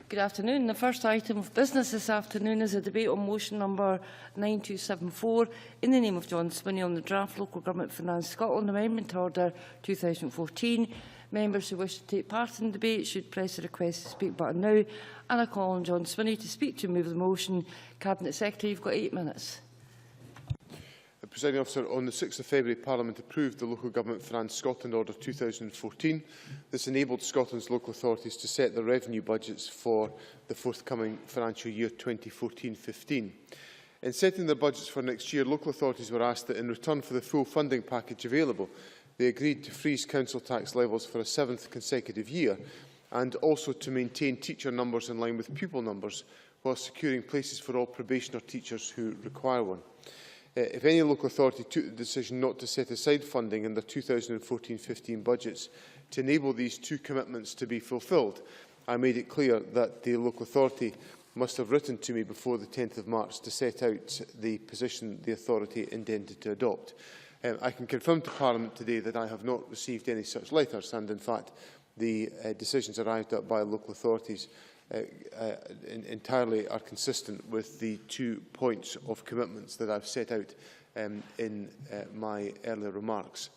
Good afternoon. The first item of business this afternoon is a debate on motion number 9274 in the name of John Spinney on the draft Local Government Finance Scotland Amendment Order 2014. Members who wish to take part in the debate should press the request to speak button now. And I call on John Spinney to speak to move the motion. Cabinet Secretary, you've got 8 minutes. Presiding Officer, on the 6th of February, Parliament approved the Local Government Finance Scotland Order 2014. This enabled Scotland's local authorities to set their revenue budgets for the forthcoming financial year 2014-15. In setting their budgets for next year, local authorities were asked that in return for the full funding package available, they agreed to freeze council tax levels for a 7th consecutive year and also to maintain teacher numbers in line with pupil numbers while securing places for all probationer teachers who require one. If any local authority took the decision not to set aside funding in their 2014-15 budgets to enable these two commitments to be fulfilled, I made it clear that the local authority must have written to me before the 10th of March to set out the position the authority intended to adopt. I can confirm to Parliament today that I have not received any such letters, and in fact the decisions arrived at by local authorities entirely are consistent with the 2 points of commitments that I have set out in my earlier remarks.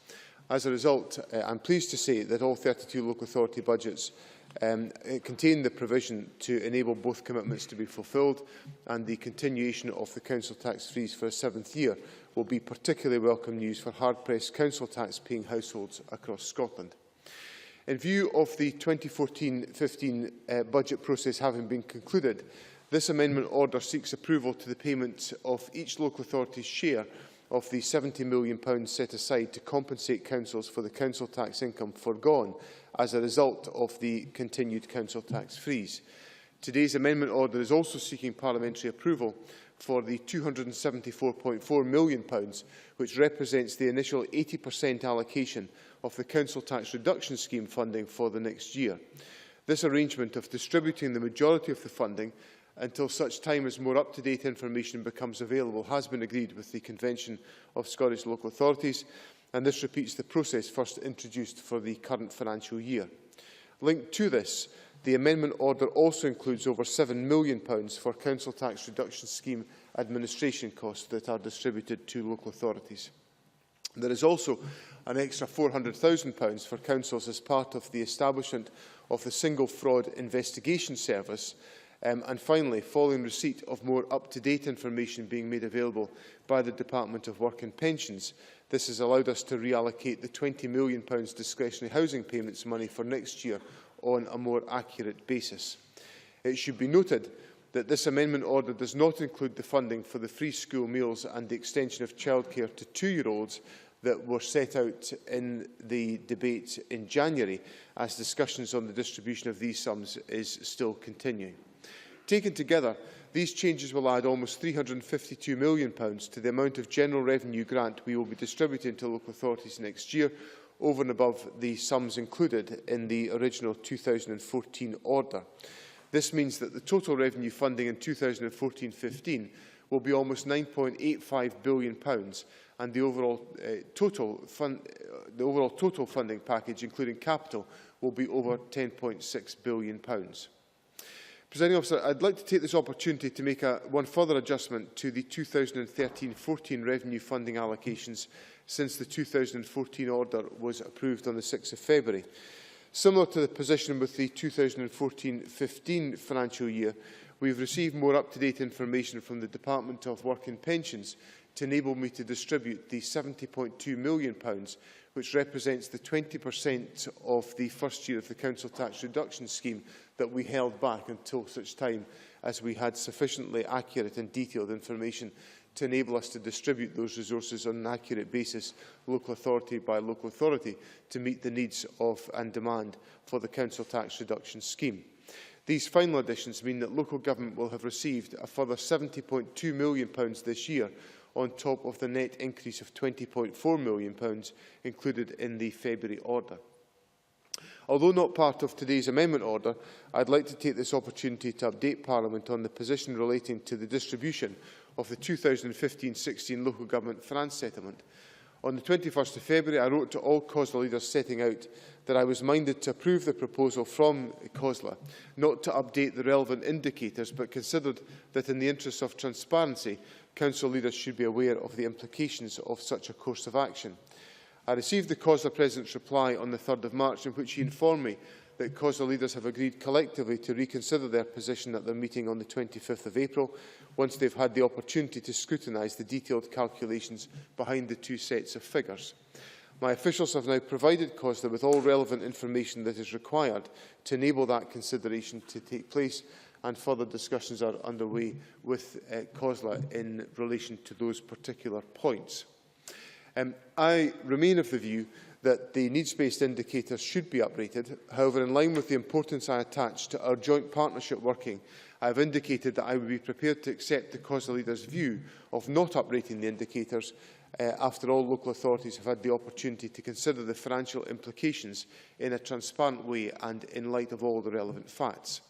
As a result, I am pleased to say that all 32 local authority budgets contain the provision to enable both commitments to be fulfilled, and the continuation of the council tax freeze for a 7th year will be particularly welcome news for hard-pressed council tax-paying households across Scotland. In view of the 2014-15 budget process having been concluded, this amendment order seeks approval to the payment of each local authority's share of the £70 million set aside to compensate councils for the council tax income forgone as a result of the continued council tax freeze. Today's amendment order is also seeking parliamentary approval for the £274.4 million, which represents the initial 80% allocation of the Council Tax Reduction Scheme funding for the next year. This arrangement of distributing the majority of the funding until such time as more up-to-date information becomes available has been agreed with the Convention of Scottish Local Authorities, and this repeats the process first introduced for the current financial year. Linked to this, the amendment order also includes over £7 million for Council Tax Reduction Scheme administration costs that are distributed to local authorities. There is also an extra £400,000 for councils as part of the establishment of the Single Fraud Investigation Service. And finally, following receipt of more up-to-date information being made available by the Department of Work and Pensions, this has allowed us to reallocate the £20 million discretionary housing payments money for next year on a more accurate basis. It should be noted that this amendment order does not include the funding for the free school meals and the extension of childcare to 2-year-olds that were set out in the debate in January, as discussions on the distribution of these sums is still continuing. Taken together, these changes will add almost £352 million to the amount of general revenue grant we will be distributing to local authorities next year, over and above the sums included in the original 2014 order. This means that the total revenue funding in 2014-15 will be almost £9.85 billion, and the overall total funding package, including capital, will be over £10.6 billion. Presiding Officer, I'd like to take this opportunity to make one further adjustment to the 2013-14 revenue funding allocations since the 2014 order was approved on the 6th of February. Similar to the position with the 2014-15 financial year, we have received more up-to-date information from the Department of Work and Pensions to enable me to distribute the £70.2 million, which represents the 20% of the first year of the Council Tax Reduction Scheme that we held back until such time as we had sufficiently accurate and detailed information to enable us to distribute those resources on an accurate basis, local authority by local authority, to meet the needs of and demand for the Council Tax Reduction Scheme. These final additions mean that local government will have received a further £70.2 million this year, on top of the net increase of £20.4 million included in the February order. Although not part of today's amendment order, I'd like to take this opportunity to update Parliament on the position relating to the distribution of the 2015-16 Local Government Finance Settlement. On the 21st of February, I wrote to all COSLA leaders setting out that I was minded to approve the proposal from COSLA, not to update the relevant indicators, but considered that in the interests of transparency, Council leaders should be aware of the implications of such a course of action. I received the COSLA President's reply on the 3rd of March, in which he informed me that COSLA leaders have agreed collectively to reconsider their position at their meeting on the 25th of April, once they have had the opportunity to scrutinise the detailed calculations behind the two sets of figures. My officials have now provided COSLA with all relevant information that is required to enable that consideration to take place, and further discussions are underway with COSLA in relation to those particular points. I remain of the view that the needs-based indicators should be uprated. However, in line with the importance I attach to our joint partnership working, I have indicated that I would be prepared to accept the COSLA leaders' view of not uprating the indicators after all local authorities have had the opportunity to consider the financial implications in a transparent way and in light of all the relevant facts.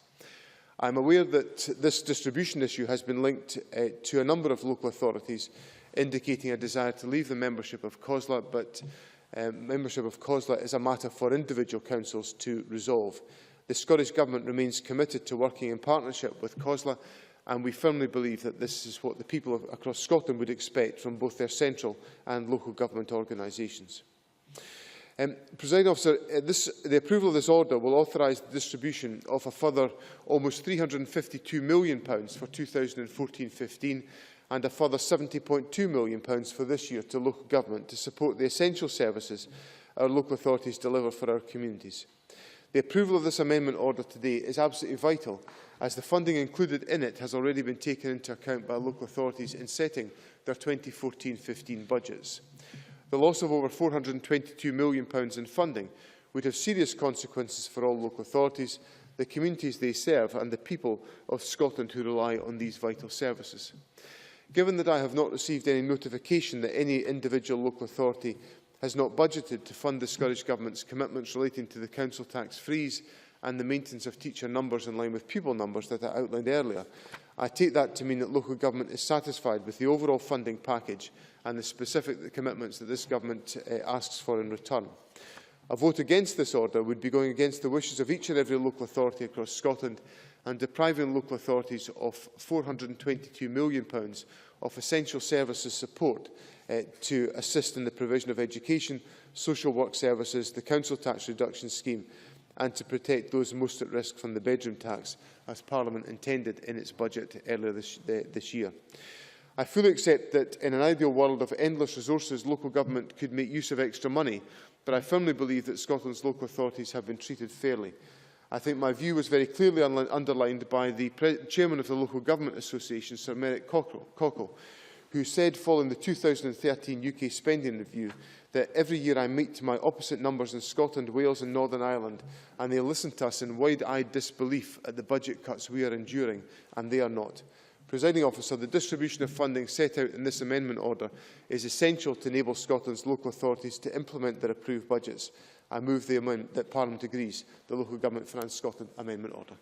I am aware that this distribution issue has been linked to a number of local authorities indicating a desire to leave the membership of COSLA, but membership of COSLA is a matter for individual councils to resolve. The Scottish Government remains committed to working in partnership with COSLA, and we firmly believe that this is what the people across Scotland would expect from both their central and local government organisations. Presiding Officer, the approval of this order will authorise the distribution of a further almost £352 million for 2014-15 and a further £70.2 million for this year to local government to support the essential services our local authorities deliver for our communities. The approval of this amendment order today is absolutely vital, as the funding included in it has already been taken into account by local authorities in setting their 2014-15 budgets. The loss of over £422 million in funding would have serious consequences for all local authorities, the communities they serve and the people of Scotland who rely on these vital services. Given that I have not received any notification that any individual local authority has not budgeted to fund the Scottish Government's commitments relating to the council tax freeze and the maintenance of teacher numbers in line with pupil numbers that I outlined earlier, I take that to mean that local government is satisfied with the overall funding package and the specific commitments that this government asks for in return. A vote against this order would be going against the wishes of each and every local authority across Scotland and depriving local authorities of £422 million of essential services support to assist in the provision of education, social work services, the council tax reduction scheme, and to protect those most at risk from the bedroom tax, as Parliament intended in its budget earlier this year. I fully accept that in an ideal world of endless resources, local government could make use of extra money, but I firmly believe that Scotland's local authorities have been treated fairly. I think my view was very clearly underlined by the Chairman of the Local Government Association, Sir Merrick Cockle, who said, following the 2013 UK spending review, that every year I meet my opposite numbers in Scotland, Wales and Northern Ireland, and they listen to us in wide-eyed disbelief at the budget cuts we are enduring, and they are not. Presiding Officer, the distribution of funding set out in this amendment order is essential to enable Scotland's local authorities to implement their approved budgets. I move the amendment that Parliament agrees the Local Government Finance Scotland Amendment Order.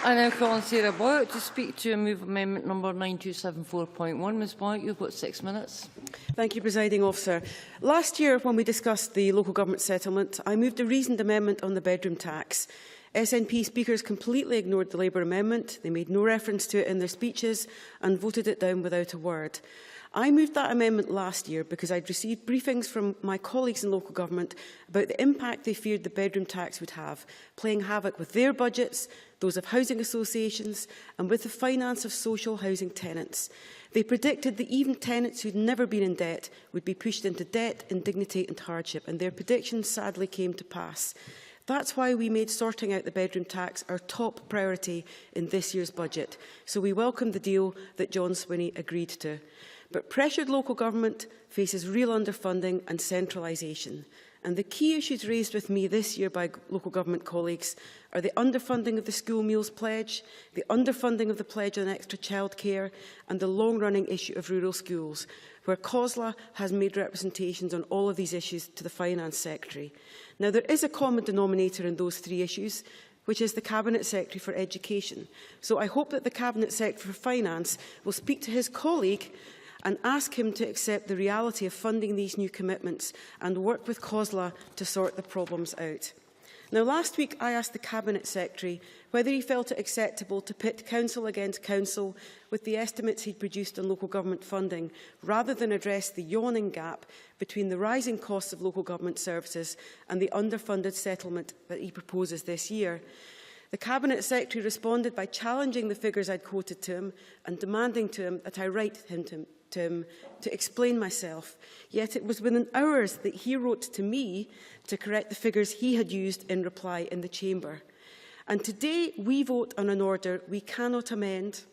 I now call on Sarah Boyack to speak to and move amendment number 9274.1. Ms Boyack, you've got 6 minutes. Thank you, Presiding Officer. Last year, when we discussed the local government settlement, I moved a reasoned amendment on the bedroom tax. SNP speakers completely ignored the Labour amendment. They made no reference to it in their speeches and voted it down without a word. I moved that amendment last year because I'd received briefings from my colleagues in local government about the impact they feared the bedroom tax would have, playing havoc with their budgets, those of housing associations and with the finance of social housing tenants. They predicted that even tenants who'd never been in debt would be pushed into debt, indignity and hardship, and their predictions sadly came to pass. That's why we made sorting out the bedroom tax our top priority in this year's budget, so we welcome the deal that John Swinney agreed to. But pressured local government faces real underfunding and centralisation. And the key issues raised with me this year by local government colleagues are the underfunding of the school meals pledge, the underfunding of the pledge on extra childcare, and the long-running issue of rural schools, where COSLA has made representations on all of these issues to the Finance Secretary. Now, there is a common denominator in those three issues, which is the Cabinet Secretary for Education. So I hope that the Cabinet Secretary for Finance will speak to his colleague and ask him to accept the reality of funding these new commitments and work with COSLA to sort the problems out. Now, last week I asked the Cabinet Secretary whether he felt it acceptable to pit council against council with the estimates he'd produced on local government funding, rather than address the yawning gap between the rising costs of local government services and the underfunded settlement that he proposes this year. The Cabinet Secretary responded by challenging the figures I'd quoted to him and demanding to him that I write him to explain myself. Yet it was within hours that he wrote to me to correct the figures he had used in reply in the Chamber. And today we vote on an order we cannot amend.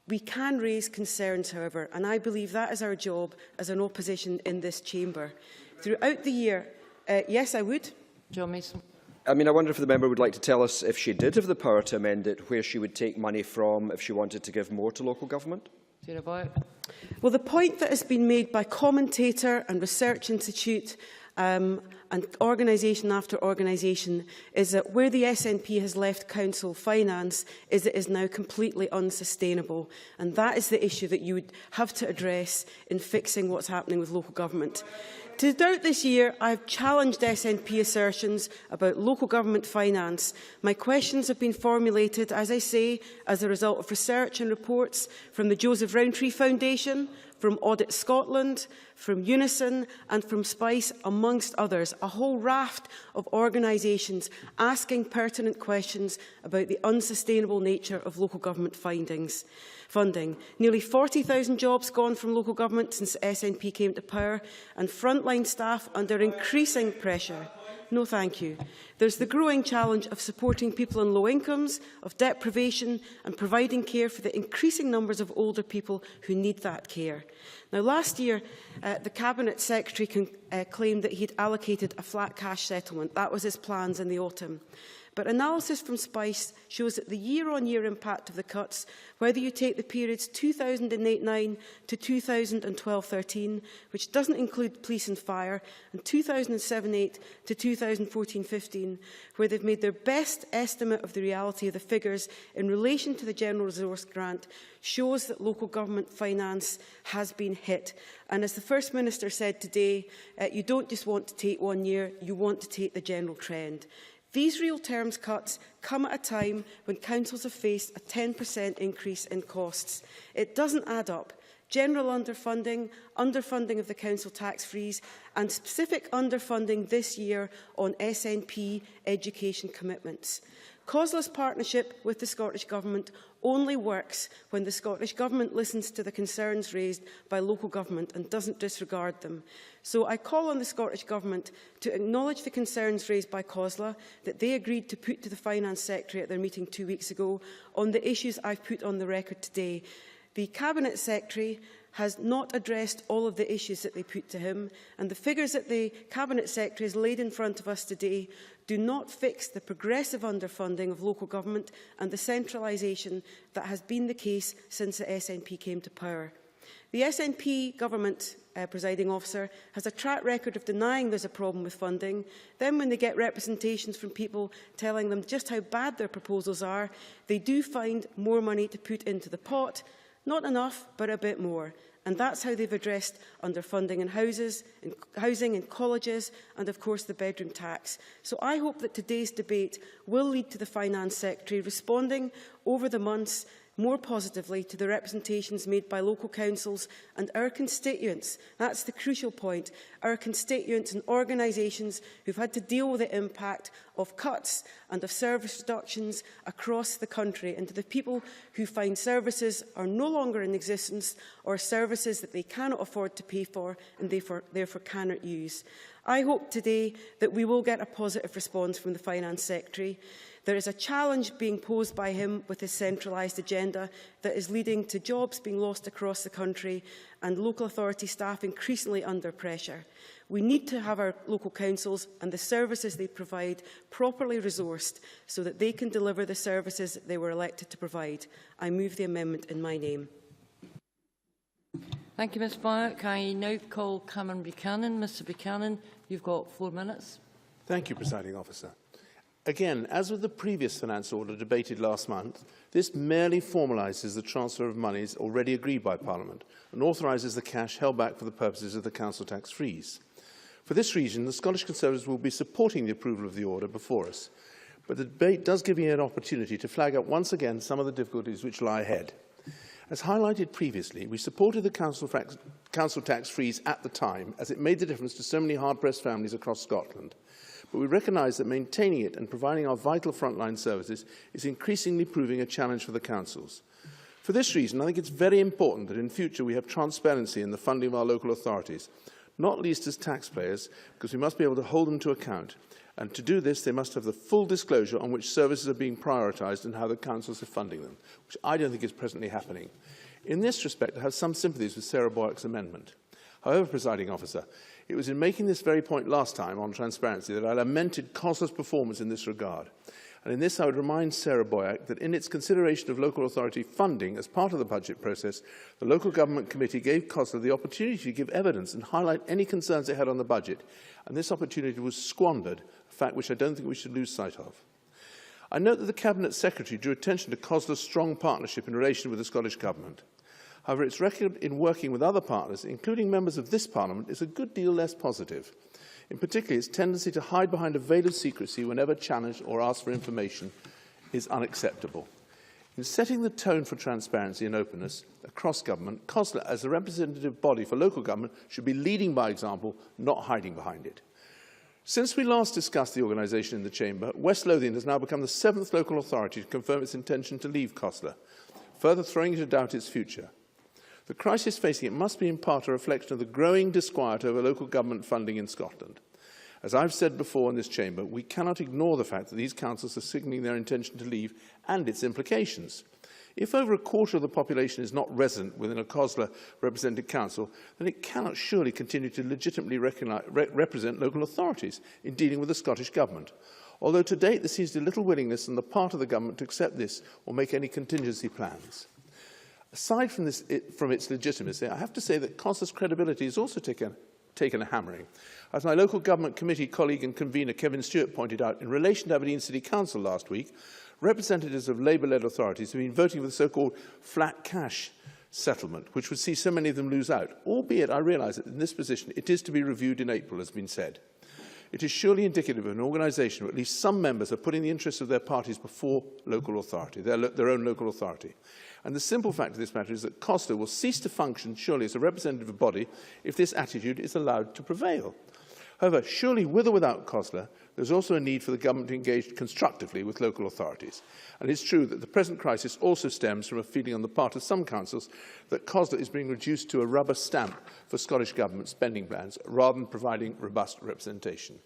We can raise concerns, however, and I believe that is our job as an opposition in this Chamber. Throughout the year, yes, I would. John Mason. I mean, I wonder if the member would like to tell us, if she did have the power to amend it, where she would take money from if she wanted to give more to local government? Well, the point that has been made by commentator and research institute and organisation after organisation is that where the SNP has left council finance is it is now completely unsustainable. And that is the issue that you would have to address in fixing what's happening with local government. Throughout this year, I have challenged SNP assertions about local government finance. My questions have been formulated, as I say, as a result of research and reports from the Joseph Rowntree Foundation, from Audit Scotland, from Unison and from SPICE, amongst others, a whole raft of organisations asking pertinent questions about the unsustainable nature of local government funding. Nearly 40,000 jobs gone from local government since SNP came to power, and frontline staff under increasing pressure. No, thank you. There's the growing challenge of supporting people on low incomes, of deprivation and providing care for the increasing numbers of older people who need that care. Now, last year, the Cabinet Secretary claimed that he'd allocated a flat cash settlement. That was his plans in the autumn. But analysis from SPICE shows that the year-on-year impact of the cuts, whether you take the periods 2008-9 to 2012-13, which doesn't include police and fire, and 2007-8 to 2014-15, where they've made their best estimate of the reality of the figures in relation to the General Resource Grant, shows that local government finance has been hit. And as the First Minister said today, you don't just want to take 1 year, you want to take the general trend. These real terms cuts come at a time when councils have faced a 10% increase in costs. It doesn't add up. General underfunding, underfunding of the council tax freeze and specific underfunding this year on SNP education commitments. COSLA's partnership with the Scottish Government only works when the Scottish Government listens to the concerns raised by local government and doesn't disregard them. So I call on the Scottish Government to acknowledge the concerns raised by COSLA that they agreed to put to the Finance Secretary at their meeting 2 weeks ago on the issues I've put on the record today. The Cabinet Secretary has not addressed all of the issues that they put to him, and the figures that the Cabinet Secretary has laid in front of us today do not fix the progressive underfunding of local government and the centralisation that has been the case since the SNP came to power. The SNP government, presiding officer, has a track record of denying there's a problem with funding. Then when they get representations from people telling them just how bad their proposals are, they do find more money to put into the pot. Not enough, but a bit more. And that's how they've addressed underfunding in housing, in colleges, and of course the bedroom tax. So I hope that today's debate will lead to the Finance Secretary responding over the months more positively to the representations made by local councils and our constituents. That's the crucial point. Our constituents and organisations who've had to deal with the impact of cuts and of service reductions across the country, and to the people who find services are no longer in existence or services that they cannot afford to pay for and therefore cannot use. I hope today that we will get a positive response from the Finance Secretary. There is a challenge being posed by him with his centralised agenda that is leading to jobs being lost across the country and local authority staff increasingly under pressure. We need to have our local councils and the services they provide properly resourced so that they can deliver the services that they were elected to provide. I move the amendment in my name. Thank you, Ms Black. I now call Cameron Buchanan. Mr Buchanan, you've got 4 minutes. Thank you, Presiding Officer. Again, as with the previous finance order debated last month, this merely formalises the transfer of monies already agreed by Parliament and authorises the cash held back for the purposes of the council tax freeze. For this reason, the Scottish Conservatives will be supporting the approval of the order before us, but the debate does give me an opportunity to flag up once again some of the difficulties which lie ahead. As highlighted previously, we supported the council tax freeze at the time, as it made the difference to so many hard-pressed families across Scotland. But we recognise that maintaining it and providing our vital frontline services is increasingly proving a challenge for the councils. For this reason, I think it's very important that in future we have transparency in the funding of our local authorities, not least as taxpayers, because we must be able to hold them to account. And to do this, they must have the full disclosure on which services are being prioritised and how the councils are funding them, which I don't think is presently happening. In this respect, I have some sympathies with Sarah Boyack's amendment. However, Presiding Officer, it was in making this very point last time on transparency that I lamented COSLA's performance in this regard. And in this, I would remind Sarah Boyack that in its consideration of local authority funding as part of the budget process, the Local Government Committee gave COSLA the opportunity to give evidence and highlight any concerns it had on the budget. And this opportunity was squandered, a fact which I don't think we should lose sight of. I note that the Cabinet Secretary drew attention to COSLA's strong partnership in relation with the Scottish Government. However, its record in working with other partners, including members of this Parliament, is a good deal less positive. In particular, its tendency to hide behind a veil of secrecy whenever challenged or asked for information is unacceptable. In setting the tone for transparency and openness across government, COSLA, as a representative body for local government, should be leading by example, not hiding behind it. Since we last discussed the organisation in the Chamber, West Lothian has now become the 7th local authority to confirm its intention to leave COSLA, further throwing into doubt its future. The crisis facing it must be in part a reflection of the growing disquiet over local government funding in Scotland. As I've said before in this chamber, we cannot ignore the fact that these councils are signalling their intention to leave and its implications. If over a quarter of the population is not resident within a COSLA represented council, then it cannot surely continue to legitimately represent local authorities in dealing with the Scottish Government. Although to date there seems to be little willingness on the part of the Government to accept this or make any contingency plans. Aside from its legitimacy, I have to say that COSLA's credibility has also taken a hammering. As my local government committee colleague and convener Kevin Stewart pointed out, in relation to Aberdeen City Council last week, representatives of Labour-led authorities have been voting for the so-called flat cash settlement, which would see so many of them lose out, albeit I realise that in this position it is to be reviewed in April, as has been said. It is surely indicative of an organisation where at least some members are putting the interests of their parties before local authority, their own local authority. And the simple fact of this matter is that COSLA will cease to function, surely, as a representative body if this attitude is allowed to prevail. However, surely with or without COSLA, there is also a need for the government to engage constructively with local authorities. And it is true that the present crisis also stems from a feeling on the part of some councils that COSLA is being reduced to a rubber stamp for Scottish Government spending plans, rather than providing robust representation.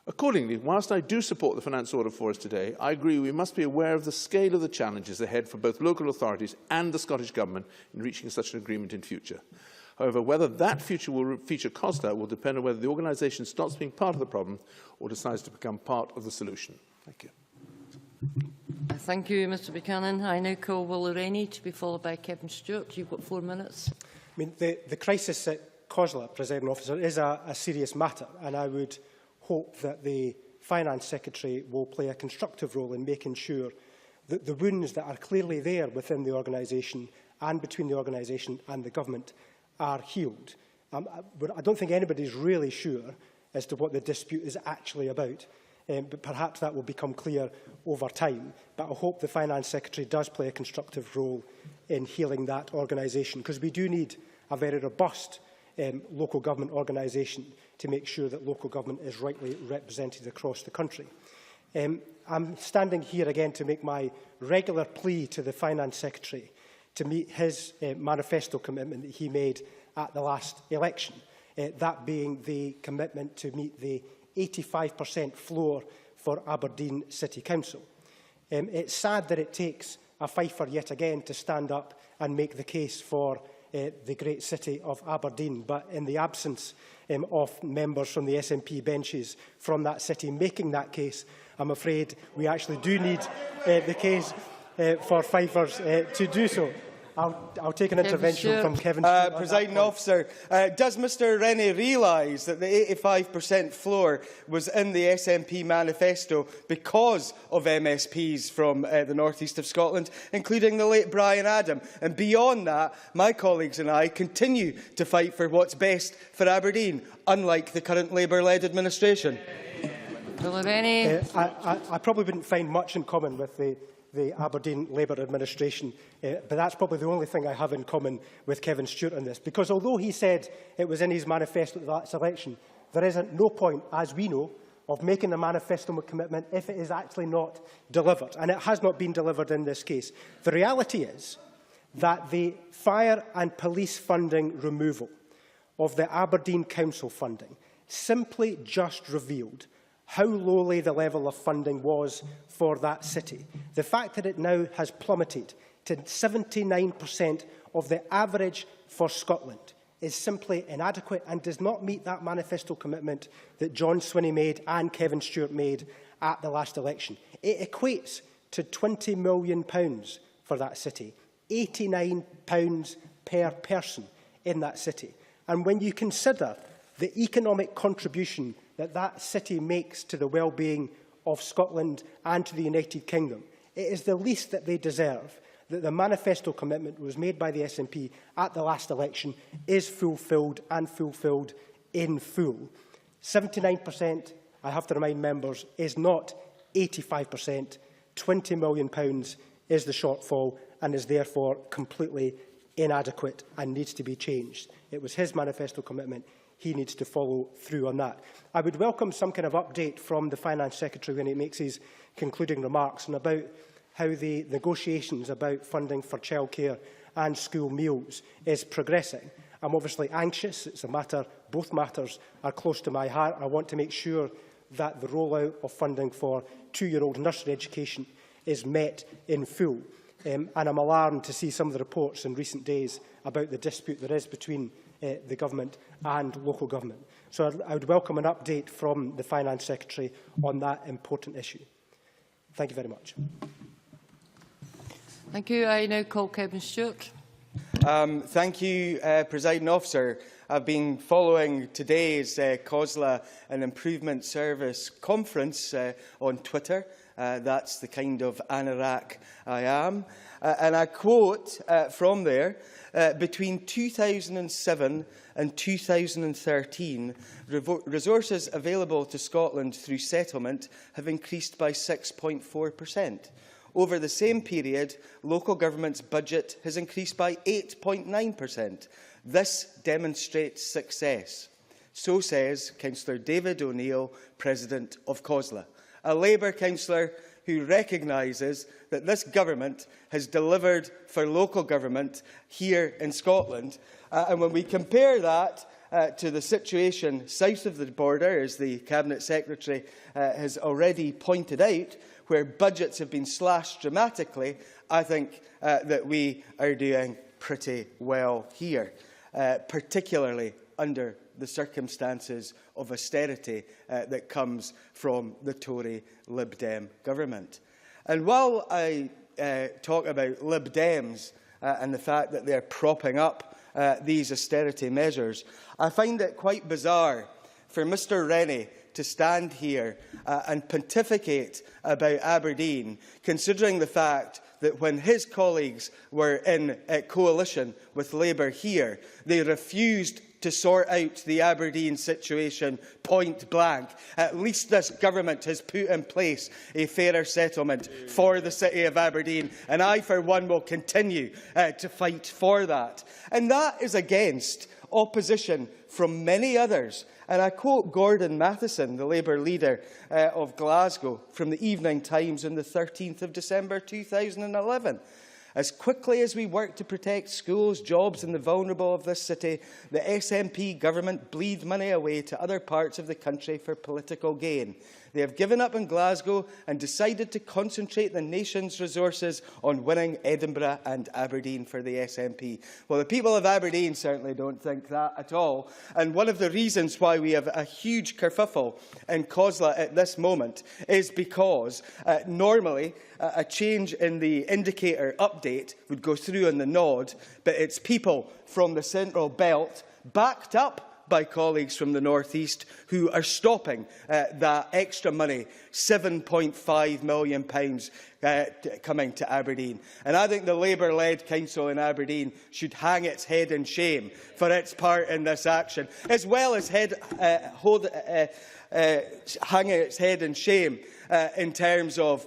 Accordingly, whilst I do support the finance order for us today, I agree we must be aware of the scale of the challenges ahead for both local authorities and the Scottish Government in reaching such an agreement in future. However, whether that future will feature COSLA will depend on whether the organisation stops being part of the problem or decides to become part of the solution. Thank you. Thank you, Mr Buchanan. I now call Will Rennie to be followed by Kevin Stewart. You've got 4 minutes. I mean, the crisis at COSLA, Presiding Officer, is a serious matter, and I would hope that the Finance Secretary will play a constructive role in making sure that the wounds that are clearly there within the organisation and between the organisation and the government are healed. I don't think anybody is really sure as to what the dispute is actually about, but perhaps that will become clear over time. But I hope the Finance Secretary does play a constructive role in healing that organisation, because we do need a very robust local government organisation to make sure that local government is rightly represented across the country. I'm standing here again to make my regular plea to the Finance Secretary to meet his manifesto commitment that he made at the last election, that being the commitment to meet the 85% floor for Aberdeen City Council. It's sad that it takes a fifer yet again to stand up and make the case for the great city of Aberdeen, but in the absence of members from the SNP benches from that city making that case, I'm afraid we actually do need the case for fifers to do so. I'll take an intervention from Kevin. Presiding officer, does Mr Rennie realise that the 85% floor was in the SNP manifesto because of MSPs from the north east of Scotland, including the late Brian Adam? And beyond that, my colleagues and I continue to fight for what's best for Aberdeen, unlike the current Labour-led administration. I probably wouldn't find much in common with the Aberdeen Labour administration, but that's probably the only thing I have in common with Kevin Stewart on this, because although he said it was in his manifesto at the last election, there is no point, as we know, of making a manifesto commitment if it is actually not delivered, and it has not been delivered in this case. The reality is that the fire and police funding removal of the Aberdeen Council funding simply just revealed how lowly the level of funding was for that city. The fact that it now has plummeted to 79% of the average for Scotland is simply inadequate and does not meet that manifesto commitment that John Swinney made and Kevin Stewart made at the last election. It equates to £20 million for that city, £89 per person in that city. And when you consider the economic contribution that that city makes to the well-being of Scotland and to the United Kingdom, it is the least that they deserve that the manifesto commitment was made by the SNP at the last election is fulfilled and fulfilled in full. 79%, I have to remind members, is not 85%. £20 million is the shortfall and is therefore completely inadequate and needs to be changed. It was his manifesto commitment. He needs to follow through on that. I would welcome some kind of update from the Finance Secretary when he makes his concluding remarks and about how the negotiations about funding for childcare and school meals is progressing. I'm obviously anxious. It's a matter, both matters are close to my heart. I want to make sure that the rollout of funding for two-year-old nursery education is met in full. And I'm alarmed to see some of the reports in recent days about the dispute there is between the government and local government. So I would welcome an update from the Finance Secretary on that important issue. Thank you very much. Thank you. I now call Kevin Stewart. Thank you, Presiding Officer. I've been following today's COSLA and Improvement Service conference on Twitter. That's the kind of anorak I am. And I quote from there, between 2007 and 2013, resources available to Scotland through settlement have increased by 6.4%. Over the same period, local government's budget has increased by 8.9%. This demonstrates success. So says Councillor David O'Neill, President of COSLA, a Labour councillor who recognises that this government has delivered for local government here in Scotland. And when we compare that to the situation south of the border, as the Cabinet Secretary has already pointed out, where budgets have been slashed dramatically, I think that we are doing pretty well here, particularly under the circumstances of austerity that comes from the Tory Lib Dem government. And while I talk about Lib Dems and the fact that they're propping up these austerity measures, I find it quite bizarre for Mr Rennie to stand here and pontificate about Aberdeen, considering the fact that when his colleagues were in coalition with Labour here, they refused to sort out the Aberdeen situation point blank. At least this government has put in place a fairer settlement for the city of Aberdeen, and I, for one, will continue to fight for that. And that is against opposition from many others. And I quote Gordon Matheson, the Labour leader of Glasgow, from the Evening Times on the 13th of December 2011. As quickly as we work to protect schools, jobs and the vulnerable of this city, the SNP government bleed money away to other parts of the country for political gain. They have given up in Glasgow and decided to concentrate the nation's resources on winning Edinburgh and Aberdeen for the SNP. Well, the people of Aberdeen certainly don't think that at all. And one of the reasons why we have a huge kerfuffle in COSLA at this moment is because normally a change in the indicator update would go through on the nod, but it's people from the Central Belt, backed up by colleagues from the North East, who are stopping that extra money, £7.5 million coming to Aberdeen. And I think the Labour-led council in Aberdeen should hang its head in shame for its part in this action, as well as hanging its head in shame in terms of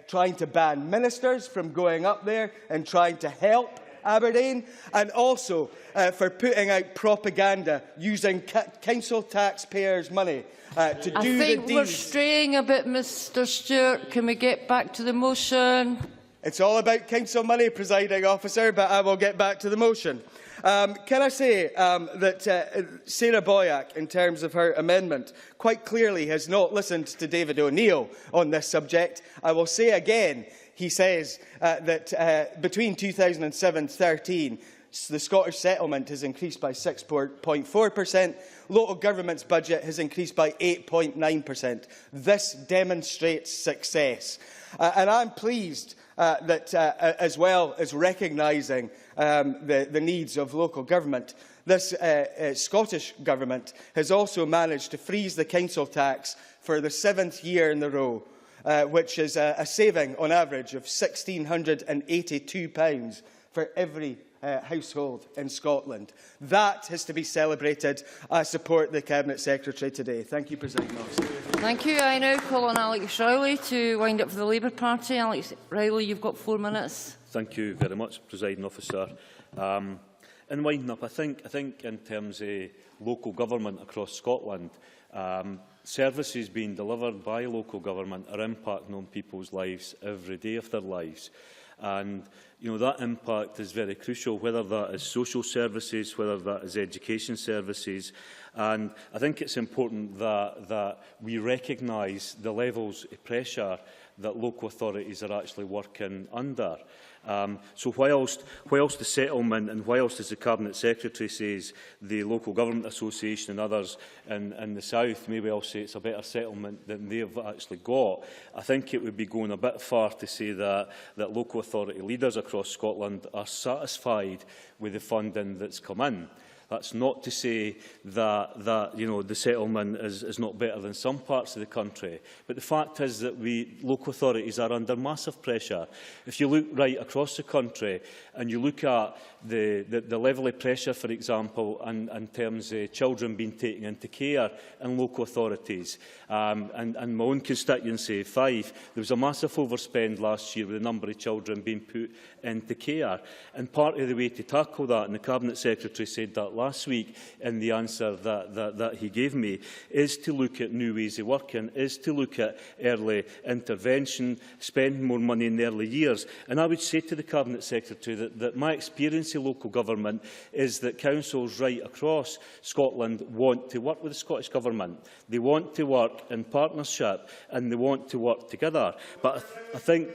trying to ban ministers from going up there and trying to help Aberdeen, and also for putting out propaganda using council taxpayers' money to do the deeds. I think we're straying a bit, Mr Stewart. Can we get back to the motion? It's all about council money, presiding officer, but I will get back to the motion. Can I say that Sarah Boyack, in terms of her amendment, quite clearly has not listened to David O'Neill on this subject. I will say again, he says that between 2007-13, the Scottish settlement has increased by 6.4%. Local government's budget has increased by 8.9%. This demonstrates success. And I'm pleased that, as well as recognising the needs of local government, this Scottish Government has also managed to freeze the council tax for the 7th year in a row, which is a saving on average of £1,682 for every household in Scotland. That has to be celebrated. I support the Cabinet Secretary today. Thank you, President Officer. Thank you. I now call on Alex Rowley to wind up for the Labour Party. Alex Rowley, you've got 4 minutes. Thank you very much, Presiding Officer. In winding up, I think in terms of local government across Scotland, services being delivered by local government are impacting on people's lives every day of their lives. And that impact is very crucial, whether that is social services, whether that is education services. And I think it's important that we recognise the levels of pressure that local authorities are actually working under. So whilst the settlement and whilst, as the Cabinet Secretary says, the Local Government Association and others in the South may well say it's a better settlement than they've actually got, I think it would be going a bit far to say that local authority leaders across Scotland are satisfied with the funding that's come in. That's not to say that the settlement is not better than some parts of the country. But the fact is that local authorities are under massive pressure. If you look right across the country and you look at the level of pressure, for example, in terms of children being taken into care in local authorities, and my own constituency, Fife, there was a massive overspend last year with the number of children being put into care. And part of the way to tackle that, and the Cabinet Secretary said that last week in the answer that he gave me, is to look at new ways of working, is to look at early intervention, spending more money in the early years. And I would say to the Cabinet Secretary that my experience of local government is that councils right across Scotland want to work with the Scottish Government. They want to work in partnership and they want to work together. But I think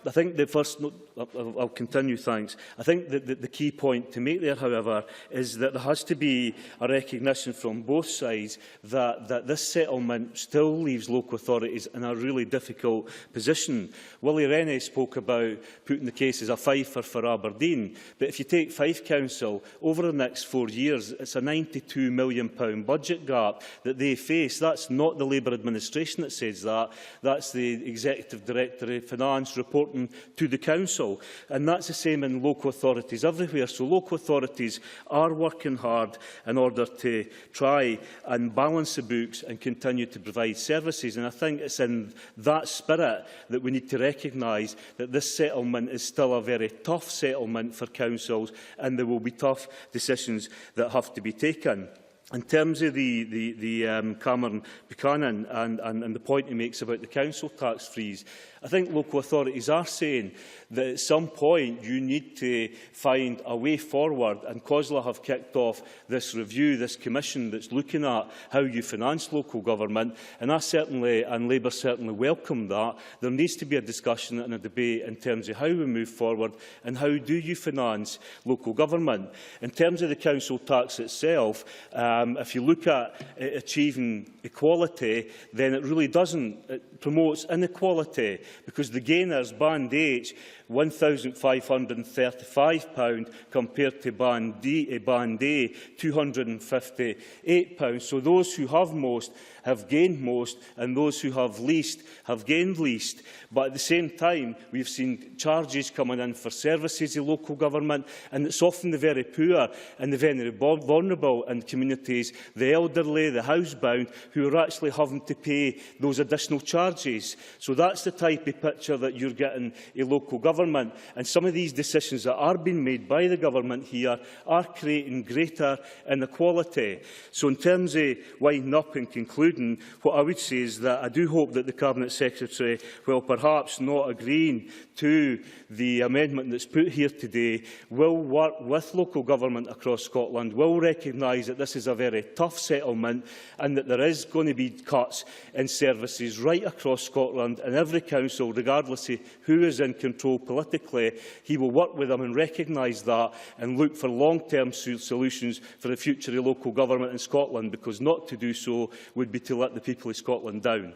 the first... I'll continue, thanks. I think that the key point to make there, however, is that there has to be a recognition from both sides that this settlement still leaves local authorities in a really difficult position. Willie Rennie spoke about putting the case as a Fifer for Aberdeen, but if you take Fife Council, over the next 4 years, it's a £92 million budget gap that they face. That's not the Labour administration that says that. That's the Executive Director of Finance reporting to the Council. And that's the same in local authorities everywhere. So local authorities are working hard in order to try and balance the books and continue to provide services. And I think it's in that spirit that we need to recognise that this settlement is still a very tough settlement for councils, and there will be tough decisions that have to be taken. In terms of Cameron Buchanan and the point he makes about the council tax freeze, I think local authorities are saying that at some point you need to find a way forward, and COSLA have kicked off this review, this commission that's looking at how you finance local government, and I certainly, and Labour certainly welcome that. There needs to be a discussion and a debate in terms of how we move forward and how do you finance local government. In terms of the council tax itself, if you look at achieving equality, then it really doesn't. It promotes inequality, because the gainers, Band H, £1,535 compared to Band A, £258. So those who have most have gained most, and those who have least have gained least. But at the same time, we've seen charges coming in for services in local government, and it's often the very poor and the very vulnerable in communities, the elderly, the housebound, who are actually having to pay those additional charges. So that's the type of picture that you're getting in local government. And some of these decisions that are being made by the government here are creating greater inequality. So in terms of winding up and concluding, what I would say is that I do hope that the Cabinet Secretary, while perhaps not agreeing to the amendment that's put here today, will work with local government across Scotland, will recognise that this is a very tough settlement and that there is going to be cuts in services right across Scotland, and every council, regardless of who is in control politically, he will work with them and recognise that and look for long-term solutions for the future of local government in Scotland, because not to do so would be to let the people of Scotland down.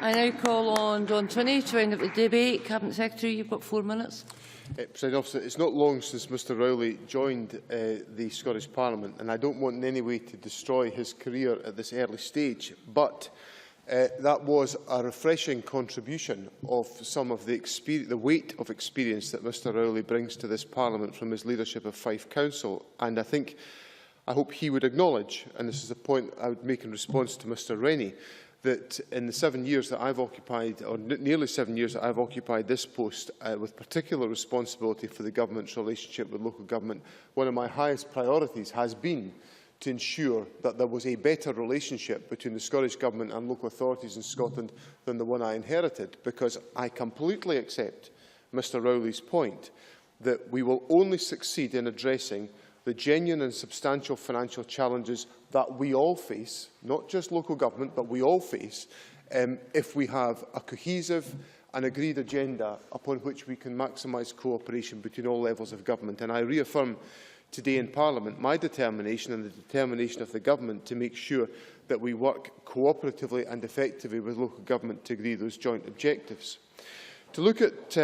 I now call on John Twinney to round up the debate. Cabinet Secretary, you've got 4 minutes. Presiding Officer, it's not long since Mr Rowley joined the Scottish Parliament, and I don't want in any way to destroy his career at this early stage, but that was a refreshing contribution of some of the weight of experience that Mr Rowley brings to this Parliament from his leadership of Fife Council. And I hope he would acknowledge, and this is a point I would make in response to Mr Rennie, that in the 7 years that I've occupied, or nearly 7 years that I've occupied this post, with particular responsibility for the government's relationship with local government, one of my highest priorities has been to ensure that there was a better relationship between the Scottish Government and local authorities in Scotland than the one I inherited, because I completely accept Mr Rowley's point that we will only succeed in addressing the genuine and substantial financial challenges that we all face, not just local government, but we all face, if we have a cohesive and agreed agenda upon which we can maximise cooperation between all levels of government. And I reaffirm today in Parliament my determination and the determination of the government to make sure that we work cooperatively and effectively with local government to agree those joint objectives. To look at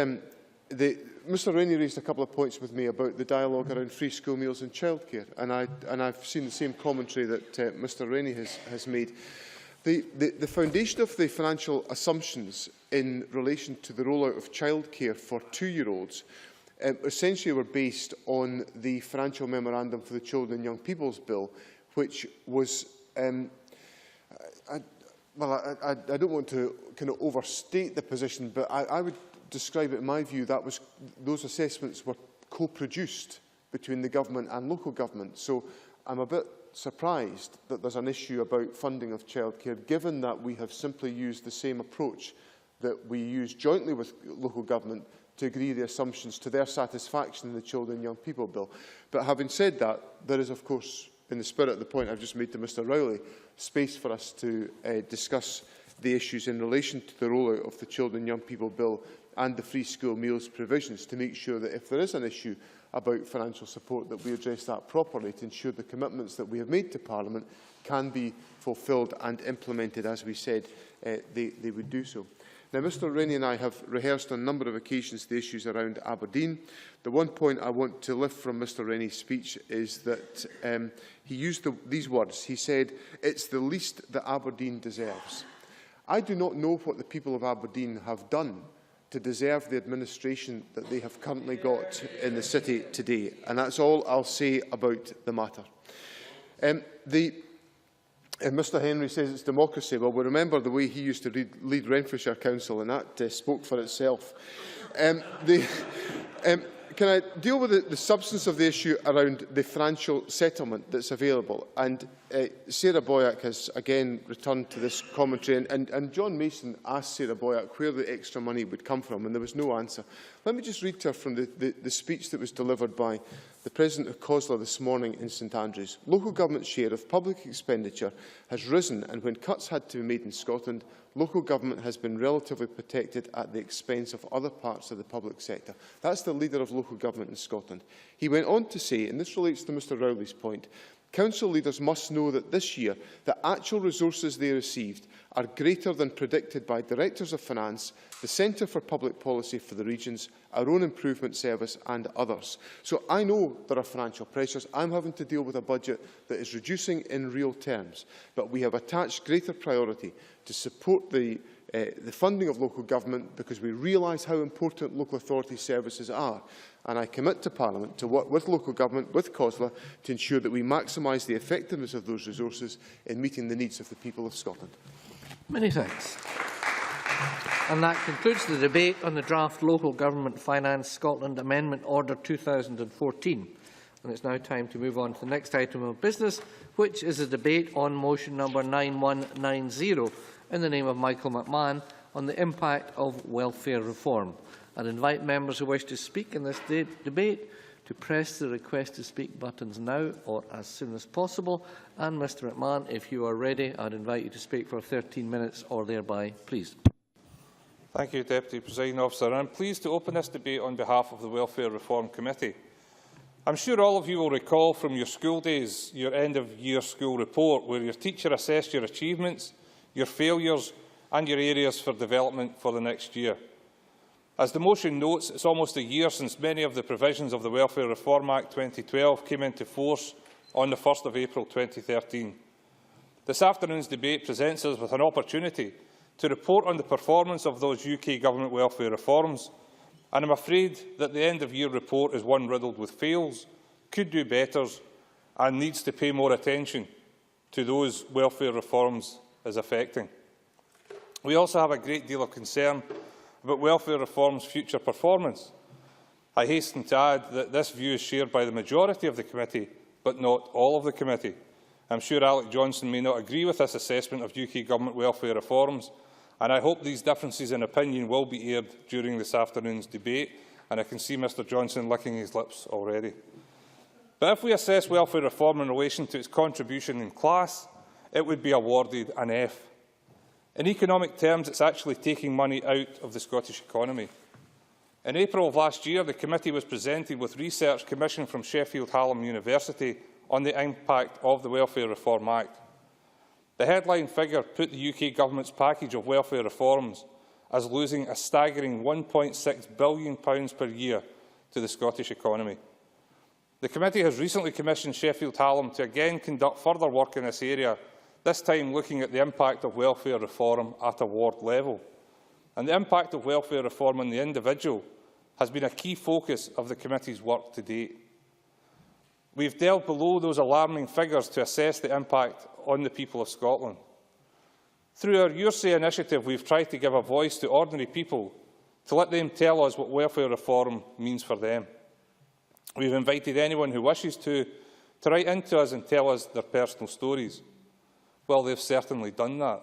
Mr Rennie raised a couple of points with me about the dialogue around free school meals and childcare, and I've seen the same commentary that Mr Rennie has made. The foundation of the financial assumptions in relation to the rollout of childcare for 2-year-olds essentially were based on the financial memorandum for the Children and Young People's Bill, which was I don't want to kind of overstate the position, but I would describe it in my view that those assessments were co-produced between the government and local government. So I'm a bit surprised that there's an issue about funding of childcare, given that we have simply used the same approach that we used jointly with local government to agree the assumptions to their satisfaction in the Children and Young People Bill. But having said that, there is, of course, in the spirit of the point I've just made to Mr Rowley, space for us to discuss the issues in relation to the rollout of the Children and Young People Bill and the free school meals provisions, to make sure that if there is an issue about financial support, that we address that properly to ensure the commitments that we have made to Parliament can be fulfilled and implemented as we said they would do so. Now, Mr Rennie and I have rehearsed on a number of occasions the issues around Aberdeen. The one point I want to lift from Mr Rennie's speech is that he used these words. He said, "It's the least that Aberdeen deserves." I do not know what the people of Aberdeen have done to deserve the administration that they have currently got in the city today, and that's all I'll say about the matter. Mr Henry says it's democracy. Well, we remember the way he used to lead Renfrewshire Council, and that spoke for itself. Can I deal with the substance of the issue around the financial settlement that's available? And Sarah Boyack has again returned to this commentary, and John Mason asked Sarah Boyack where the extra money would come from, and there was no answer. Let me just read to her from the speech that was delivered by the President of COSLA this morning in St Andrews. Local government share of public expenditure has risen, and when cuts had to be made in Scotland, local government has been relatively protected at the expense of other parts of the public sector. That's the leader of local government in Scotland. He went on to say, and this relates to Mr Rowley's point, council leaders must know that this year the actual resources they received are greater than predicted by Directors of Finance, the Centre for Public Policy for the Regions, our own Improvement Service and others. So I know there are financial pressures. I'm having to deal with a budget that is reducing in real terms, but we have attached greater priority to support the funding of local government because we realise how important local authority services are. And I commit to Parliament to work with local government, with COSLA, to ensure that we maximise the effectiveness of those resources in meeting the needs of the people of Scotland. Many thanks. And that concludes the debate on the draft Local Government Finance Scotland Amendment Order 2014. And it's now time to move on to the next item of business, which is a debate on motion number 9190 in the name of Michael McMahon on the impact of welfare reform. I'd invite members who wish to speak in this debate to press the request to speak buttons now or as soon as possible. And Mr McMahon, if you are ready, I'd invite you to speak for 13 minutes or thereby, please. Thank you, Deputy Presiding Officer. I'm pleased to open this debate on behalf of the Welfare Reform Committee. I'm sure all of you will recall from your school days your end-of-year school report, where your teacher assessed your achievements, your failures and your areas for development for the next year. As the motion notes, it's almost a year since many of the provisions of the Welfare Reform Act 2012 came into force on the 1st of April 2013. This afternoon's debate presents us with an opportunity to report on the performance of those UK Government welfare reforms, and I'm afraid that the end-of-year report is one riddled with fails, could do betters, and needs to pay more attention to those welfare reforms as affecting. We also have a great deal of concern about welfare reform's future performance. I hasten to add that this view is shared by the majority of the committee, but not all of the committee. I'm sure Alec Johnson may not agree with this assessment of UK Government welfare reforms, and I hope these differences in opinion will be aired during this afternoon's debate, and I can see Mr Johnson licking his lips already. But if we assess welfare reform in relation to its contribution in class, it would be awarded an F. In economic terms, it's actually taking money out of the Scottish economy. In April of last year, the committee was presented with research commissioned from Sheffield Hallam University on the impact of the Welfare Reform Act. The headline figure put the UK Government's package of welfare reforms as losing a staggering £1.6 billion per year to the Scottish economy. The committee has recently commissioned Sheffield Hallam to again conduct further work in this area, this time looking at the impact of welfare reform at a ward level. And the impact of welfare reform on the individual has been a key focus of the committee's work to date. We have delved below those alarming figures to assess the impact on the people of Scotland. Through our Your Say initiative, we have tried to give a voice to ordinary people to let them tell us what welfare reform means for them. We have invited anyone who wishes to write into us and tell us their personal stories. Well, they've certainly done that.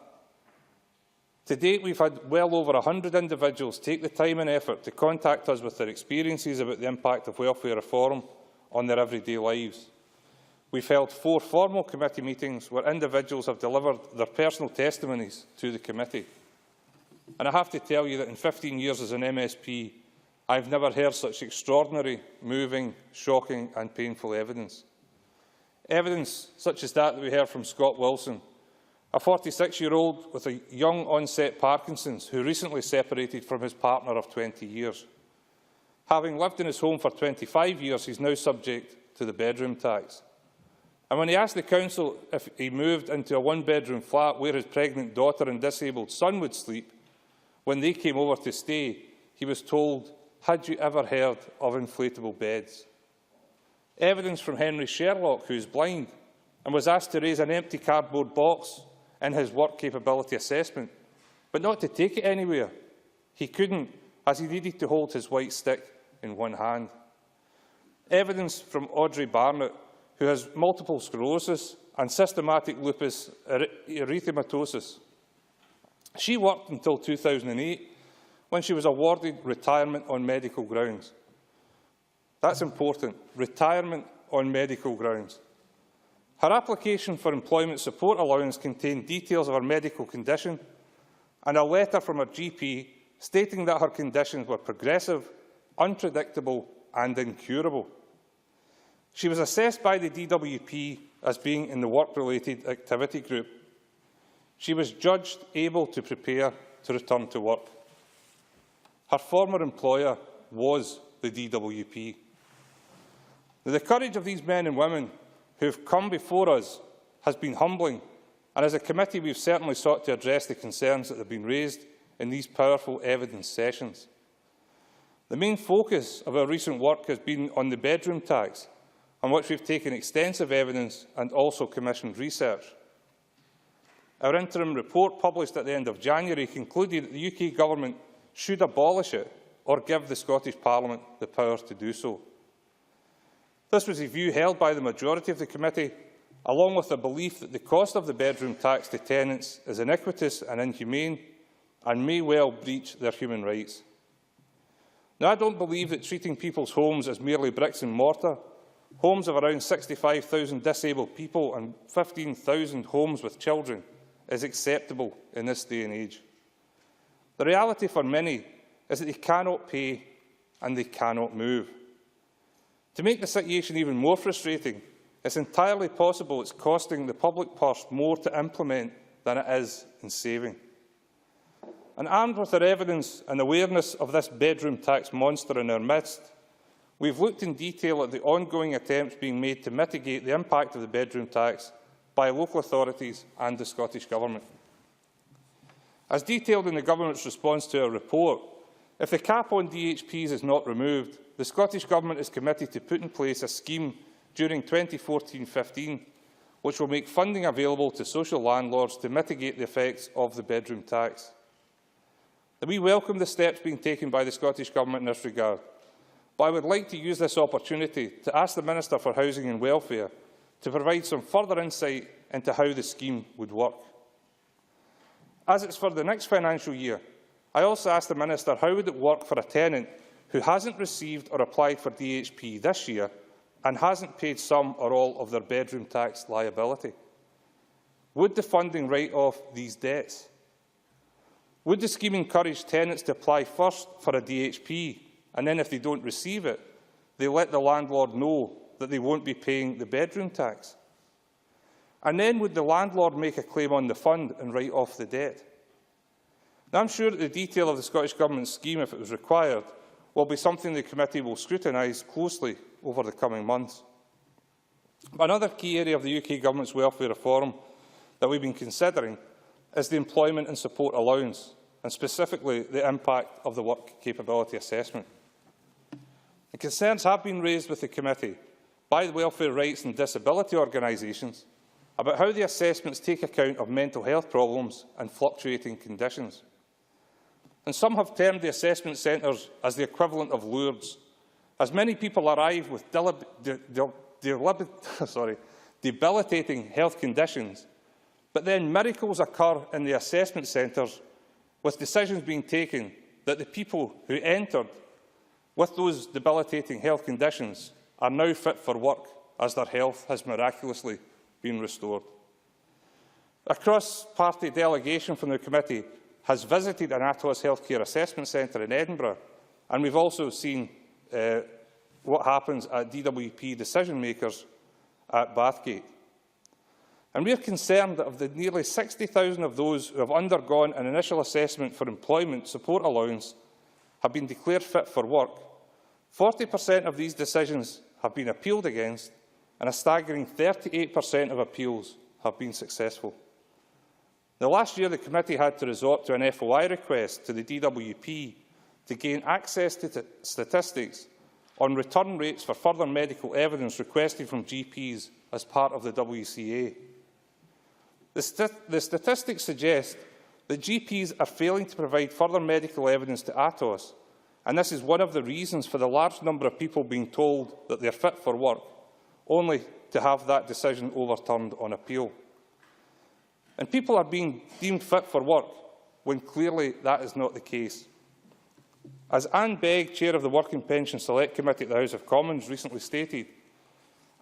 To date, we've had well over 100 individuals take the time and effort to contact us with their experiences about the impact of welfare reform on their everyday lives. We've held 4 formal committee meetings where individuals have delivered their personal testimonies to the committee. And I have to tell you that in 15 years as an MSP, I've never heard such extraordinary, moving, shocking and painful evidence. Evidence such as that we heard from Scott Wilson, a 46-year-old with a young onset Parkinson's who recently separated from his partner of 20 years. Having lived in his home for 25 years, he is now subject to the bedroom tax. And when he asked the council if he moved into a one-bedroom flat where his pregnant daughter and disabled son would sleep, when they came over to stay, he was told, "Had you ever heard of inflatable beds?" Evidence from Henry Sherlock, who is blind, and was asked to raise an empty cardboard box in his work capability assessment, but not to take it anywhere. He couldn't, as he needed to hold his white stick in one hand. evidence from Audrey Barnett, who has multiple sclerosis and systematic lupus erythematosus. She worked until 2008, when she was awarded retirement on medical grounds. That's important, retirement on medical grounds. Her application for employment support allowance contained details of her medical condition and a letter from her GP stating that her conditions were progressive, unpredictable and incurable. She was assessed by the DWP as being in the work-related activity group. She was judged able to prepare to return to work. Her former employer was the DWP. The courage of these men and women who have come before us has been humbling, and as a committee we have certainly sought to address the concerns that have been raised in these powerful evidence sessions. The main focus of our recent work has been on the bedroom tax, on which we have taken extensive evidence and also commissioned research. Our interim report, published at the end of January, concluded that the UK Government should abolish it or give the Scottish Parliament the power to do so. This was a view held by the majority of the committee, along with the belief that the cost of the bedroom tax to tenants is iniquitous and inhumane and may well breach their human rights. Now, I don't believe that treating people's homes as merely bricks and mortar, homes of around 65,000 disabled people and 15,000 homes with children, is acceptable in this day and age. The reality for many is that they cannot pay and they cannot move. To make the situation even more frustrating, it's entirely possible it's costing the public purse more to implement than it is in saving. And armed with our evidence and awareness of this bedroom tax monster in our midst, we've looked in detail at the ongoing attempts being made to mitigate the impact of the bedroom tax by local authorities and the Scottish Government. As detailed in the Government's response to our report, if the cap on DHPs is not removed, the Scottish Government is committed to put in place a scheme during 2014-15 which will make funding available to social landlords to mitigate the effects of the bedroom tax. We welcome the steps being taken by the Scottish Government in this regard, but I would like to use this opportunity to ask the Minister for Housing and Welfare to provide some further insight into how the scheme would work. As it's for the next financial year, I also asked the Minister how would it work for a tenant who hasn't received or applied for DHP this year and hasn't paid some or all of their bedroom tax liability. Would the funding write off these debts? Would the scheme encourage tenants to apply first for a DHP, and then if they don't receive it, they let the landlord know that they won't be paying the bedroom tax? And then would the landlord make a claim on the fund and write off the debt? Now, I'm sure that the detail of the Scottish Government's scheme, if it was required, will be something the committee will scrutinise closely over the coming months. Another key area of the UK Government's welfare reform that we've been considering is the employment and support allowance, and specifically the impact of the work capability assessment. The concerns have been raised with the committee by the welfare rights and disability organisations about how the assessments take account of mental health problems and fluctuating conditions. And some have termed the assessment centres as the equivalent of Lourdes, as many people arrive with debilitating health conditions, but then miracles occur in the assessment centres, with decisions being taken that the people who entered with those debilitating health conditions are now fit for work as their health has miraculously been restored. A cross-party delegation from the committee has visited an Atos Healthcare Assessment Centre in Edinburgh, and we've also seen what happens at DWP decision-makers at Bathgate. And we are concerned that of the nearly 60,000 of those who have undergone an initial assessment for employment support allowance have been declared fit for work, 40% of these decisions have been appealed against, and a staggering 38% of appeals have been successful. Now, last year, the committee had to resort to an FOI request to the DWP to gain access to statistics on return rates for further medical evidence requested from GPs as part of the WCA. The statistics suggest that GPs are failing to provide further medical evidence to Atos And this is one of the reasons for the large number of people being told that they are fit for work, only to have that decision overturned on appeal. And people are being deemed fit for work when clearly that is not the case. As Anne Begg, Chair of the Working Pension Select Committee at the House of Commons, recently stated,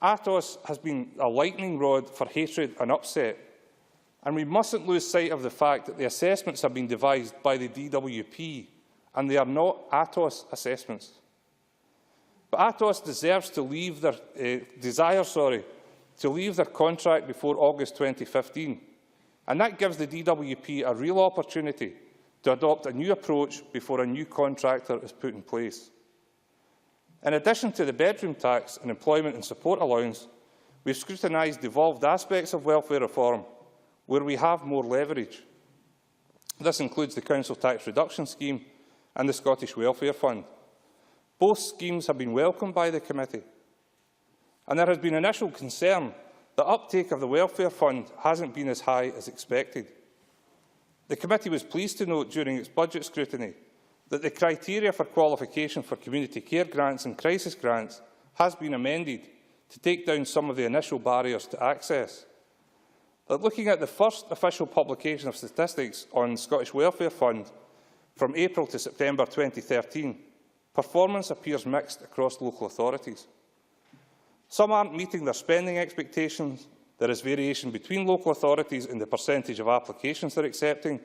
ATOS has been a lightning rod for hatred and upset, and we mustn't lose sight of the fact that the assessments have been devised by the DWP, and they are not ATOS assessments. But ATOS deserves to leave their, to leave their contract before August 2015, and that gives the DWP a real opportunity to adopt a new approach before a new contractor is put in place. In addition to the bedroom tax and employment and support allowance, we have scrutinised devolved aspects of welfare reform where we have more leverage. This includes the Council Tax Reduction Scheme and the Scottish Welfare Fund. Both schemes have been welcomed by the committee, and there has been initial concern that uptake of the Welfare Fund hasn't been as high as expected. The committee was pleased to note during its budget scrutiny that the criteria for qualification for community care grants and crisis grants has been amended to take down some of the initial barriers to access. But looking at the first official publication of statistics on the Scottish Welfare Fund from April to September 2013, performance appears mixed across local authorities. Some aren't meeting their spending expectations. There is variation between local authorities in the percentage of applications they are accepting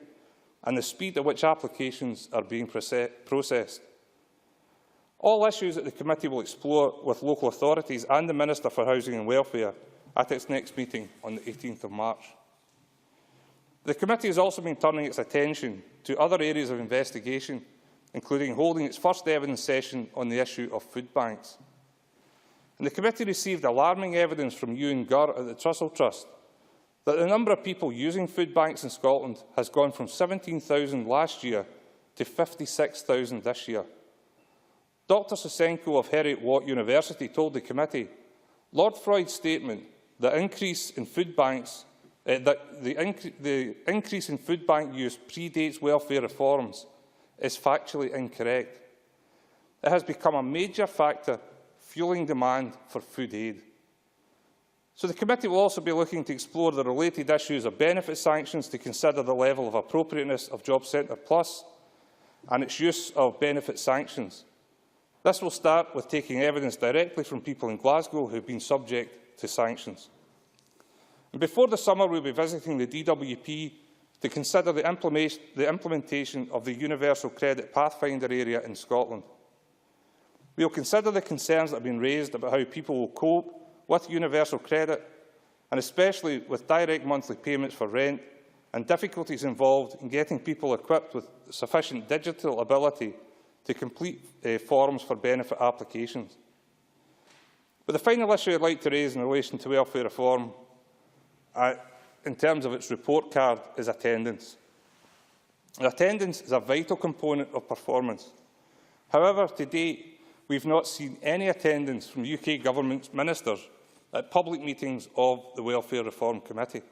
and the speed at which applications are being processed. All issues that the committee will explore with local authorities and the Minister for Housing and Welfare at its next meeting on the 18th of March. The committee has also been turning its attention to other areas of investigation, including holding its first evidence session on the issue of food banks. And the committee received alarming evidence from Ewan Gurr at the Trussell Trust that the number of people using food banks in Scotland has gone from 17,000 last year to 56,000 this year. Dr Sosenko of Heriot-Watt University told the committee Lord Freud's statement that the increase in food bank use predates welfare reforms is factually incorrect. It has become a major factor fuelling demand for food aid. So the committee will also be looking to explore the related issues of benefit sanctions to consider the level of appropriateness of Job Centre Plus and its use of benefit sanctions. This will start with taking evidence directly from people in Glasgow who have been subject to sanctions. And before the summer, we will be visiting the DWP to consider the implementation of the Universal Credit Pathfinder area in Scotland. We will consider the concerns that have been raised about how people will cope with universal credit, and especially with direct monthly payments for rent and difficulties involved in getting people equipped with sufficient digital ability to complete forms for benefit applications. But the final issue I would like to raise in relation to welfare reform, in terms of its report card, is attendance. Attendance is a vital component of performance. However, to date, we have not seen any attendance from UK Government ministers at public meetings of the Welfare Reform Committee.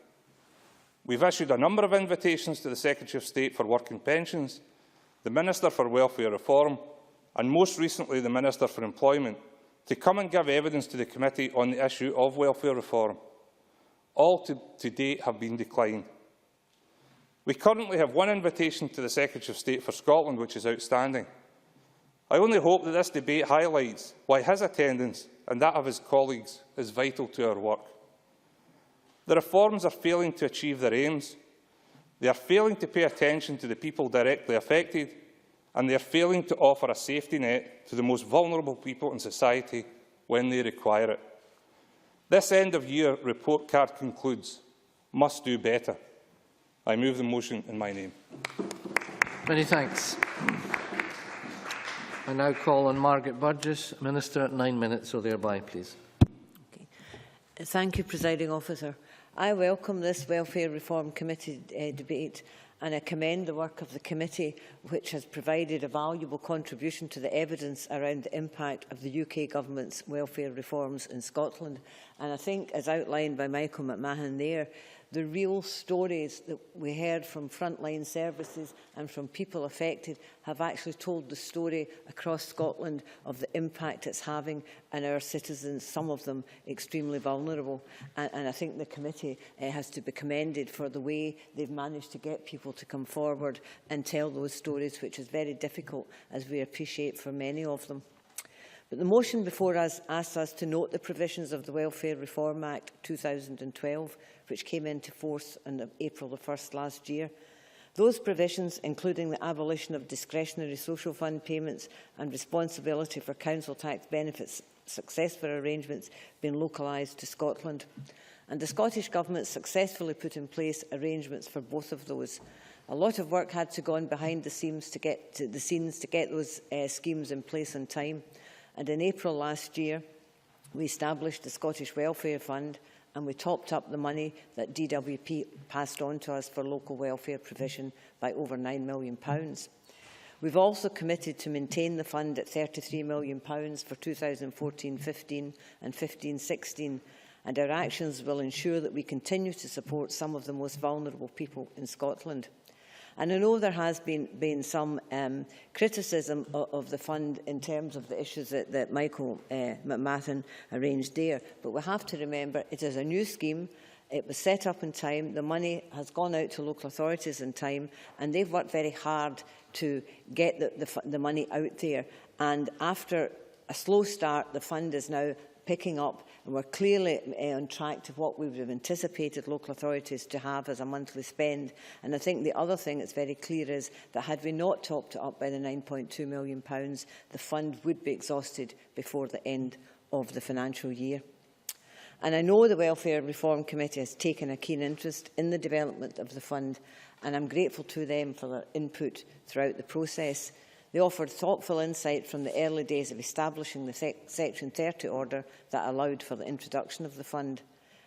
We have issued a number of invitations to the Secretary of State for Work and Pensions, the Minister for Welfare Reform and, most recently, the Minister for Employment, to come and give evidence to the committee on the issue of welfare reform. All to date have been declined. We currently have one invitation to the Secretary of State for Scotland, which is outstanding. I only hope that this debate highlights why his attendance and that of his colleagues is vital to our work. The reforms are failing to achieve their aims, they are failing to pay attention to the people directly affected, and they are failing to offer a safety net to the most vulnerable people in society when they require it. This end-of-year report card concludes, must do better. I move the motion in my name. Many thanks. I now call on Margaret Burgess, Minister, at 9 minutes, or thereby, please. Okay. Thank you, Presiding Officer. I welcome this Welfare Reform Committee debate, and I commend the work of the committee, which has provided a valuable contribution to the evidence around the impact of the UK Government's welfare reforms in Scotland. And I think, as outlined by Michael McMahon there, the real stories that we heard from frontline services and from people affected have actually told the story across Scotland of the impact it's having on our citizens, some of them extremely vulnerable. And I think the committee has to be commended for the way they've managed to get people to come forward and tell those stories, which is very difficult, as we appreciate, for many of them. But the motion before us asks us to note the provisions of the Welfare Reform Act 2012, which came into force on April the 1st last year. Those provisions, including the abolition of discretionary social fund payments and responsibility for council tax benefits, successful arrangements been localised to Scotland. And the Scottish Government successfully put in place arrangements for both of those. A lot of work had to go on behind the scenes to get those schemes in place on time. And in April last year, we established the Scottish Welfare Fund, and we topped up the money that DWP passed on to us for local welfare provision by over £9 million. We've also committed to maintain the fund at £33 million for 2014-15 and 15-16, and our actions will ensure that we continue to support some of the most vulnerable people in Scotland. And I know there has been some criticism of the fund in terms of the issues that Michael McMahon arranged there. But we have to remember it is a new scheme. It was set up in time. The money has gone out to local authorities in time, and they've worked very hard to get the money out there. And after a slow start, the fund is now picking up, and we're clearly on track to what we would have anticipated local authorities to have as a monthly spend. And I think the other thing that's very clear is that had we not topped it up by the £9.2 million, the fund would be exhausted before the end of the financial year. And I know the Welfare Reform Committee has taken a keen interest in the development of the fund, and I'm grateful to them for their input throughout the process. They offered thoughtful insight from the early days of establishing the Section 30 order that allowed for the introduction of the fund.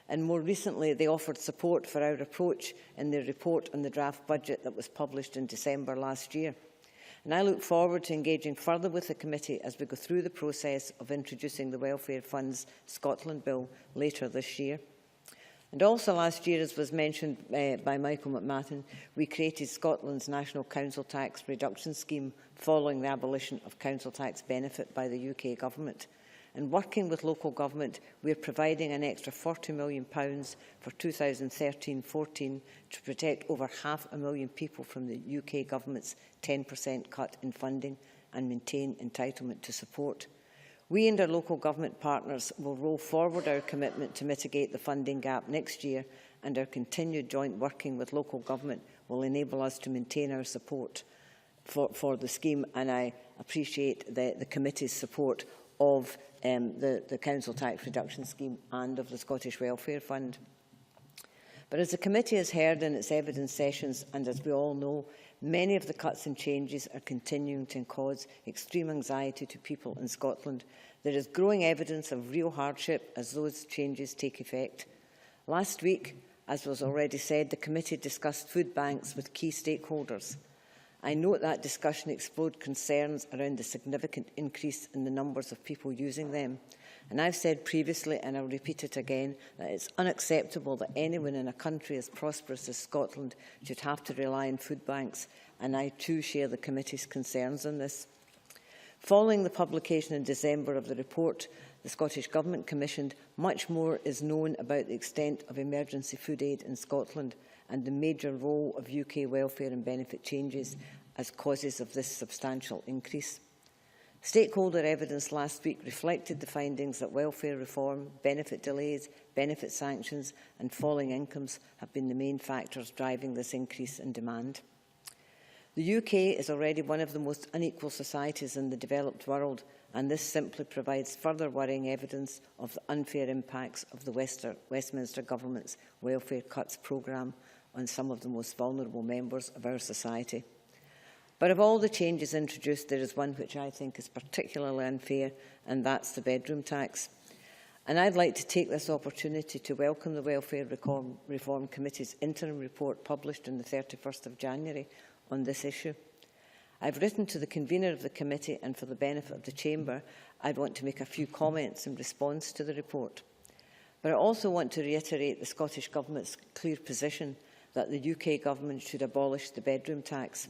And more recently, they offered support for our approach in their report on the draft budget that was published in December last year. And I look forward to engaging further with the committee as we go through the process of introducing the Welfare Fund's Scotland Bill later this year. And also last year, as was mentioned by Michael McMahon, we created Scotland's National Council Tax Reduction Scheme following the abolition of council tax benefit by the UK Government. And working with local government, we are providing an extra £40 million for 2013-14 to protect over 500,000 people from the UK Government's 10% cut in funding and maintain entitlement to support. We and our local government partners will roll forward our commitment to mitigate the funding gap next year, and our continued joint working with local government will enable us to maintain our support for the scheme, and I appreciate the committee's support of the Council Tax Reduction Scheme and of the Scottish Welfare Fund. But as the committee has heard in its evidence sessions, and as we all know, many of the cuts and changes are continuing to cause extreme anxiety to people in Scotland. There is growing evidence of real hardship as those changes take effect. Last week, as was already said, the committee discussed food banks with key stakeholders. I note that discussion explored concerns around the significant increase in the numbers of people using them. And I've said previously, and I'll repeat it again, that it's unacceptable that anyone in a country as prosperous as Scotland should have to rely on food banks, and I too share the committee's concerns on this. Following the publication in December of the report the Scottish Government commissioned, much more is known about the extent of emergency food aid in Scotland and the major role of UK welfare and benefit changes as causes of this substantial increase. Stakeholder evidence last week reflected the findings that welfare reform, benefit delays, benefit sanctions and falling incomes have been the main factors driving this increase in demand. The UK is already one of the most unequal societies in the developed world, and this simply provides further worrying evidence of the unfair impacts of the Westminster Government's welfare cuts programme on some of the most vulnerable members of our society. But of all the changes introduced, there is one which I think is particularly unfair, and that's the bedroom tax. And I'd like to take this opportunity to welcome the Welfare Reform Committee's interim report published on the 31st of January on this issue. I've written to the convener of the committee, and for the benefit of the Chamber, I'd want to make a few comments in response to the report. But I also want to reiterate the Scottish Government's clear position that the UK Government should abolish the bedroom tax,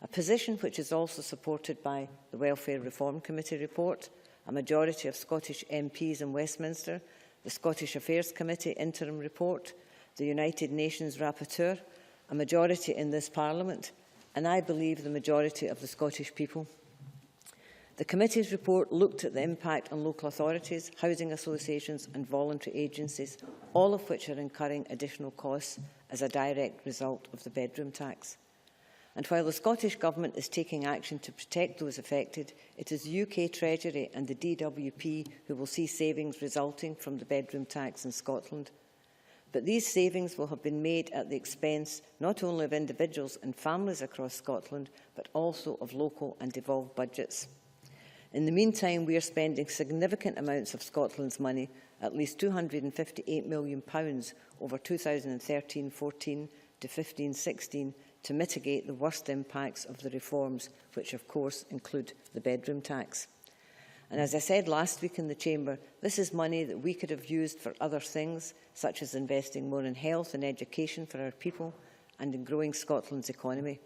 a position which is also supported by the Welfare Reform Committee report, a majority of Scottish MPs in Westminster, the Scottish Affairs Committee interim report, the United Nations rapporteur, a majority in this Parliament, and I believe the majority of the Scottish people. The committee's report looked at the impact on local authorities, housing associations and voluntary agencies, all of which are incurring additional costs as a direct result of the bedroom tax. And while the Scottish Government is taking action to protect those affected, it is the UK Treasury and the DWP who will see savings resulting from the bedroom tax in Scotland. But these savings will have been made at the expense not only of individuals and families across Scotland, but also of local and devolved budgets. In the meantime, we are spending significant amounts of Scotland's money, at least £258 million over 2013-14 to 15-16, to mitigate the worst impacts of the reforms, which of course include the bedroom tax. And as I said last week in the Chamber, this is money that we could have used for other things, such as investing more in health and education for our people and in growing Scotland's economy.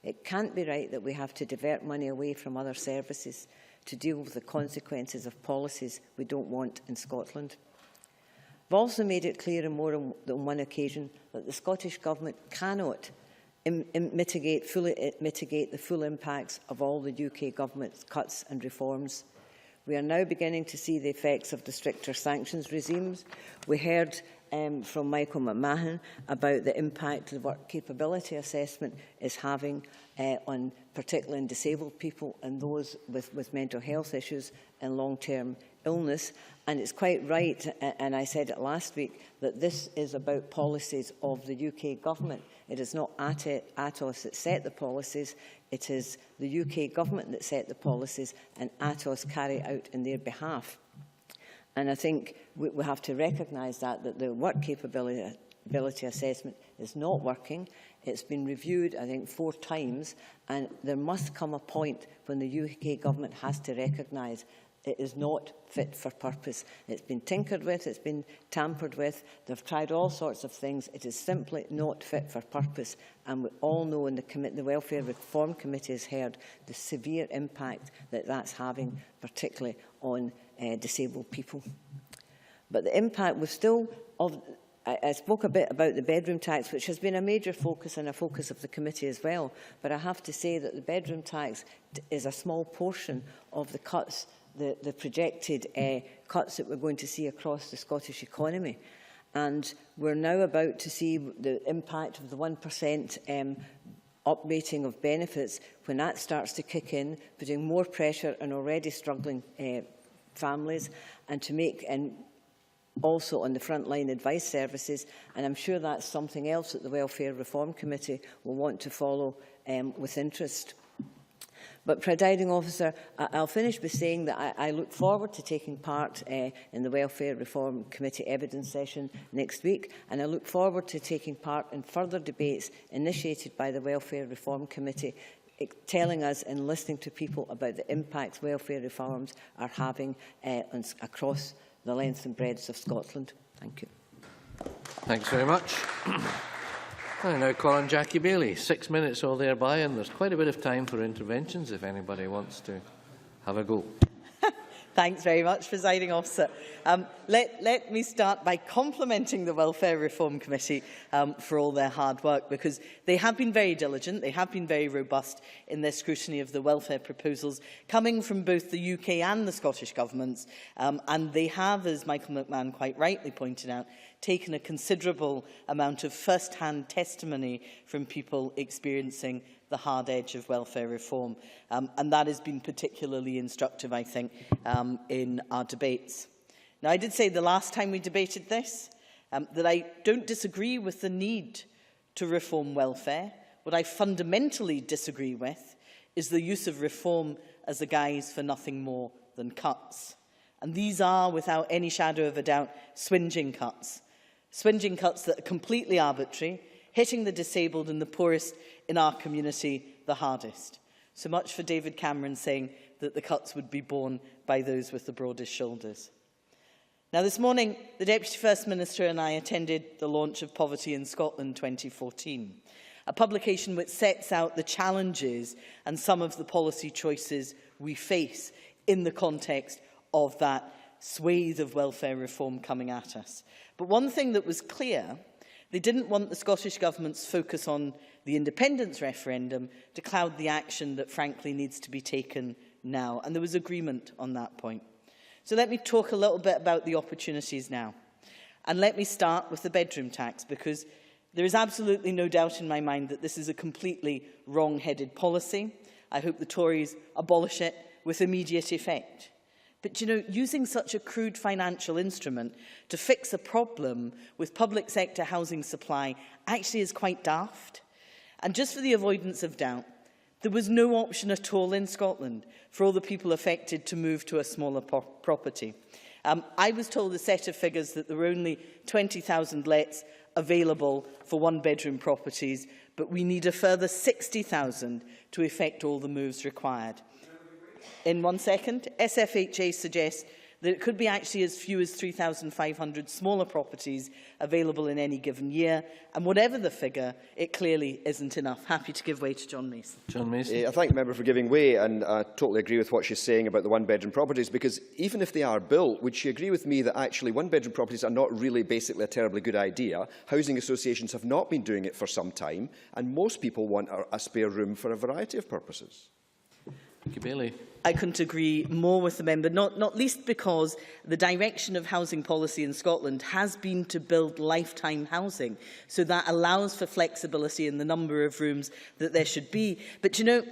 It can't be right that we have to divert money away from other services to deal with the consequences of policies we don't want in Scotland. I've also made it clear on more than one occasion that the Scottish Government cannot mitigate the full impacts of all the UK Government's cuts and reforms. We are now beginning to see the effects of the stricter sanctions regimes. We heard from Michael McMahon about the impact the work capability assessment is having on particularly on disabled people and those with mental health issues and long-term illness. And it's quite right, and I said it last week, that this is about policies of the UK Government. It is not Atos that set the policies. It is the UK Government that set the policies, and Atos carry out in their behalf. And I think we have to recognise that the work capability assessment is not working. It's been reviewed, I think, 4 times, and there must come a point when the UK Government has to recognise it is not fit for purpose. It's been tinkered with, it's been tampered with, they've tried all sorts of things. It is simply not fit for purpose. And we all know, and the Welfare Reform Committee has heard, the severe impact that that's having, particularly on disabled people. But the impact was still of... I spoke a bit about the bedroom tax, which has been a major focus and a focus of the committee as well. But I have to say that the bedroom tax is a small portion of the cuts, the projected cuts that we're going to see across the Scottish economy. And we're now about to see the impact of the 1% uprating of benefits when that starts to kick in, putting more pressure on already struggling families, and to make... also on the frontline advice services, and I'm sure that's something else that the Welfare Reform Committee will want to follow with interest. But, Presiding Officer, I'll finish by saying that I look forward to taking part in the Welfare Reform Committee evidence session next week, and I look forward to taking part in further debates initiated by the Welfare Reform Committee, telling us and listening to people about the impacts welfare reforms are having across the length and breadth of Scotland. Thank you. Thanks very much. I now call on Jackie Bailey. 6 minutes or thereby, and there's quite a bit of time for interventions if anybody wants to have a go. Thanks very much, Presiding Officer. Let me start by complimenting the Welfare Reform Committee for all their hard work, because they have been very diligent, they have been very robust in their scrutiny of the welfare proposals coming from both the UK and the Scottish Governments, and they have, as Michael McMahon quite rightly pointed out, taken a considerable amount of first-hand testimony from people experiencing the hard edge of welfare reform. And that has been particularly instructive, I think, in our debates. Now, I did say the last time we debated this that I don't disagree with the need to reform welfare. What I fundamentally disagree with is the use of reform as a guise for nothing more than cuts. And these are, without any shadow of a doubt, swingeing cuts. Swingeing cuts that are completely arbitrary, hitting the disabled and the poorest in our community the hardest. So much for David Cameron saying that the cuts would be borne by those with the broadest shoulders. Now, this morning, the Deputy First Minister and I attended the launch of Poverty in Scotland 2014, a publication which sets out the challenges and some of the policy choices we face in the context of that swathe of welfare reform coming at us. But one thing that was clear, they didn't want the Scottish Government's focus on the independence referendum to cloud the action that frankly needs to be taken now. And there was agreement on that point. So let me talk a little bit about the opportunities now. And let me start with the bedroom tax, because there is absolutely no doubt in my mind that this is a completely wrong-headed policy. I hope the Tories abolish it with immediate effect. But, you know, using such a crude financial instrument to fix a problem with public sector housing supply actually is quite daft. And just for the avoidance of doubt, there was no option at all in Scotland for all the people affected to move to a smaller property. I was told a set of figures that there were only 20,000 lets available for one-bedroom properties, but we need a further 60,000 to effect all the moves required. In 1 second, SFHA suggests that it could be actually as few as 3,500 smaller properties available in any given year. And whatever the figure, it clearly isn't enough. Happy to give way to John Mason. John Mason. I thank the member for giving way, and I totally agree with what she's saying about the one-bedroom properties, because even if they are built, would she agree with me that actually one-bedroom properties are not really basically a terribly good idea? Housing associations have not been doing it for some time, and most people want a spare room for a variety of purposes. Bailey. I couldn't agree more with the member, not least because the direction of housing policy in Scotland has been to build lifetime housing. So that allows for flexibility in the number of rooms that there should be. But, you know,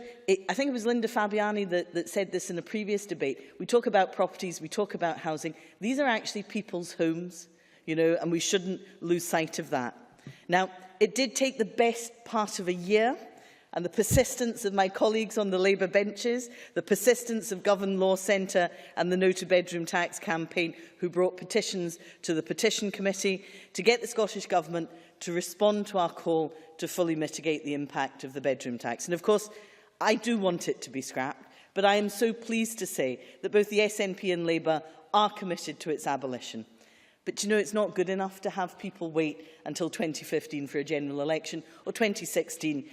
I think it was Linda Fabiani that said this in a previous debate. We talk about properties, we talk about housing. These are actually people's homes, you know, and we shouldn't lose sight of that. Now, it did take the best part of a year, and the persistence of my colleagues on the Labour benches, the persistence of Govan Law Centre and the No to Bedroom Tax campaign, who brought petitions to the Petition Committee, to get the Scottish Government to respond to our call to fully mitigate the impact of the bedroom tax. And of course, I do want it to be scrapped, but I am so pleased to say that both the SNP and Labour are committed to its abolition. But, you know, it's not good enough to have people wait until 2015 for a general election, or 2016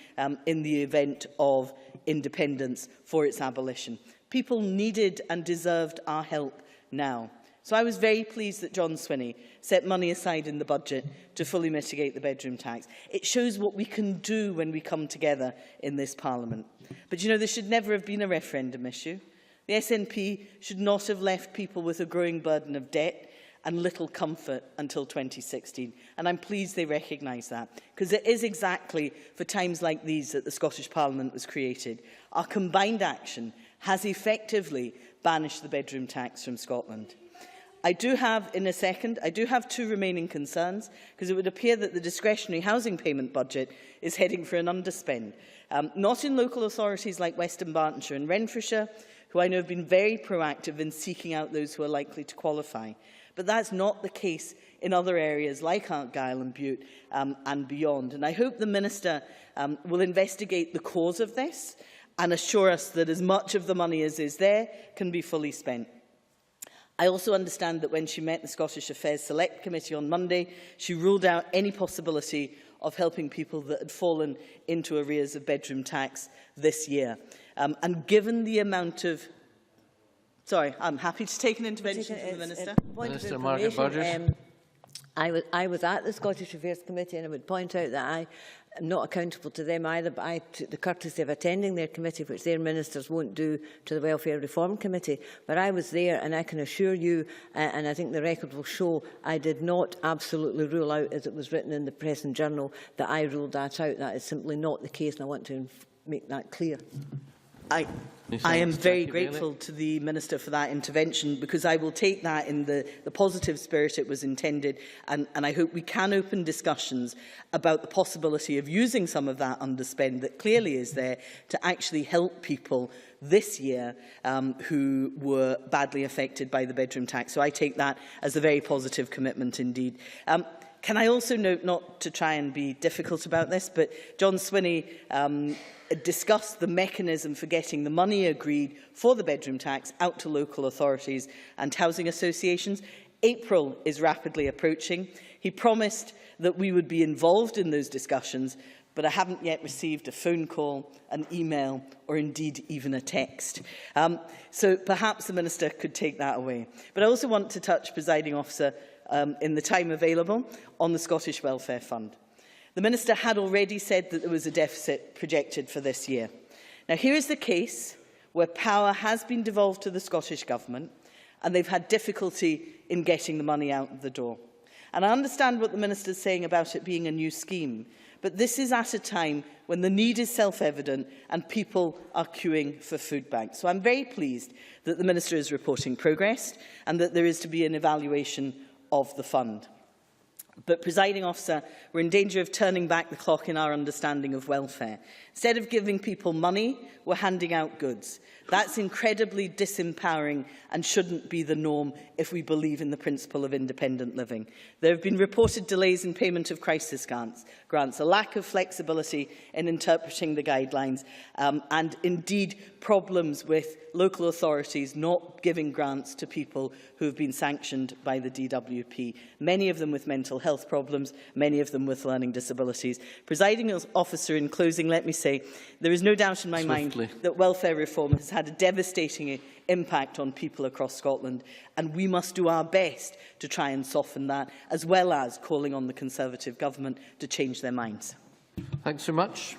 in the event of independence for its abolition. People needed and deserved our help now. So I was very pleased that John Swinney set money aside in the budget to fully mitigate the bedroom tax. It shows what we can do when we come together in this Parliament. But, you know, this should never have been a referendum issue. The SNP should not have left people with a growing burden of debt and little comfort until 2016. And I'm pleased they recognise that, because it is exactly for times like these that the Scottish Parliament was created. Our combined action has effectively banished the bedroom tax from Scotland. I do have two remaining concerns, because it would appear that the discretionary housing payment budget is heading for an underspend. Not in local authorities like Western Bartonshire and Renfrewshire, who I know have been very proactive in seeking out those who are likely to qualify. But that's not the case in other areas like Argyll and Bute and beyond. And I hope the Minister will investigate the cause of this and assure us that as much of the money as is there can be fully spent. I also understand that when she met the Scottish Affairs Select Committee on Monday, she ruled out any possibility of helping people that had fallen into arrears of bedroom tax this year. And given the amount of... Sorry, I'm happy to take an intervention from the Minister. Minister Margaret Burgess. I was at the Scottish Affairs Committee, and I would point out that I am not accountable to them either, but I took the courtesy of attending their committee, which their ministers won't do to the Welfare Reform Committee. But I was there, and I can assure you, and I think the record will show, I did not absolutely rule out, as it was written in the Press and Journal, that I ruled that out. That is simply not the case, and I want to make that clear. I am very grateful to the Minister for that intervention, because I will take that in the positive spirit it was intended, and I hope we can open discussions about the possibility of using some of that underspend that clearly is there to actually help people this year who were badly affected by the bedroom tax. So I take that as a very positive commitment indeed. Can I also note, not to try and be difficult about this, but John Swinney discussed the mechanism for getting the money agreed for the bedroom tax out to local authorities and housing associations. April is rapidly approaching. He promised that we would be involved in those discussions, but I haven't yet received a phone call, an email, or indeed even a text. So perhaps the Minister could take that away. But I also want to touch, Presiding Officer, in the time available, on the Scottish Welfare Fund. The Minister had already said that there was a deficit projected for this year. Now, here is the case where power has been devolved to the Scottish Government and they've had difficulty in getting the money out the door. And I understand what the Minister is saying about it being a new scheme, but this is at a time when the need is self-evident and people are queuing for food banks. So I'm very pleased that the Minister is reporting progress and that there is to be an evaluation of the fund. But, Presiding Officer, we're in danger of turning back the clock in our understanding of welfare. Instead of giving people money, we're handing out goods. That's incredibly disempowering and shouldn't be the norm if we believe in the principle of independent living. There have been reported delays in payment of crisis grants, a lack of flexibility in interpreting the guidelines, and indeed problems with local authorities not giving grants to people who have been sanctioned by the DWP, many of them with mental health problems, many of them with learning disabilities. Presiding Officer, in closing, let me say there is no doubt in my mind that welfare reform has had a devastating impact on people across Scotland, and we must do our best to try and soften that, as well as calling on the Conservative Government to change their minds. Thanks so much.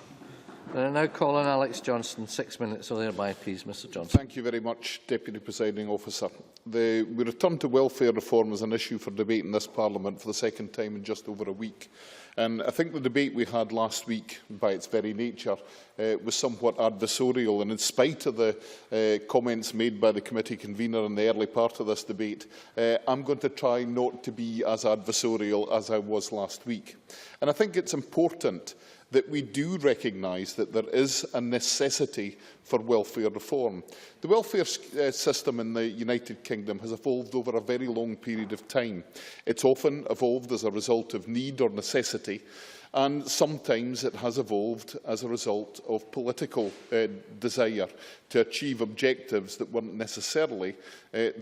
I now call on Alex Johnson. 6 minutes or thereby, please, Mr Johnson. Thank you very much, Deputy Presiding Officer. We return to welfare reform as an issue for debate in this Parliament for the second time in just over a week. And I think the debate we had last week, by its very nature, was somewhat adversarial. And in spite of the comments made by the committee convener in the early part of this debate, I'm going to try not to be as adversarial as I was last week. And I think it's important that we do recognise that there is a necessity for welfare reform. The welfare system in the United Kingdom has evolved over a very long period of time. It's often evolved as a result of need or necessity, and sometimes it has evolved as a result of political desire to achieve objectives that weren't necessarily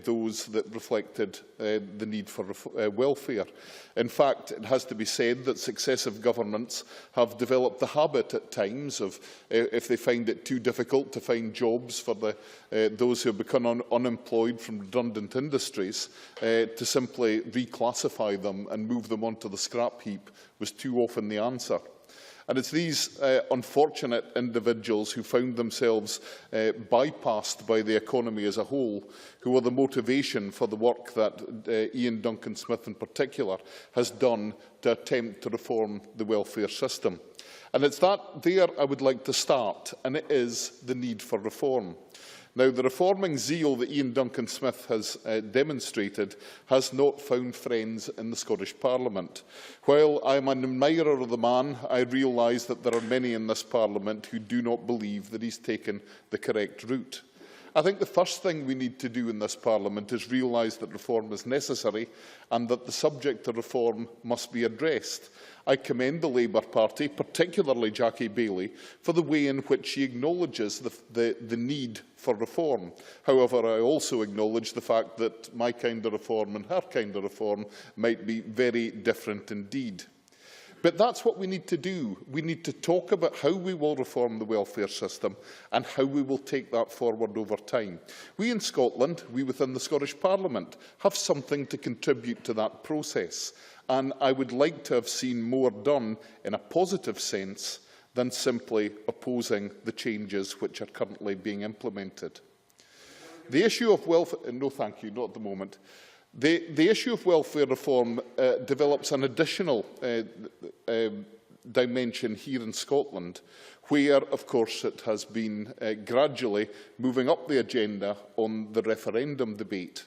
those that reflected the need for welfare. In fact, it has to be said that successive governments have developed the habit at times of, if they find it too difficult to find jobs for those who have become unemployed from redundant industries, to simply reclassify them and move them onto the scrap heap was too often the answer. And it's these unfortunate individuals who found themselves bypassed by the economy as a whole who are the motivation for the work that Ian Duncan Smith in particular has done to attempt to reform the welfare system. And it's that there I would like to start, and it is the need for reform. Now, the reforming zeal that Ian Duncan Smith has demonstrated has not found friends in the Scottish Parliament. While I am an admirer of the man, I realise that there are many in this Parliament who do not believe that he's taken the correct route. I think the first thing we need to do in this Parliament is realise that reform is necessary and that the subject of reform must be addressed. I commend the Labour Party, particularly Jackie Baillie, for the way in which she acknowledges the need for reform. However, I also acknowledge the fact that my kind of reform and her kind of reform might be very different indeed. But that's what we need to do. We need to talk about how we will reform the welfare system and how we will take that forward over time. We in Scotland, we within the Scottish Parliament, have something to contribute to that process. And I would like to have seen more done in a positive sense than simply opposing the changes which are currently being implemented. The issue of welfare... No, thank you, not at the moment. The issue of welfare reform develops an additional dimension here in Scotland, where, of course, it has been gradually moving up the agenda on the referendum debate.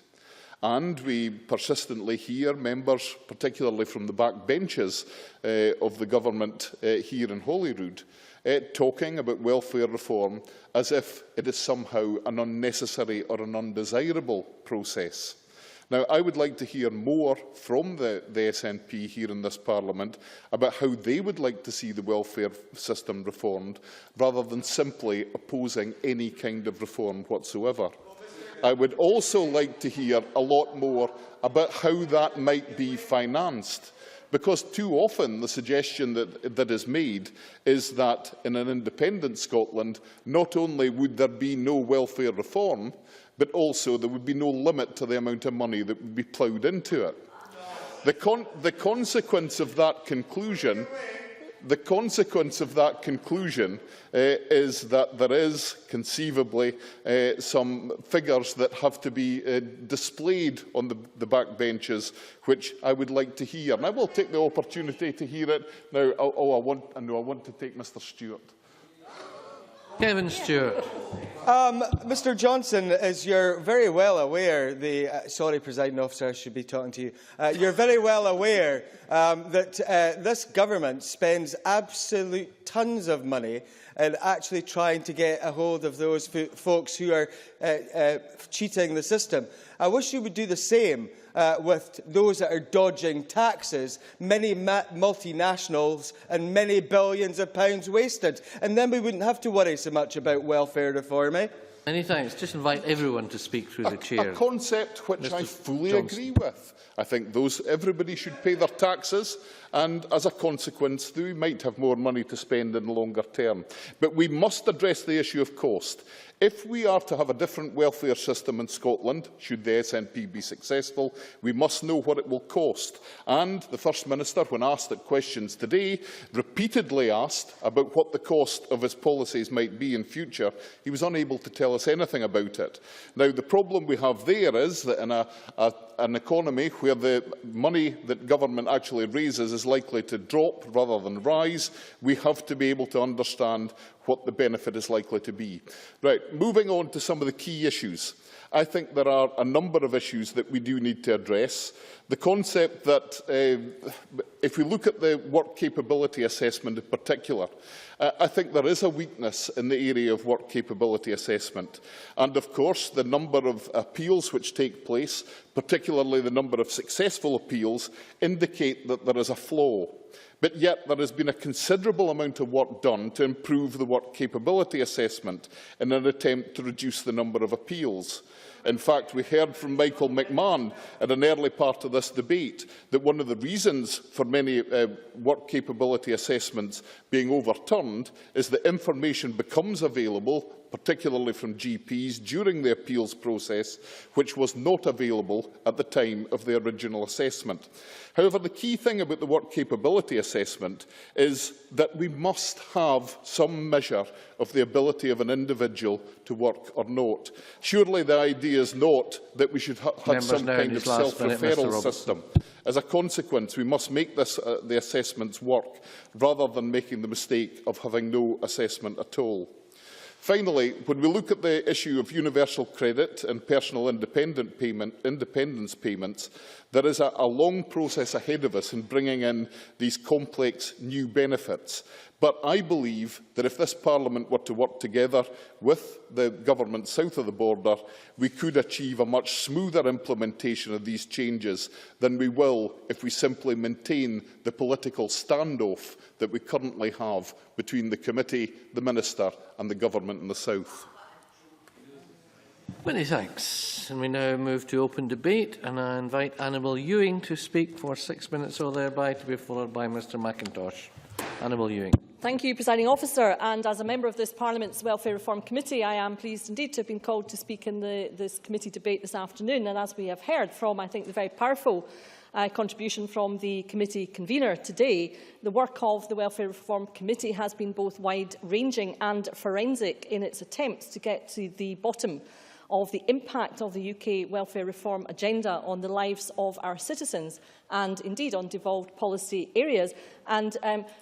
And we persistently hear members, particularly from the back benches of the government here in Holyrood, talking about welfare reform as if it is somehow an unnecessary or an undesirable process. Now, I would like to hear more from the SNP here in this Parliament about how they would like to see the welfare system reformed, rather than simply opposing any kind of reform whatsoever. I would also like to hear a lot more about how that might be financed, because too often the suggestion that is made is that in an independent Scotland, not only would there be no welfare reform, but also there would be no limit to the amount of money that would be ploughed into it. The consequence of that conclusion is that there is conceivably some figures that have to be displayed on the back benches, which I would like to hear. And I will take the opportunity to hear it now. I want to take Mr. Stewart. Kevin Stewart. Mr Johnson, as you're very well aware, sorry, Presiding Officer, I should be talking to you. You're very well aware that this government spends absolute tons of money in actually trying to get a hold of those folks who are cheating the system. I wish you would do the same with those that are dodging taxes, many multinationals and many billions of pounds wasted. And then we wouldn't have to worry so much about welfare reform, eh? Many thanks. Just invite everyone to speak through the chair. A concept which I fully agree with. I think everybody should pay their taxes, and as a consequence, they might have more money to spend in the longer term. But we must address the issue of cost. If we are to have a different welfare system in Scotland, should the SNP be successful, we must know what it will cost. And the First Minister, when asked at questions today, repeatedly asked about what the cost of his policies might be in future. He was unable to tell us anything about it. Now, the problem we have there is that in an economy where the money that government actually raises is likely to drop rather than rise, we have to be able to understand what the benefit is likely to be. Right, moving on to some of the key issues. I think there are a number of issues that we do need to address. The concept that, if we look at the work capability assessment in particular, I think there is a weakness in the area of work capability assessment. And of course, the number of appeals which take place, particularly the number of successful appeals, indicate that there is a flaw. But yet there has been a considerable amount of work done to improve the work capability assessment in an attempt to reduce the number of appeals. In fact, we heard from Michael McMahon at an early part of this debate that one of the reasons for many work capability assessments being overturned is that information becomes available, particularly from GPs, during the appeals process, which was not available at the time of the original assessment. However, the key thing about the work capability assessment is that we must have some measure of the ability of an individual to work or not. Surely the idea is not that we should have some kind of self-referral system. As a consequence, we must make the assessments work, rather than making the mistake of having no assessment at all. Finally, when we look at the issue of universal credit and personal independence payments, there is a long process ahead of us in bringing in these complex new benefits. But I believe that if this Parliament were to work together with the government south of the border, we could achieve a much smoother implementation of these changes than we will if we simply maintain the political standoff that we currently have between the committee, the Minister and the government in the south. Many thanks. And we now move to open debate, and I invite Annabel Ewing to speak for 6 minutes or thereby, to be followed by Mr McIntosh. Annabel Ewing. Thank you, Presiding Officer. And as a member of this Parliament's Welfare Reform Committee, I am pleased indeed to have been called to speak in this committee debate this afternoon. And as we have heard from, I think, the very powerful contribution from the committee convener today, the work of the Welfare Reform Committee has been both wide-ranging and forensic in its attempts to get to the bottom of the impact of the UK welfare reform agenda on the lives of our citizens and indeed on devolved policy areas. And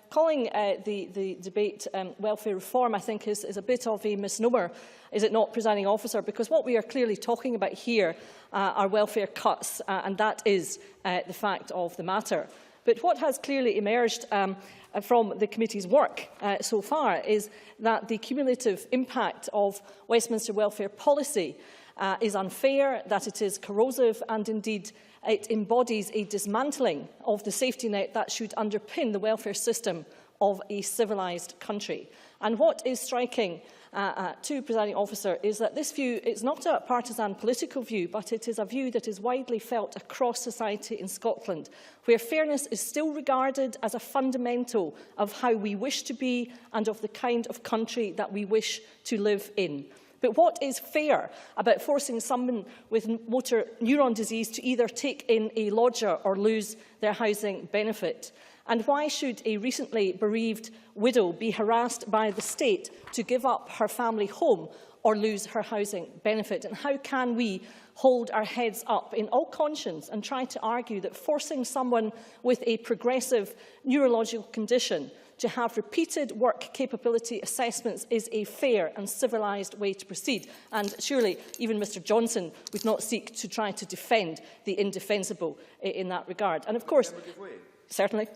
calling the debate welfare reform, I think, is a bit of a misnomer, is it not, Presiding Officer? Because what we are clearly talking about here are welfare cuts, and that is the fact of the matter. But what has clearly emerged from the committee's work so far is that the cumulative impact of Westminster welfare policy is unfair, that it is corrosive, and indeed it embodies a dismantling of the safety net that should underpin the welfare system of a civilised country. And what is striking to Presiding Officer is that this view is not a partisan political view, but it is a view that is widely felt across society in Scotland, where fairness is still regarded as a fundamental of how we wish to be and of the kind of country that we wish to live in. But what is fair about forcing someone with motor neuron disease to either take in a lodger or lose their housing benefit? And why should a recently bereaved widow be harassed by the state to give up her family home or lose her housing benefit? And how can we hold our heads up in all conscience and try to argue that forcing someone with a progressive neurological condition to have repeated work capability assessments is a fair and civilised way to proceed? And surely even Mr Johnson would not seek to try to defend the indefensible in that regard. And of course, certainly.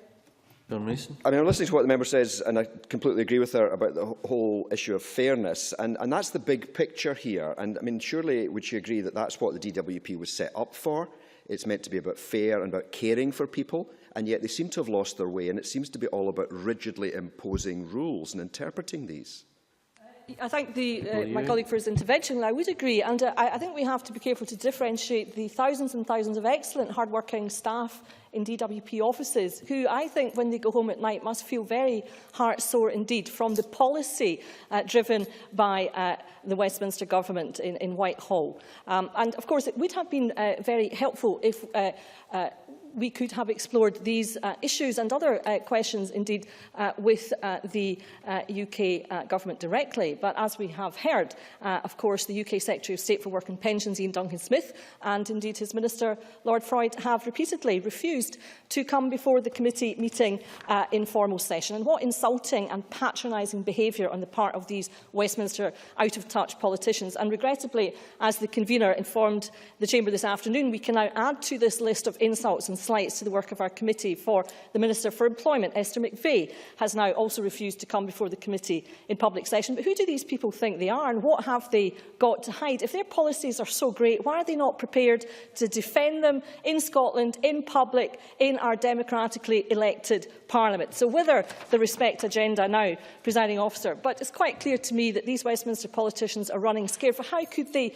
I mean, I'm listening to what the member says, and I completely agree with her about the whole issue of fairness, and that's the big picture here. And I mean, surely would she agree that that's what the DWP was set up for? It's meant to be about fair and about caring for people, and yet they seem to have lost their way, and it seems to be all about rigidly imposing rules and interpreting these. I thank my colleague for his intervention, and I would agree. And I think we have to be careful to differentiate the thousands and thousands of excellent, hard-working staff in DWP offices, who I think, when they go home at night, must feel very heart-sore indeed from the policy driven by the Westminster Government in Whitehall. And, of course, it would have been very helpful if we could have explored these issues and other questions, indeed, with the UK Government directly. But as we have heard, of course, the UK Secretary of State for Work and Pensions, Ian Duncan-Smith, and indeed his Minister, Lord Freud, have repeatedly refused to come before the committee meeting in formal session. And what insulting and patronising behaviour on the part of these Westminster out-of-touch politicians. And regrettably, as the convener informed the Chamber this afternoon, we can now add to this list of insults and slights to the work of our committee, for the Minister for Employment, Esther McVey, has now also refused to come before the committee in public session. But who do these people think they are, and what have they got to hide? If their policies are so great, why are they not prepared to defend them in Scotland, in public, in our democratically elected Parliament? So wither the Respect agenda now, Presiding Officer. But it's quite clear to me that these Westminster politicians are running scared. For how could they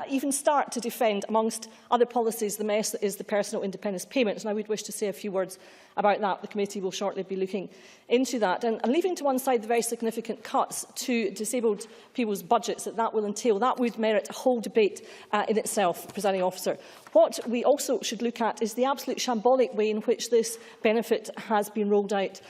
even start to defend, amongst other policies, the mess that is the personal independence payments? And I would wish to say a few words about that. The committee will shortly be looking into that. And leaving to one side the very significant cuts to disabled people's budgets that will entail, that would merit a whole debate in itself, Presiding Officer. What we also should look at is the absolute shambolic way in which this benefit has been rolled out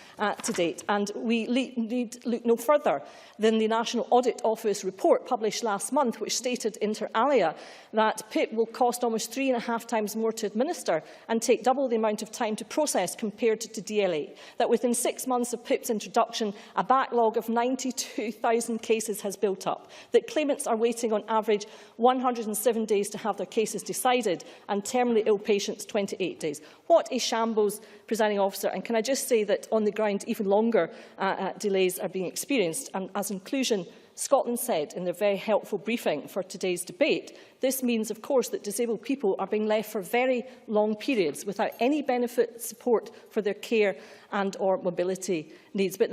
to date. And we need look no further than the National Audit Office report published last month, which stated inter alia that PIP will cost almost 3.5 times more to administer and take double the amount of time to process compared to DLA. That within 6 months of PIP's introduction, a backlog of 92,000 cases has built up. That claimants are waiting on average 107 days to have their cases decided, and terminally ill patients 28 days. What a shambles, Presiding Officer. And can I just say that on the ground, even longer delays are being experienced. And as inclusion, Scotland said in their very helpful briefing for today's debate, this means, of course, that disabled people are being left for very long periods without any benefit support for their care and or mobility needs. But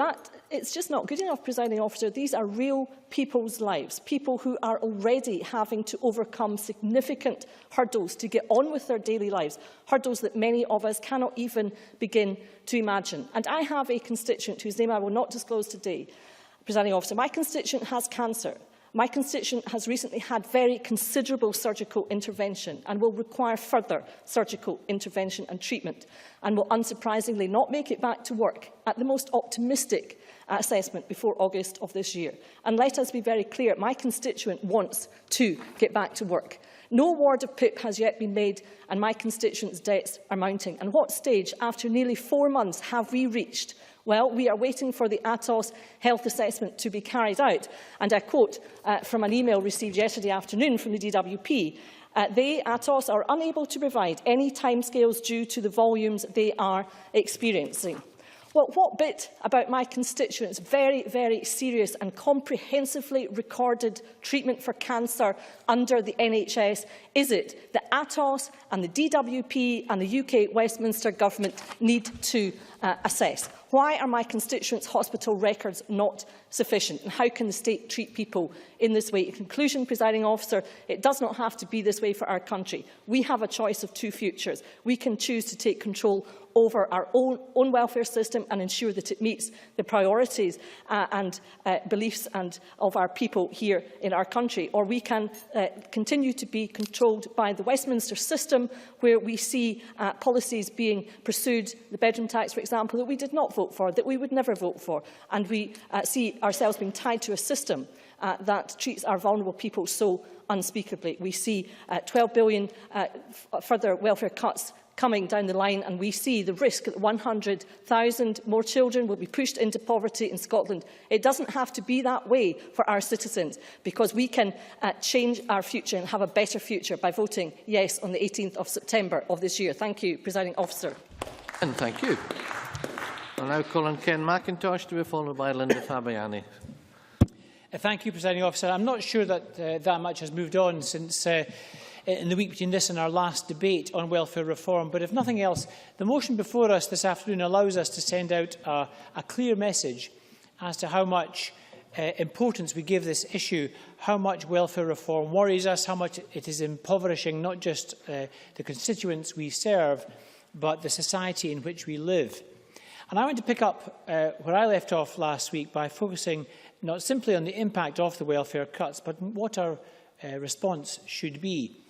it's just not good enough, Presiding Officer. These are real people's lives, people who are already having to overcome significant hurdles to get on with their daily lives, hurdles that many of us cannot even begin to imagine. And I have a constituent whose name I will not disclose today, Presiding Officer. My constituent has cancer. My constituent has recently had very considerable surgical intervention and will require further surgical intervention and treatment, and will unsurprisingly not make it back to work at the most optimistic assessment before August of this year. And let us be very clear, my constituent wants to get back to work. No award of PIP has yet been made, and my constituents' debts are mounting. And what stage, after nearly 4 months, have we reached? Well, we are waiting for the ATOS health assessment to be carried out. And I quote from an email received yesterday afternoon from the DWP, they, ATOS, are unable to provide any timescales due to the volumes they are experiencing. Well, what bit about my constituents' very, very serious and comprehensively recorded treatment for cancer under the NHS is it that ATOS and the DWP and the UK Westminster Government need to assess? Why are my constituents' hospital records not sufficient? And how can the state treat people in this way? In conclusion, Presiding Officer, it does not have to be this way for our country. We have a choice of two futures. We can choose to take control over our own welfare system and ensure that it meets the priorities and beliefs of our people here in our country. Or we can continue to be controlled by the Westminster system, where we see policies being pursued, the bedroom tax, for example, that we did not vote for, that we would never vote for. And we see ourselves being tied to a system that treats our vulnerable people so unspeakably. We see 12 billion further welfare cuts coming down the line, and we see the risk that 100,000 more children will be pushed into poverty in Scotland. It doesn't have to be that way for our citizens, because we can change our future and have a better future by voting yes on the 18th of September of this year. Thank you, Presiding Officer. And thank you. I'll now call on Ken McIntosh to be followed by Linda Fabiani. Thank you, Presiding Officer. I'm not sure that that much has moved on since in the week between this and our last debate on welfare reform. But if nothing else, the motion before us this afternoon allows us to send out a clear message as to how much importance we give this issue, how much welfare reform worries us, how much it is impoverishing not just the constituents we serve, but the society in which we live. And I want to pick up where I left off last week by focusing not simply on the impact of the welfare cuts, but what our response should be.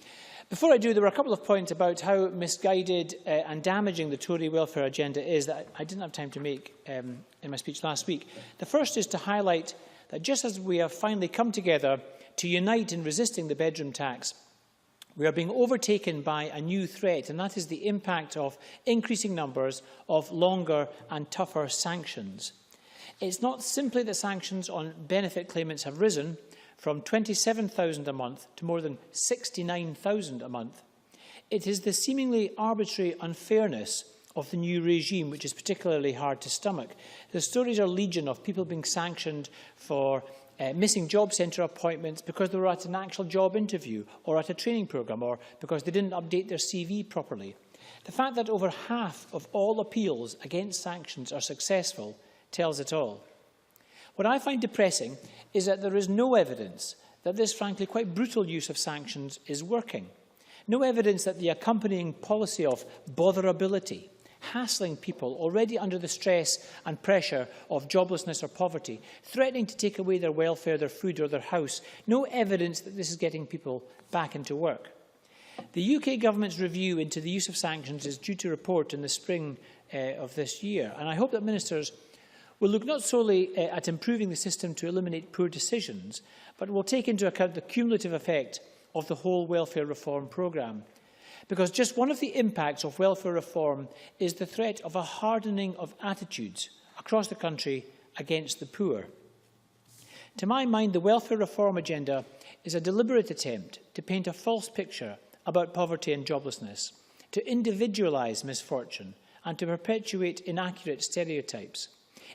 Before I do, there were a couple of points about how misguided and damaging the Tory welfare agenda is that I didn't have time to make in my speech last week. The first is to highlight that just as we have finally come together to unite in resisting the bedroom tax, we are being overtaken by a new threat, and that is the impact of increasing numbers of longer and tougher sanctions. It's not simply that sanctions on benefit claimants have risen from 27,000 a month to more than 69,000 a month. It is the seemingly arbitrary unfairness of the new regime which is particularly hard to stomach. The stories are legion of people being sanctioned for missing job centre appointments because they were at an actual job interview or at a training programme, or because they didn't update their CV properly. The fact that over half of all appeals against sanctions are successful tells it all. What I find depressing is that there is no evidence that this frankly quite brutal use of sanctions is working. No evidence that the accompanying policy of botherability, hassling people already under the stress and pressure of joblessness or poverty, threatening to take away their welfare, their food or their house, no evidence that this is getting people back into work. The UK Government's review into the use of sanctions is due to report in the spring of this year, and I hope that ministers will look not solely at improving the system to eliminate poor decisions, but will take into account the cumulative effect of the whole welfare reform programme. Because just one of the impacts of welfare reform is the threat of a hardening of attitudes across the country against the poor. To my mind, the welfare reform agenda is a deliberate attempt to paint a false picture about poverty and joblessness, to individualise misfortune and to perpetuate inaccurate stereotypes.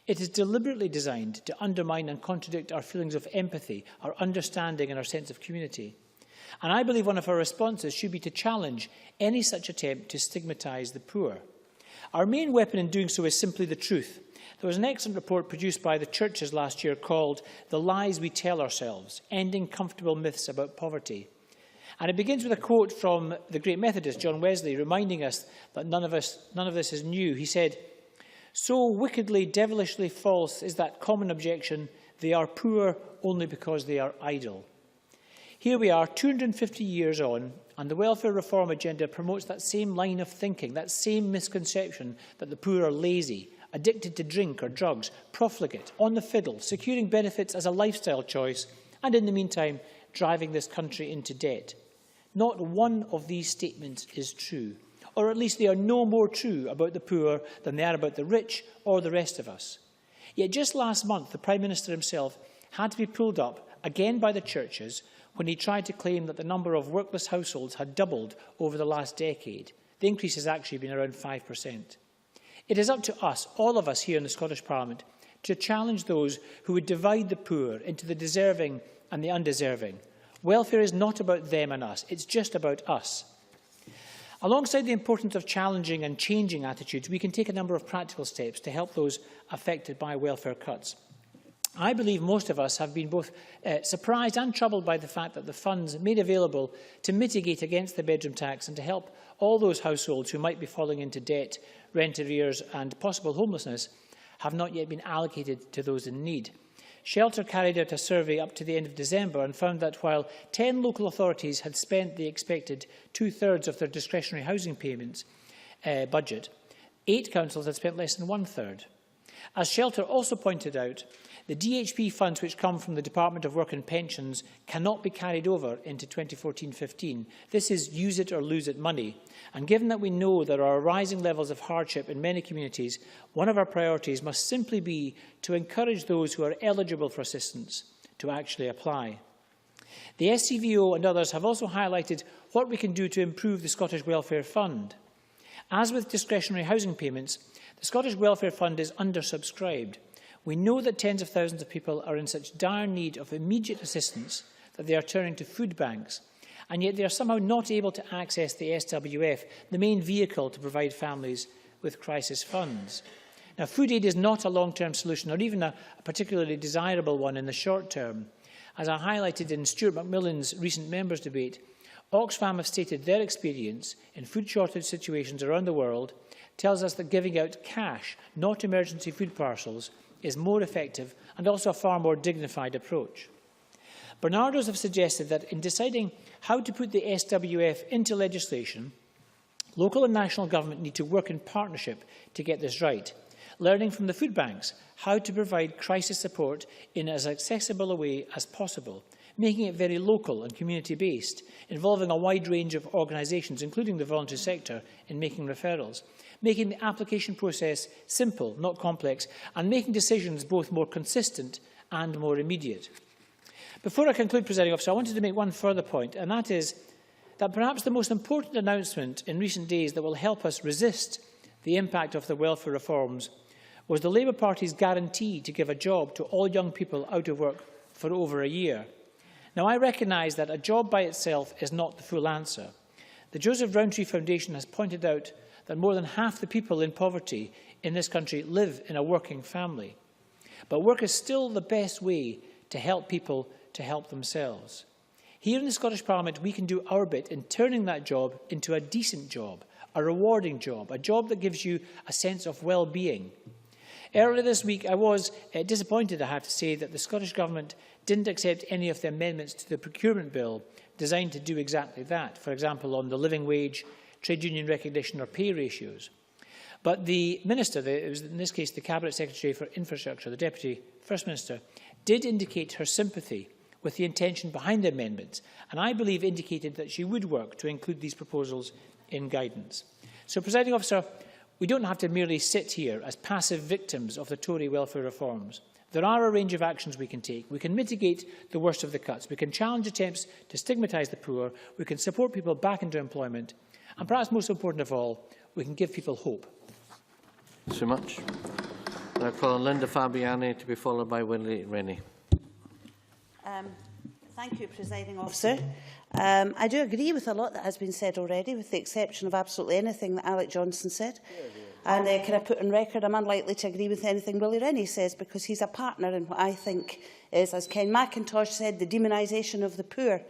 It is deliberately designed to undermine and contradict our feelings of empathy, our understanding and our sense of community. And I believe one of our responses should be to challenge any such attempt to stigmatise the poor. Our main weapon in doing so is simply the truth. There was an excellent report produced by the churches last year called "The Lies We Tell Ourselves, Ending Comfortable Myths About Poverty." And it begins with a quote from the great Methodist, John Wesley, reminding us that none of this is new. He said, "So wickedly, devilishly false is that common objection They are poor only because they are idle. Here we are, 250 years on, and the welfare reform agenda promotes that same line of thinking, that same misconception that the poor are lazy, addicted to drink or drugs, profligate, on the fiddle, securing benefits as a lifestyle choice, and in the meantime, driving this country into debt. Not one of these statements is true, or at least they are no more true about the poor than they are about the rich or the rest of us. Yet just last month, the Prime Minister himself had to be pulled up, again by the churches, when he tried to claim that the number of workless households had doubled over the last decade. The increase has actually been around 5%. It is up to us, all of us here in the Scottish Parliament, to challenge those who would divide the poor into the deserving and the undeserving. Welfare is not about them and us, it's just about us. Alongside the importance of challenging and changing attitudes, we can take a number of practical steps to help those affected by welfare cuts. I believe most of us have been both surprised and troubled by the fact that the funds made available to mitigate against the bedroom tax and to help all those households who might be falling into debt, rent arrears and possible homelessness have not yet been allocated to those in need. Shelter carried out a survey up to the end of December and found that while 10 local authorities had spent the expected 2/3 of their discretionary housing payments budget, 8 councils had spent less than 1/3. As Shelter also pointed out, the DHP funds which come from the Department of Work and Pensions cannot be carried over into 2014-15. This is use it or lose it money. And given that we know there are rising levels of hardship in many communities, one of our priorities must simply be to encourage those who are eligible for assistance to actually apply. The SCVO and others have also highlighted what we can do to improve the Scottish Welfare Fund. As with discretionary housing payments, the Scottish Welfare Fund is undersubscribed. We know that tens of thousands of people are in such dire need of immediate assistance that they are turning to food banks, and yet they are somehow not able to access the SWF, the main vehicle to provide families with crisis funds. Now, food aid is not a long-term solution, or even a particularly desirable one in the short term. As I highlighted in Stuart Macmillan's recent members' debate, Oxfam have stated their experience in food shortage situations around the world tells us that giving out cash, not emergency food parcels, is more effective and also a far more dignified approach. Bernardo's have suggested that in deciding how to put the SWF into legislation, local and national government need to work in partnership to get this right, learning from the food banks how to provide crisis support in as accessible a way as possible, making it very local and community-based, involving a wide range of organisations, including the voluntary sector, in making referrals, making the application process simple, not complex, and making decisions both more consistent and more immediate. Before I conclude, Presiding Officer, I wanted to make one further point, and that is that perhaps the most important announcement in recent days that will help us resist the impact of the welfare reforms was the Labour Party's guarantee to give a job to all young people out of work for over a year. Now, I recognise that a job by itself is not the full answer. The Joseph Rowntree Foundation has pointed out that more than half the people in poverty in this country live in a working family. But work is still the best way to help people to help themselves. Here in the Scottish Parliament, we can do our bit in turning that job into a decent job, a rewarding job, a job that gives you a sense of well-being. Earlier this week, I was disappointed, I have to say, that the Scottish Government didn't accept any of the amendments to the procurement bill designed to do exactly that, for example, on the living wage, trade union recognition or pay ratios. But the Minister, it was in this case the Cabinet Secretary for Infrastructure, the Deputy First Minister, did indicate her sympathy with the intention behind the amendments, and I believe indicated that she would work to include these proposals in guidance. So, Presiding Officer, we don't have to merely sit here as passive victims of the Tory welfare reforms. There are a range of actions we can take. We can mitigate the worst of the cuts. We can challenge attempts to stigmatise the poor. We can support people back into employment. And perhaps most important of all, we can give people hope. Thank you so much. I call on Linda Fabiani to be followed by Willie Rennie. Thank you, Presiding Officer. I do agree with a lot that has been said already, with the exception of absolutely anything that Alec Johnson said. And can I put on record, I'm unlikely to agree with anything Willie Rennie says, because he's a partner in what I think is, as Ken McIntosh said, the demonisation of the poor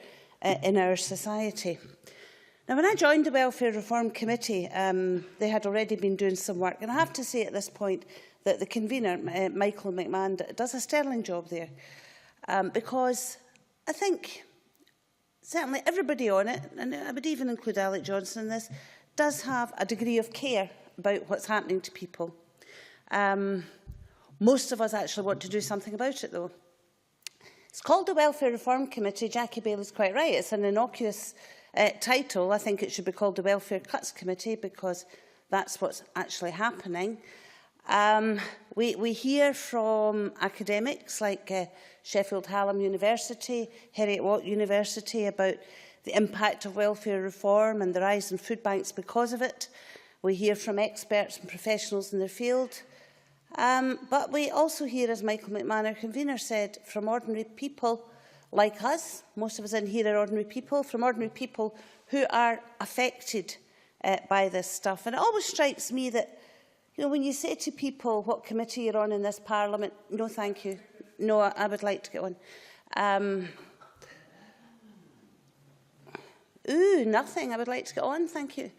in our society. Now, when I joined the Welfare Reform Committee, they had already been doing some work, and I have to say at this point that the convener, Michael McMahon, does a sterling job there, because I think certainly everybody on it, and I would even include Alec Johnson in this, does have a degree of care about what's happening to people. Most of us actually want to do something about it, though. It's called the Welfare Reform Committee. Jackie Bailey's quite right. It's an innocuous title. I think it should be called the Welfare Cuts Committee, because that's what's actually happening. We hear from academics like Sheffield Hallam University, Heriot-Watt University about the impact of welfare reform and the rise in food banks because of it. We hear from experts and professionals in their field. But we also hear, as Michael McMahon, our convener, said, from ordinary people like us. Most of us in here are ordinary people, from ordinary people who are affected by this stuff. And it always strikes me that, you know, when you say to people what committee you're on in this Parliament, no, thank you. No, I would like to get on. Nothing. I would like to get on. Thank you.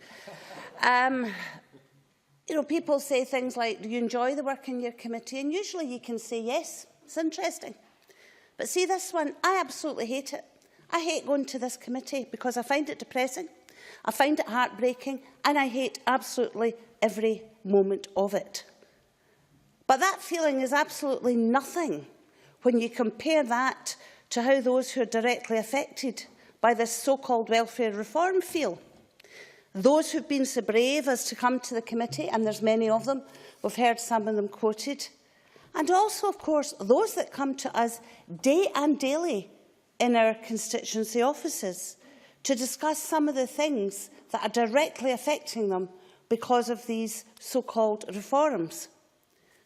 You know, people say things like, do you enjoy the work in your committee? And usually you can say, yes, it's interesting. But see, this one, I absolutely hate it. I hate going to this committee because I find it depressing, I find it heartbreaking, and I hate absolutely every moment of it. But that feeling is absolutely nothing when you compare that to how those who are directly affected by this so-called welfare reform feel. Those who've been so brave as to come to the committee, and there's many of them, we've heard some of them quoted, and also, of course, those that come to us day and daily in our constituency offices to discuss some of the things that are directly affecting them because of these so-called reforms.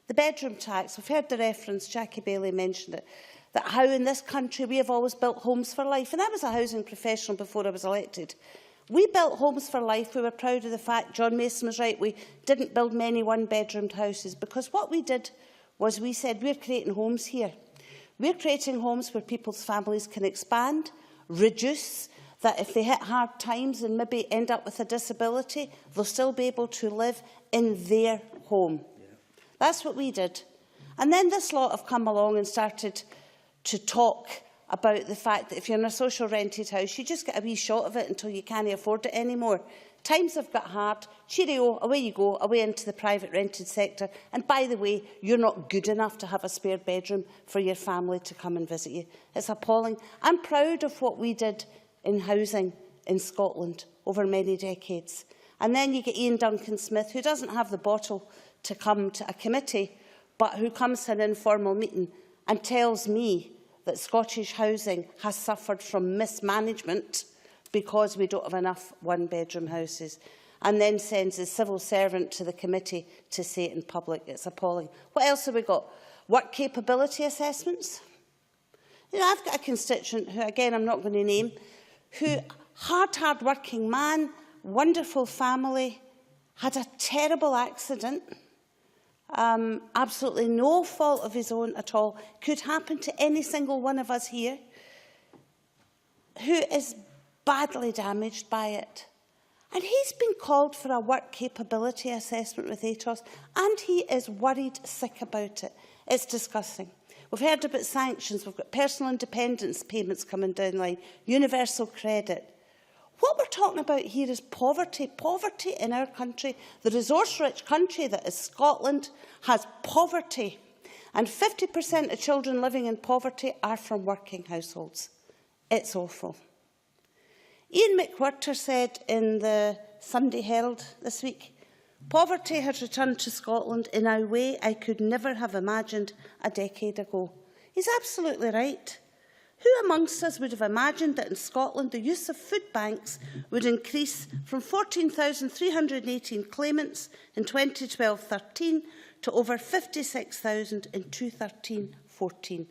The bedroom tax, we've heard the reference, Jackie Bailey mentioned it, that how in this country we have always built homes for life. And I was a housing professional before I was elected. We built homes for life. We were proud of the fact, John Mason was right, we didn't build many one-bedroomed houses, because what we did was we said, we're creating homes here. We're creating homes where people's families can expand, reduce, that if they hit hard times and maybe end up with a disability, they'll still be able to live in their home. Yeah. That's what we did. And then this lot have come along and started to talk about the fact that if you're in a social rented house, you just get a wee shot of it until you can't afford it anymore. Times have got hard. Cheerio, away you go, away into the private rented sector. And by the way, you're not good enough to have a spare bedroom for your family to come and visit you. It's appalling. I'm proud of what we did in housing in Scotland over many decades. And then you get Ian Duncan-Smith, who doesn't have the bottle to come to a committee, but who comes to an informal meeting and tells me that Scottish housing has suffered from mismanagement because we don't have enough one-bedroom houses, and then sends a civil servant to the committee to say it in public. It's appalling. What else have we got? Work capability assessments. You know, I've got a constituent who, again, I'm not going to name, who, hard-working man, wonderful family, had a terrible accident, absolutely no fault of his own at all, could happen to any single one of us here, who is badly damaged by it. And he's been called for a work capability assessment with ATOS, and he is worried sick about it. It's disgusting. We've heard about sanctions, we've got personal independence payments coming down the line, universal credit. What we're talking about here is poverty. Poverty in our country, the resource-rich country that is Scotland, has poverty. And 50% of children living in poverty are from working households. It's awful. Ian McWhirter said in the Sunday Herald this week, poverty has returned to Scotland in a way I could never have imagined a decade ago. He's absolutely right. Who amongst us would have imagined that in Scotland the use of food banks would increase from 14,318 claimants in 2012-13 to over 56,000 in 2013-14?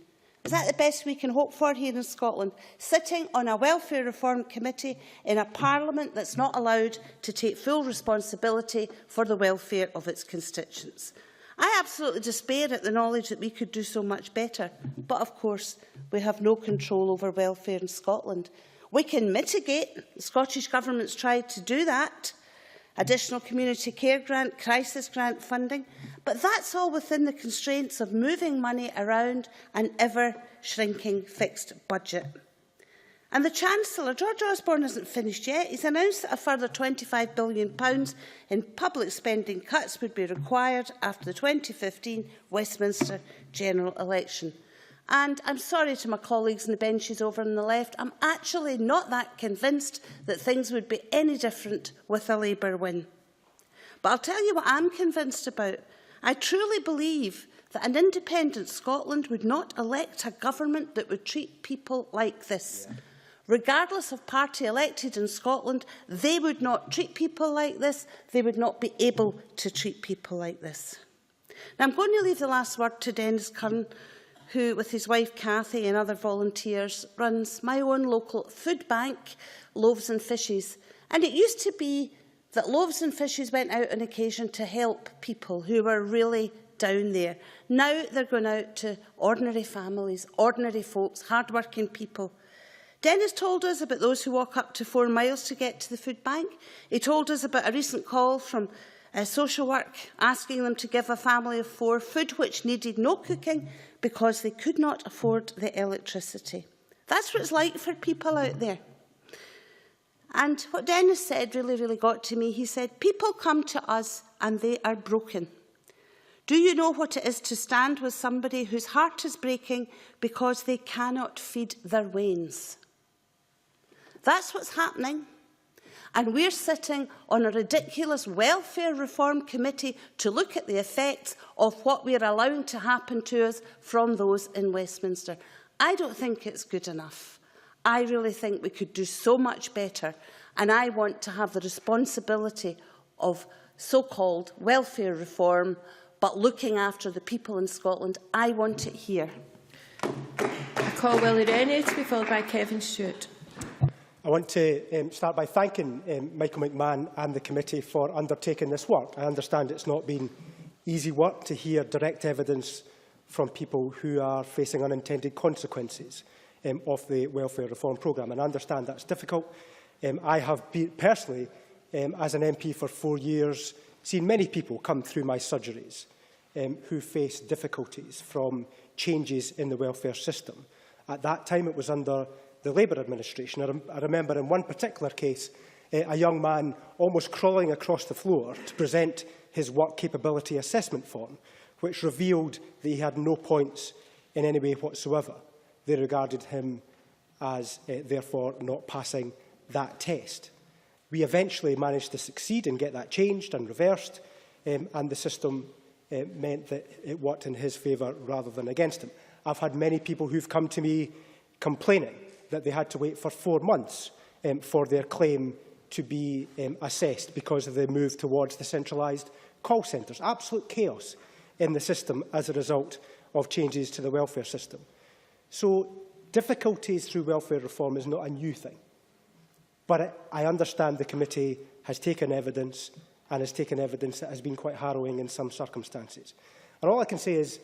Is that the best we can hope for here in Scotland? Sitting on a welfare reform committee in a parliament that's not allowed to take full responsibility for the welfare of its constituents. I absolutely despair at the knowledge that we could do so much better. But of course, we have no control over welfare in Scotland. We can mitigate. The Scottish Government's tried to do that. Additional community care grant, crisis grant funding. But that's all within the constraints of moving money around an ever-shrinking fixed budget. And the Chancellor, George Osborne, hasn't finished yet. He's announced that a further £25 billion in public spending cuts would be required after the 2015 Westminster general election. And I'm sorry to my colleagues on the benches over on the left, I'm actually not that convinced that things would be any different with a Labour win. But I'll tell you what I'm convinced about. I truly believe that an independent Scotland would not elect a government that would treat people like this. Yeah. Regardless of party elected in Scotland, they would not treat people like this. They would not be able to treat people like this. Now, I'm going to leave the last word to Dennis Curran, who, with his wife Cathy and other volunteers, runs my own local food bank, Loaves and Fishes. And it used to be that Loaves and Fishes went out on occasion to help people who were really down there. Now they're going out to ordinary families, ordinary folks, hard-working people. Dennis told us about those who walk up to 4 miles to get to the food bank. He told us about a recent call from social work asking them to give a family of 4 food which needed no cooking because they could not afford the electricity. That's what it's like for people out there. And what Dennis said really got to me. He said, people come to us and they are broken. Do you know what it is to stand with somebody whose heart is breaking because they cannot feed their wains? That's what's happening. And we're sitting on a ridiculous welfare reform committee to look at the effects of what we're allowing to happen to us from those in Westminster. I don't think it's good enough. I really think we could do so much better. And I want to have the responsibility of so-called welfare reform, but looking after the people in Scotland. I want it here. I call Willie Rennie to be followed by Kevin Stewart. I want to start by thanking Michael McMahon and the committee for undertaking this work. I understand it's not been easy work to hear direct evidence from people who are facing unintended consequences of the welfare reform programme. And I understand that's difficult. I have personally, as an MP for 4 years, seen many people come through my surgeries who face difficulties from changes in the welfare system. At that time, it was under the Labour administration. I remember in one particular case, a young man almost crawling across the floor to present his work capability assessment form, which revealed that he had no points in any way whatsoever. They regarded him as therefore not passing that test. We eventually managed to succeed and get that changed and reversed, and the system meant that it worked in his favour rather than against him. I've had many people who've come to me complaining that they had to wait for 4 months for their claim to be assessed because of the move towards the centralised call centres. Absolute chaos in the system as a result of changes to the welfare system. So difficulties through welfare reform is not a new thing. But I understand the committee has taken evidence and has taken evidence that has been quite harrowing in some circumstances. And all I can say is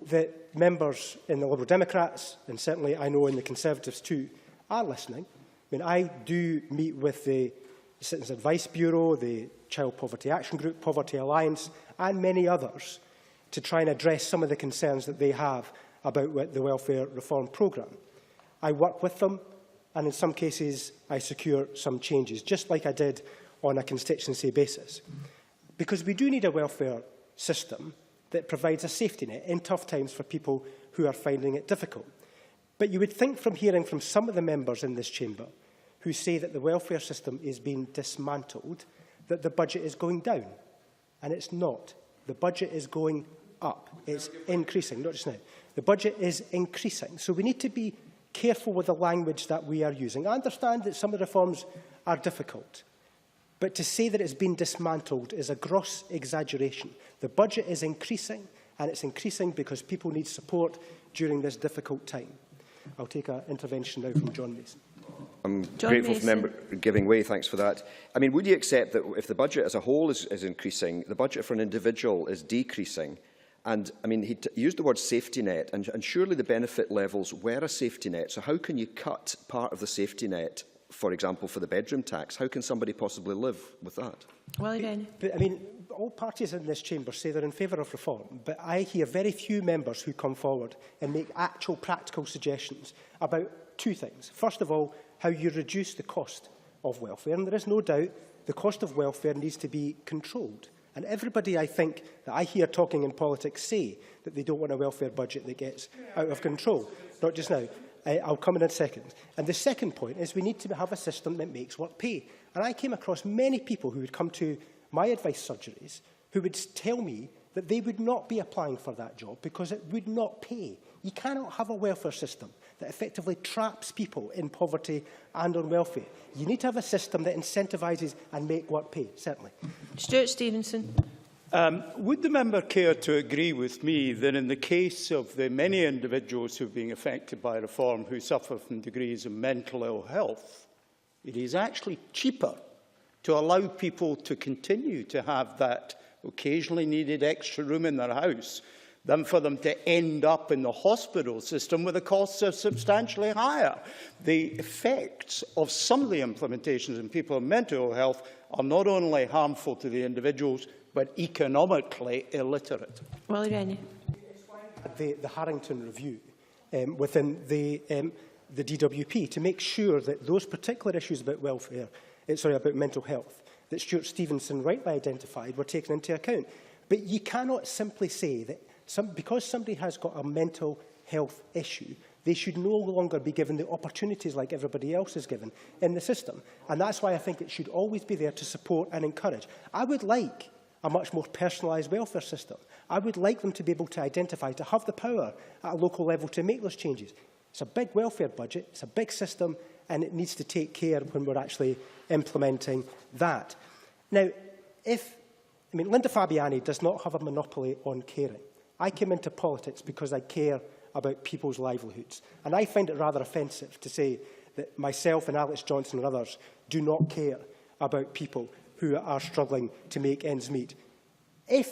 that members in the Liberal Democrats, and certainly I know in the Conservatives too, are listening. I mean, I do meet with the Citizens Advice Bureau, the Child Poverty Action Group, Poverty Alliance, and many others to try and address some of the concerns that they have about the welfare reform programme. I work with them, and in some cases I secure some changes, just like I did on a constituency basis. Because we do need a welfare system that provides a safety net in tough times for people who are finding it difficult. But you would think from hearing from some of the members in this chamber who say that the welfare system is being dismantled, that the budget is going down. And it's not. The budget is going up. It's increasing, not just now. The budget is increasing. So we need to be careful with the language that we are using. I understand that some of the reforms are difficult. But to say that it's been dismantled is a gross exaggeration. The budget is increasing, and it's increasing because people need support during this difficult time. I'll take an intervention now from John Mason. I'm grateful for the member giving way. Thanks for that. I mean, would you accept that if the budget as a whole is increasing, the budget for an individual is decreasing? And, I mean, he used the word safety net, and surely the benefit levels were a safety net. So how can you cut part of the safety net for example, for the bedroom tax. How can somebody possibly live with that? But, I mean, all parties in this chamber say they're in favour of reform, but I hear very few members who come forward and make actual practical suggestions about two things. First of all, how you reduce the cost of welfare, and there is no doubt the cost of welfare needs to be controlled. And everybody, I think, that I hear talking in politics say that they don't want a welfare budget that gets out of control. Not just now. I'll come in a second. And the second point is we need to have a system that makes work pay. And I came across many people who would come to my advice surgeries who would tell me that they would not be applying for that job because it would not pay. You cannot have a welfare system that effectively traps people in poverty and on welfare. You need to have a system that incentivises and make work pay, certainly. Stuart Stevenson. Would the member care to agree with me that in the case of the many individuals who are being affected by reform who suffer from degrees of mental ill health, it is actually cheaper to allow people to continue to have that occasionally needed extra room in their house than for them to end up in the hospital system where the costs are substantially higher? The effects of some of the implementations in people with mental ill health are not only harmful to the individuals, but economically illiterate. The Harrington review within the DWP to make sure that those particular issues about welfare, about mental health, that Stuart Stevenson rightly identified were taken into account. But you cannot simply say that because somebody has got a mental health issue, they should no longer be given the opportunities like everybody else is given in the system. And that's why I think it should always be there to support and encourage. I would like a much more personalised welfare system. I would like them to be able to identify, to have the power at a local level to make those changes. It's a big welfare budget, it's a big system, and it needs to take care when we're actually implementing that. Now, Linda Fabiani does not have a monopoly on caring. I came into politics because I care about people's livelihoods. And I find it rather offensive to say that myself and Alex Johnson and others do not care about people who are struggling to make ends meet. If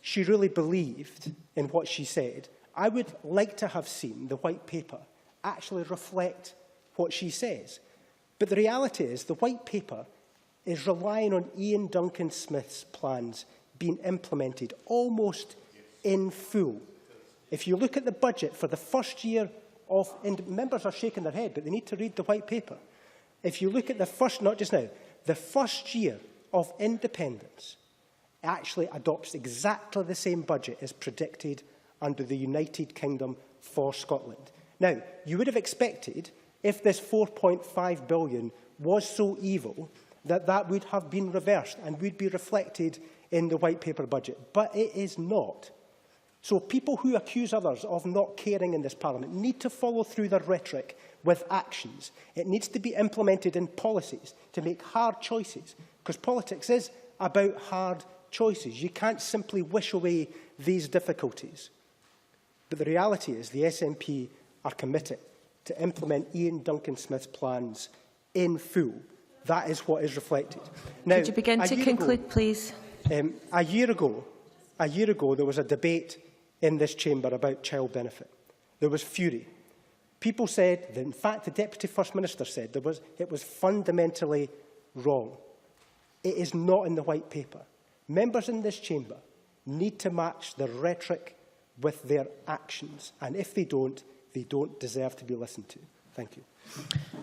she really believed in what she said, I would like to have seen the white paper actually reflect what she says. But the reality is the white paper is relying on Ian Duncan Smith's plans being implemented almost in full. If you look at the budget for the first year of, and members are shaking their head, but they need to read the white paper. If you look at the first, not just now, the first year of independence actually adopts exactly the same budget as predicted under the United Kingdom for Scotland. Now, you would have expected, if this £4.5 billion was so evil, that would have been reversed and would be reflected in the white paper budget. But it is not. So people who accuse others of not caring in this Parliament need to follow through their rhetoric with actions. It needs to be implemented in policies to make hard choices, because politics is about hard choices. You can't simply wish away these difficulties. But the reality is the SNP are committed to implement Ian Duncan Smith's plans in full. That is what is reflected. Now, could you begin to conclude, please? A year ago, there was a debate in this chamber about child benefit. There was fury. People said, that, in fact, the Deputy First Minister said it was fundamentally wrong. It is not in the white paper. Members in this chamber need to match their rhetoric with their actions. And if they don't deserve to be listened to. Thank you.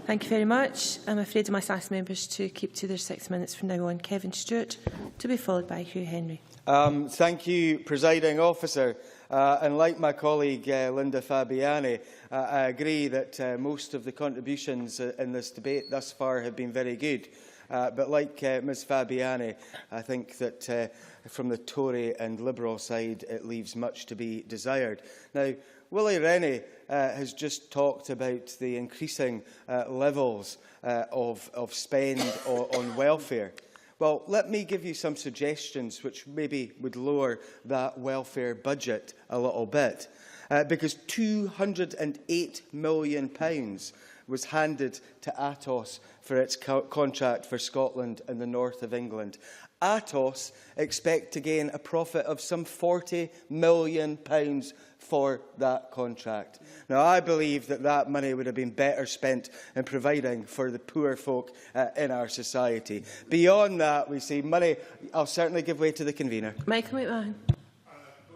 Thank you very much. I'm afraid I must ask members to keep to their 6 minutes from now on. Kevin Stewart, to be followed by Hugh Henry. Thank you, Presiding Officer. And like my colleague Linda Fabiani, I agree that most of the contributions in this debate thus far have been very good. But like Ms Fabiani, I think that from the Tory and Liberal side, it leaves much to be desired. Now, Willie Rennie has just talked about the increasing levels of spend on welfare. Well, let me give you some suggestions which maybe would lower that welfare budget a little bit. Because £208 million was handed to Atos for its contract for Scotland and the north of England. Atos expect to gain a profit of some £40 million for that contract. Now, I believe that that money would have been better spent in providing for the poor folk in our society. Beyond that, we see money. I'll certainly give way to the convener. Michael McMahon.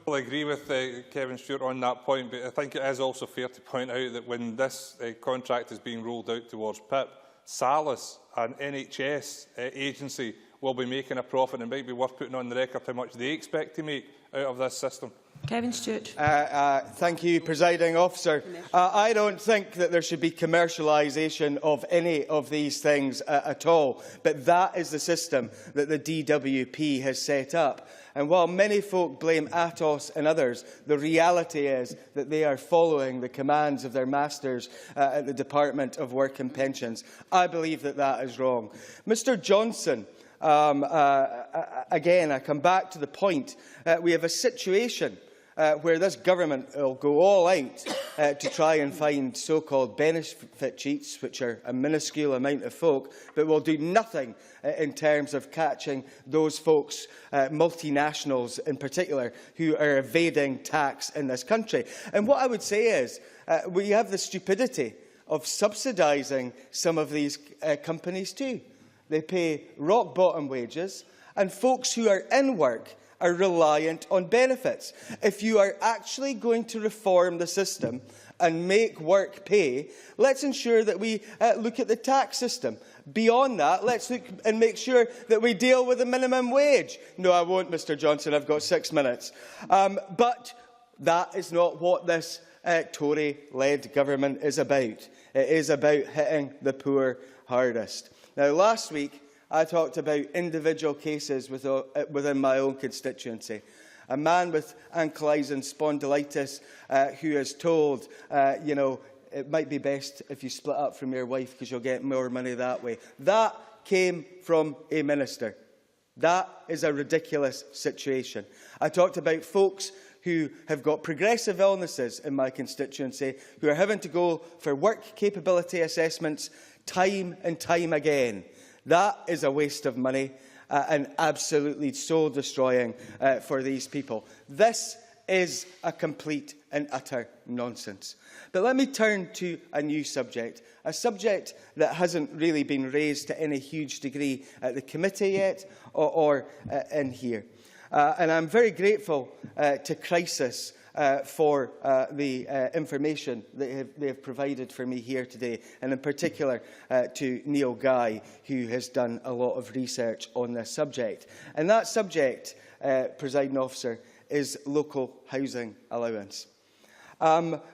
I agree with Kevin Stewart on that point, but I think it is also fair to point out that when this contract is being rolled out towards PIP, Salus, an NHS agency, will be making a profit, and it might be worth putting on the record how much they expect to make out of this system. Kevin Stewart. Thank you, Presiding Officer. I don't think that there should be commercialisation of any of these things at all, but that is the system that the DWP has set up. And while many folk blame Atos and others, the reality is that they are following the commands of their masters at the Department of Work and Pensions. I believe that that is wrong. Mr Johnson, again, I come back to the point. We have a situation where this government will go all out to try and find so-called benefit cheats, which are a minuscule amount of folk, but will do nothing in terms of catching those folks, multinationals in particular, who are evading tax in this country. And what I would say is we have the stupidity of subsidising some of these companies too. They pay rock-bottom wages, and folks who are in work are reliant on benefits. If you are actually going to reform the system and make work pay, let's ensure that we look at the tax system. Beyond that, let's look and make sure that we deal with the minimum wage. No, I won't, Mr Johnson. I've got 6 minutes. But that is not what this Tory-led government is about. It is about hitting the poor hardest. Now, last week, I talked about individual cases within my own constituency. A man with ankylosing spondylitis who is told, you know, it might be best if you split up from your wife because you'll get more money that way. That came from a minister. That is a ridiculous situation. I talked about folks who have got progressive illnesses in my constituency who are having to go for work capability assessments time and time again. That is a waste of money and absolutely soul-destroying for these people. This is a complete and utter nonsense. But let me turn to a new subject, a subject that hasn't really been raised to any huge degree at the committee yet or in here. And I'm very grateful to Crisis for the information that they have provided for me here today, and in particular to Neil Guy, who has done a lot of research on this subject. And that subject, Presiding Officer, is local housing allowance.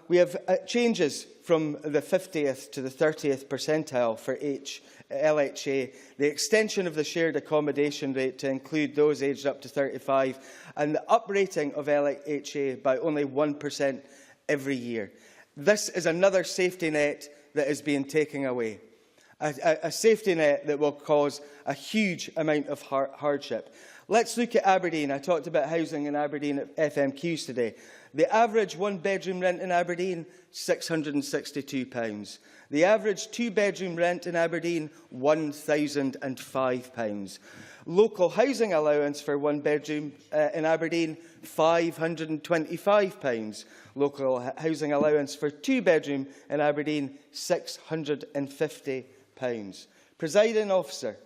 We have changes from the 50th to the 30th percentile for LHA, the extension of the shared accommodation rate to include those aged up to 35, and the uprating of LHA by only 1% every year. This is another safety net that is being taken away, a safety net that will cause a huge amount of hardship. Let's look at Aberdeen. I talked about housing in Aberdeen at FMQs today. The average one-bedroom rent in Aberdeen, £662. The average two-bedroom rent in Aberdeen, £1,005. Local housing allowance for one bedroom in Aberdeen, £525. Local housing allowance for two bedroom in Aberdeen, £650. Presiding Officer,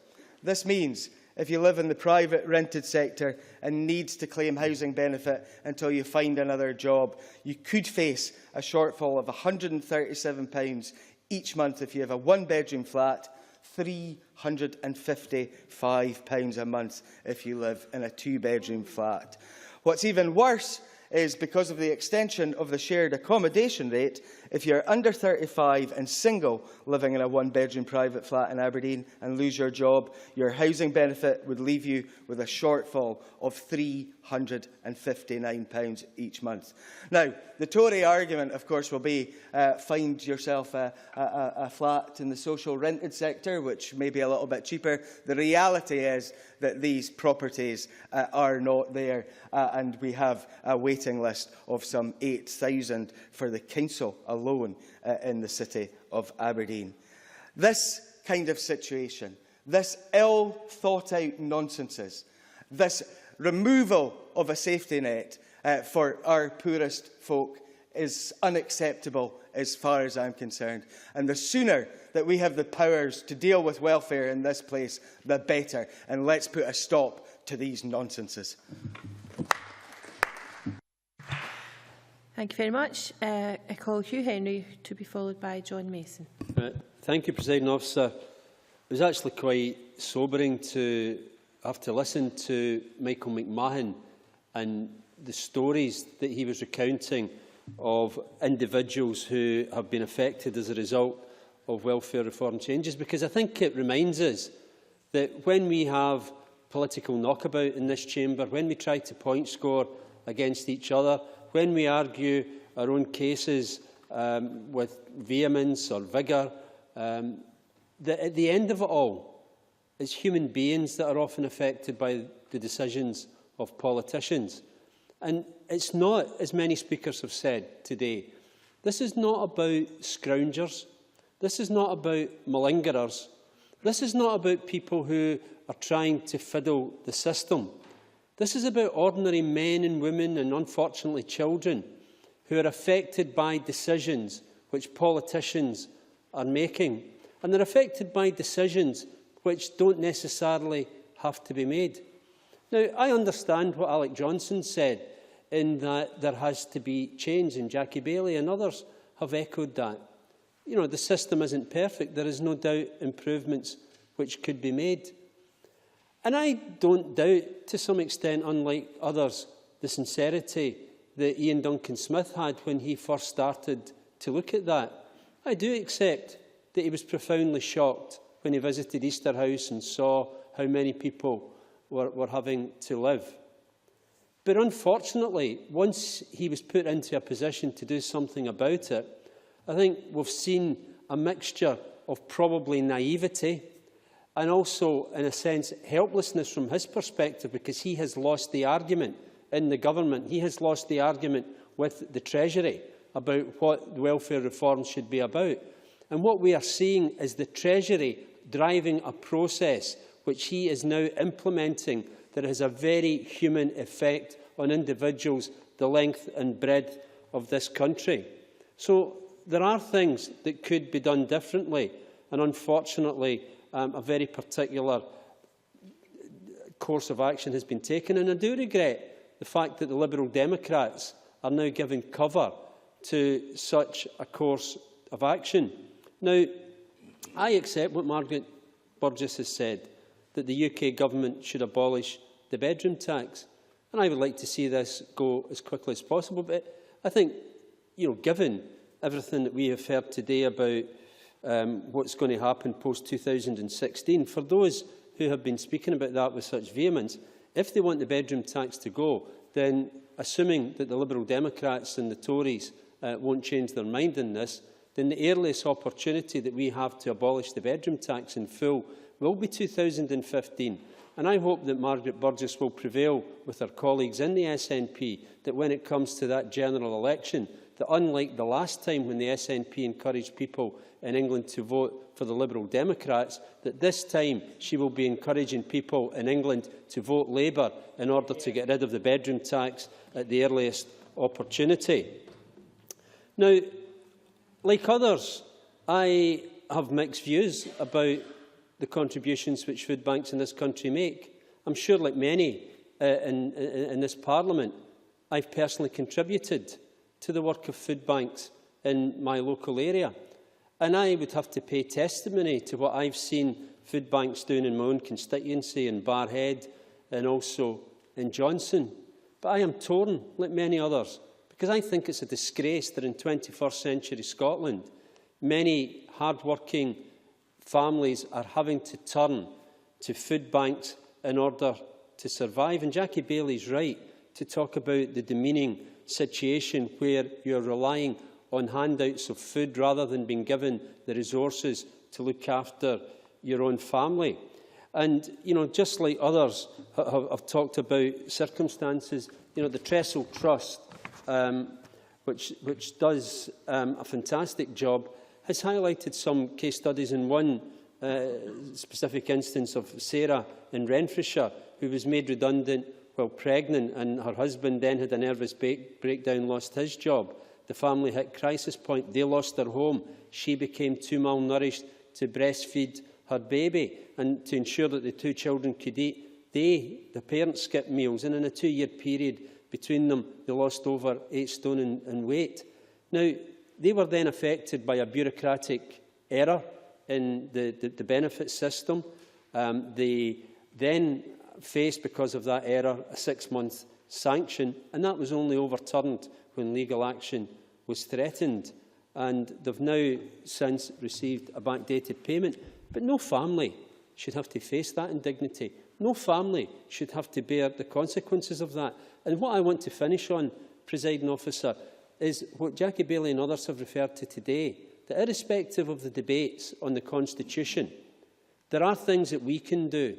this means if you live in the private rented sector and needs to claim housing benefit until you find another job, you could face a shortfall of £137 each month if you have a one-bedroom flat, £355 a month if you live in a two-bedroom flat. What's even worse is because of the extension of the shared accommodation rate, if you're under 35 and single living in a one-bedroom private flat in Aberdeen and lose your job, your housing benefit would leave you with a shortfall of £359 each month. Now, the Tory argument, of course, will be find yourself a flat in the social rented sector, which may be a little bit cheaper. The reality is that these properties are not there, and we have a waiting list of some 8,000 for the council alone in the city of Aberdeen. This kind of situation, this ill-thought-out nonsense This removal of a safety net for our poorest folk is unacceptable as far as I'm concerned. And the sooner that we have the powers to deal with welfare in this place, the better. And let's put a stop to these nonsenses. Thank you very much. I call Hugh Henry to be followed by John Mason. Thank you, Presiding Officer. It was actually quite sobering to have to listen to Michael McMahon and the stories that he was recounting of individuals who have been affected as a result of welfare reform changes, because I think it reminds us that when we have political knockabout in this chamber, when we try to point score against each other, when we argue our own cases with vehemence or vigour, that at the end of it all, it's human beings that are often affected by the decisions of politicians. And it's not, as many speakers have said today, this is not about scroungers. This is not about malingerers. This is not about people who are trying to fiddle the system. This is about ordinary men and women and, unfortunately, children who are affected by decisions which politicians are making. And they're affected by decisions which don't necessarily have to be made. Now, I understand what Alec Johnson said, in that there has to be change, and Jackie Baillie and others have echoed that. You know, the system isn't perfect. There is no doubt improvements which could be made. And I don't doubt, to some extent, unlike others, the sincerity that Ian Duncan Smith had when he first started to look at that. I do accept that he was profoundly shocked when he visited Easter House and saw how many people were having to live. But unfortunately, once he was put into a position to do something about it, I think we've seen a mixture of probably naivety and also, in a sense, helplessness from his perspective, because he has lost the argument in the government. He has lost the argument with the Treasury about what welfare reform should be about. And what we are seeing is the Treasury driving a process which he is now implementing that has a very human effect on individuals the length and breadth of this country. So there are things that could be done differently, and unfortunately a very particular course of action has been taken. And I do regret the fact that the Liberal Democrats are now giving cover to such a course of action. Now, I accept what Margaret Burgess has said, that the UK government should abolish the bedroom tax. And I would like to see this go as quickly as possible. But I think, given everything that we have heard today about what's going to happen post-2016, for those who have been speaking about that with such vehemence, if they want the bedroom tax to go, then assuming that the Liberal Democrats and the Tories won't change their mind in this, then the earliest opportunity that we have to abolish the bedroom tax in full will be 2015. And I hope that Margaret Burgess will prevail with her colleagues in the SNP, that when it comes to that general election, that unlike the last time when the SNP encouraged people in England to vote for the Liberal Democrats, that this time she will be encouraging people in England to vote Labour in order to get rid of the bedroom tax at the earliest opportunity. Now, like others, I have mixed views about the contributions which food banks in this country make. I'm sure, like many in this Parliament, I've personally contributed to the work of food banks in my local area. And I would have to pay testimony to what I've seen food banks doing in my own constituency, in Barrhead and also in Johnson. But I am torn, like many others, because I think it's a disgrace that in 21st century Scotland, many hard-working families are having to turn to food banks in order to survive. And Jackie Baillie's right to talk about the demeaning situation where you're relying on handouts of food rather than being given the resources to look after your own family. And, just like others have talked about circumstances, the Trestle Trust, which does a fantastic job, has highlighted some case studies, and one specific instance of Sarah in Renfrewshire, who was made redundant while pregnant, and her husband then had a nervous breakdown, lost his job. The family hit crisis point. They lost their home. She became too malnourished to breastfeed her baby. And to ensure that the two children could eat, the parents skipped meals. And in a 2-year period between them, they lost over 8 stone in weight. Now, they were then affected by a bureaucratic error in the benefits system. They then faced, because of that error, a 6-month sanction, and that was only overturned when legal action was threatened. And they've now since received a backdated payment. But no family should have to face that indignity. No family should have to bear the consequences of that. And what I want to finish on, Presiding Officer, is what Jackie Bailey and others have referred to today, that irrespective of the debates on the Constitution, there are things that we can do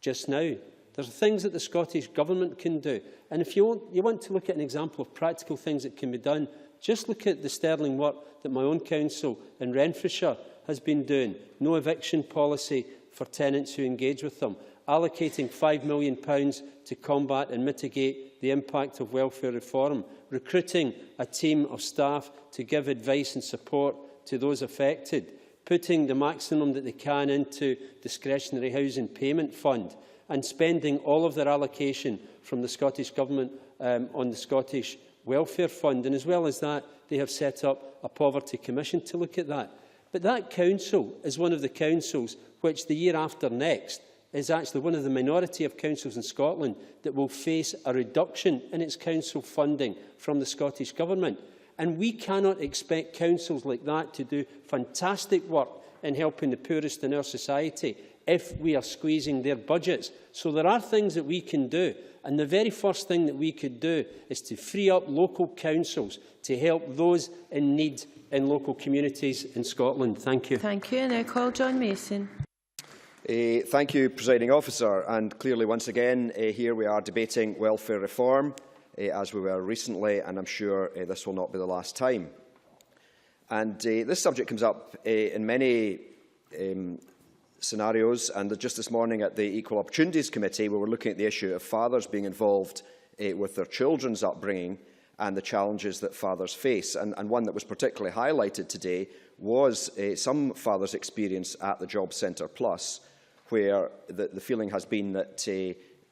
just now. There are things that the Scottish Government can do. And if you want to look at an example of practical things that can be done, just look at the sterling work that my own council in Renfrewshire has been doing. No eviction policy for tenants who engage with them. Allocating £5 million to combat and mitigate the impact of welfare reform. Recruiting a team of staff to give advice and support to those affected. Putting the maximum that they can into discretionary housing payment fund. And spending all of their allocation from the Scottish Government on the Scottish Welfare Fund. And as well as that, they have set up a Poverty Commission to look at that. But that council is one of the councils which the year after next is actually one of the minority of councils in Scotland that will face a reduction in its council funding from the Scottish Government. And we cannot expect councils like that to do fantastic work in helping the poorest in our society if we are squeezing their budgets. So there are things that we can do. And the very first thing that we could do is to free up local councils to help those in need in local communities in Scotland. Thank you. Thank you. And I call John Mason. Thank you, Presiding Officer. And clearly, once again, here we are debating welfare reform, as we were recently, and I'm sure this will not be the last time. And this subject comes up in many scenarios, and just this morning at the Equal Opportunities Committee, we were looking at the issue of fathers being involved with their children's upbringing and the challenges that fathers face. And one that was particularly highlighted today was some fathers' experience at the Job Centre Plus, where the feeling has been that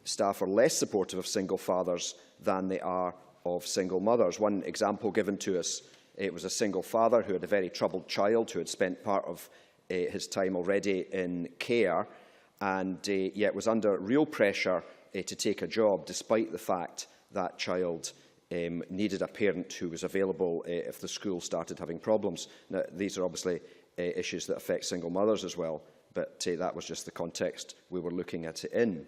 staff are less supportive of single fathers than they are of single mothers. One example given to us, it was a single father who had a very troubled child who had spent part of his time already in care, and yet was under real pressure to take a job, despite the fact that child needed a parent who was available if the school started having problems. Now, these are obviously issues that affect single mothers as well, but that was just the context we were looking at it in.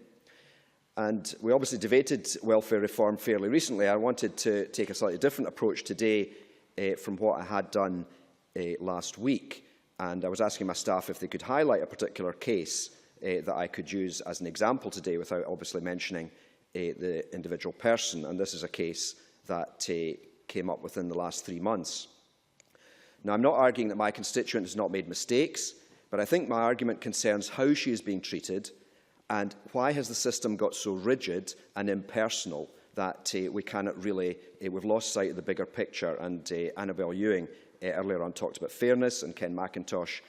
And we obviously debated welfare reform fairly recently. I wanted to take a slightly different approach today from what I had done last week. And I was asking my staff if they could highlight a particular case that I could use as an example today without obviously mentioning the individual person. And this is a case that came up within the last 3 months. Now, I'm not arguing that my constituent has not made mistakes, but I think my argument concerns how she is being treated and why has the system got so rigid and impersonal that we cannot really, we've lost sight of the bigger picture. And Annabel Ewing earlier on talked about fairness, and Ken McIntosh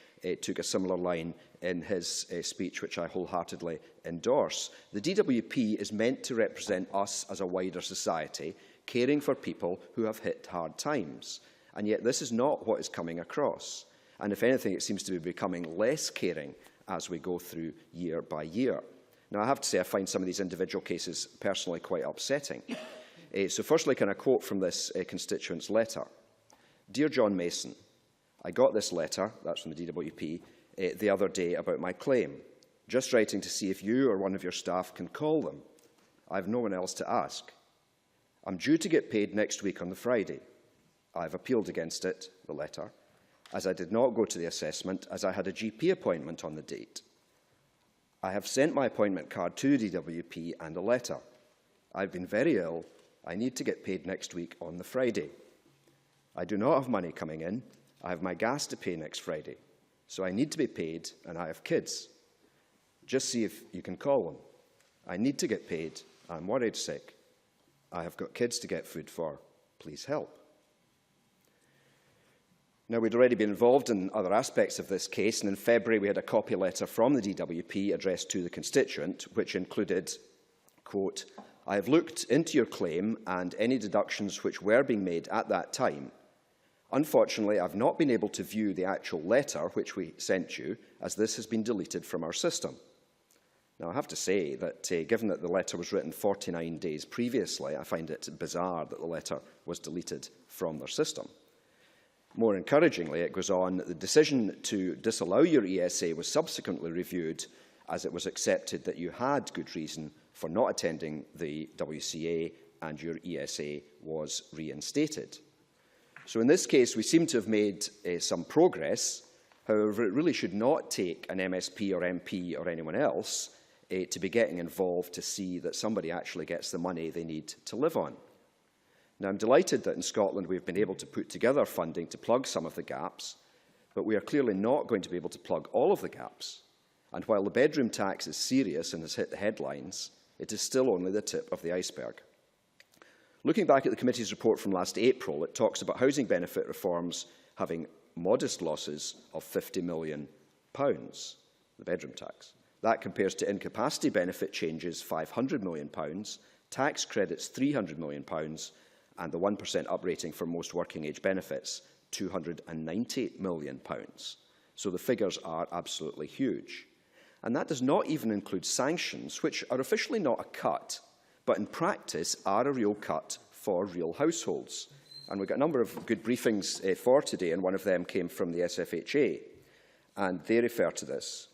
took a similar line in his speech, which I wholeheartedly endorse. The DWP is meant to represent us as a wider society, caring for people who have hit hard times. And yet this is not what is coming across. And if anything, it seems to be becoming less caring as we go through year by year. Now, I have to say I find some of these individual cases personally quite upsetting. So firstly, can I quote from this constituent's letter? Dear John Mason, I got this letter, that's from the DWP, the other day about my claim. Just writing to see if you or one of your staff can call them. I have no one else to ask. I'm due to get paid next week on the Friday. I have appealed against it, the letter, as I did not go to the assessment as I had a GP appointment on the date. I have sent my appointment card to DWP and a letter. I've been very ill. I need to get paid next week on the Friday. I do not have money coming in. I have my gas to pay next Friday. So I need to be paid, and I have kids. Just see if you can call them. I need to get paid. I'm worried sick. I have got kids to get food for. Please help. Now, we'd already been involved in other aspects of this case, and in February we had a copy letter from the DWP addressed to the constituent, which included, quote, "I have looked into your claim and any deductions which were being made at that time. Unfortunately, I've not been able to view the actual letter which we sent you, as this has been deleted from our system." Now, I have to say that, given that the letter was written 49 days previously, I find it bizarre that the letter was deleted from their system. More encouragingly, it goes on, the decision to disallow your ESA was subsequently reviewed as it was accepted that you had good reason for not attending the WCA and your ESA was reinstated. So in this case, we seem to have made some progress. However, it really should not take an MSP or MP or anyone else to be getting involved to see that somebody actually gets the money they need to live on. Now, I'm delighted that in Scotland we've been able to put together funding to plug some of the gaps, but we are clearly not going to be able to plug all of the gaps. And while the bedroom tax is serious and has hit the headlines, it is still only the tip of the iceberg. Looking back at the committee's report from last April, it talks about housing benefit reforms having modest losses of £50 million, the bedroom tax. That compares to incapacity benefit changes £500 million, tax credits £300 million, and the 1% uprating for most working age benefits, £290 million. So the figures are absolutely huge. And that does not even include sanctions, which are officially not a cut, but in practice are a real cut for real households. And we've got a number of good briefings for today, and one of them came from the SFHA, and they refer to this.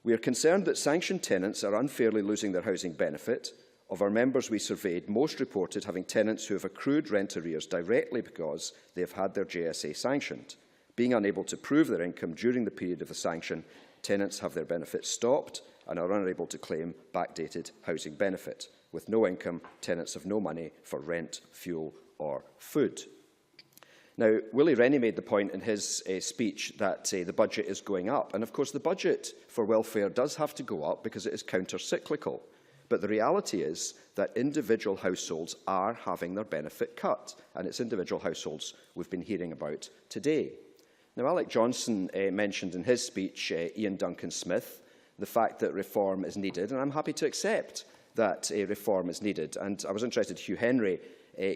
"We are concerned that sanctioned tenants are unfairly losing their housing benefit. Of our members we surveyed, most reported having tenants who have accrued rent arrears directly because they have had their JSA sanctioned. Being unable to prove their income during the period of the sanction, tenants have their benefits stopped and are unable to claim backdated housing benefit. With no income, tenants have no money for rent, fuel or food." Now, Willie Rennie made the point in his speech that the budget is going up. And of course, the budget for welfare does have to go up because it is counter-cyclical. But the reality is that individual households are having their benefit cut, and it's individual households we've been hearing about today. Now, Alec Johnson mentioned in his speech Ian Duncan-Smith, the fact that reform is needed, and I'm happy to accept that reform is needed. And I was interested, Hugh Henry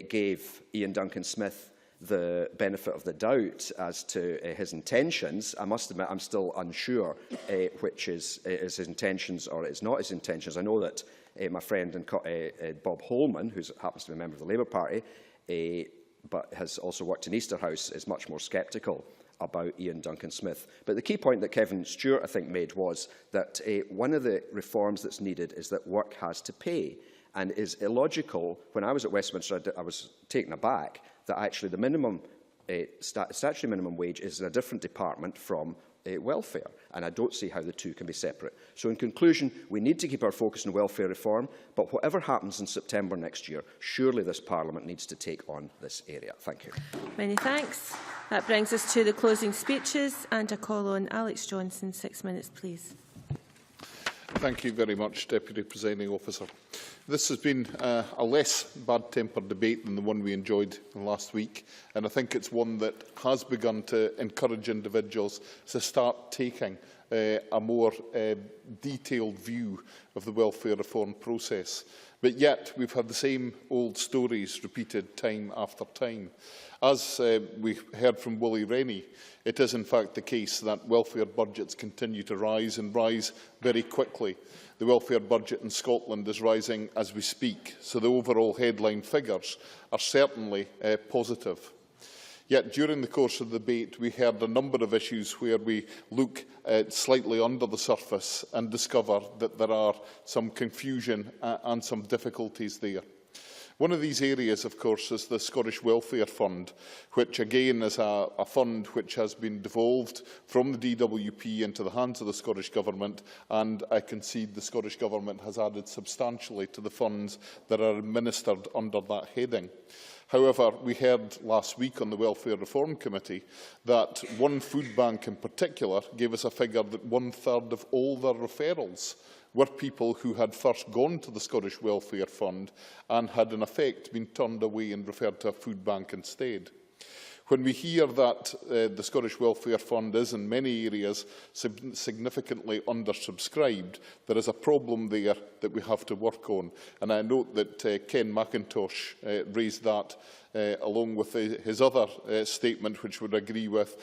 gave Ian Duncan-Smith the benefit of the doubt as to his intentions. I must admit I'm still unsure which is his intentions or is not his intentions. I know that my friend Bob Holman, who happens to be a member of the Labour Party, but has also worked in Easterhouse, is much more sceptical about Ian Duncan-Smith. But the key point that Kevin Stewart, I think, made was that one of the reforms that's needed is that work has to pay, and is illogical. When I was at Westminster, I was taken aback that actually the minimum statutory minimum wage is in a different department from welfare, and I don't see how the two can be separate. So in conclusion, we need to keep our focus on welfare reform, but whatever happens in September next year, surely this Parliament needs to take on this area. Thank you. Many thanks. That brings us to the closing speeches, and a call on Alex Johnson. 6 minutes, please. Thank you very much, Deputy Presiding Officer. This has been a less bad-tempered debate than the one we enjoyed last week, and I think it's one that has begun to encourage individuals to start taking a more detailed view of the welfare reform process. But yet we've had the same old stories repeated time after time. As we heard from Willie Rennie, it is in fact the case that welfare budgets continue to rise and rise very quickly. The welfare budget in Scotland is rising as we speak, so the overall headline figures are certainly positive. Yet during the course of the debate, we heard a number of issues where we look slightly under the surface and discover that there are some confusion and some difficulties there. One of these areas, of course, is the Scottish Welfare Fund, which again is a fund which has been devolved from the DWP into the hands of the Scottish Government, and I concede the Scottish Government has added substantially to the funds that are administered under that heading. However, we heard last week on the Welfare Reform Committee that one food bank in particular gave us a figure that 1/3 of all their referrals were people who had first gone to the Scottish Welfare Fund and had in effect been turned away and referred to a food bank instead. When we hear that the Scottish Welfare Fund is in many areas significantly undersubscribed, there is a problem there that we have to work on. And I note that Ken McIntosh raised that along with his other statement, which would agree with,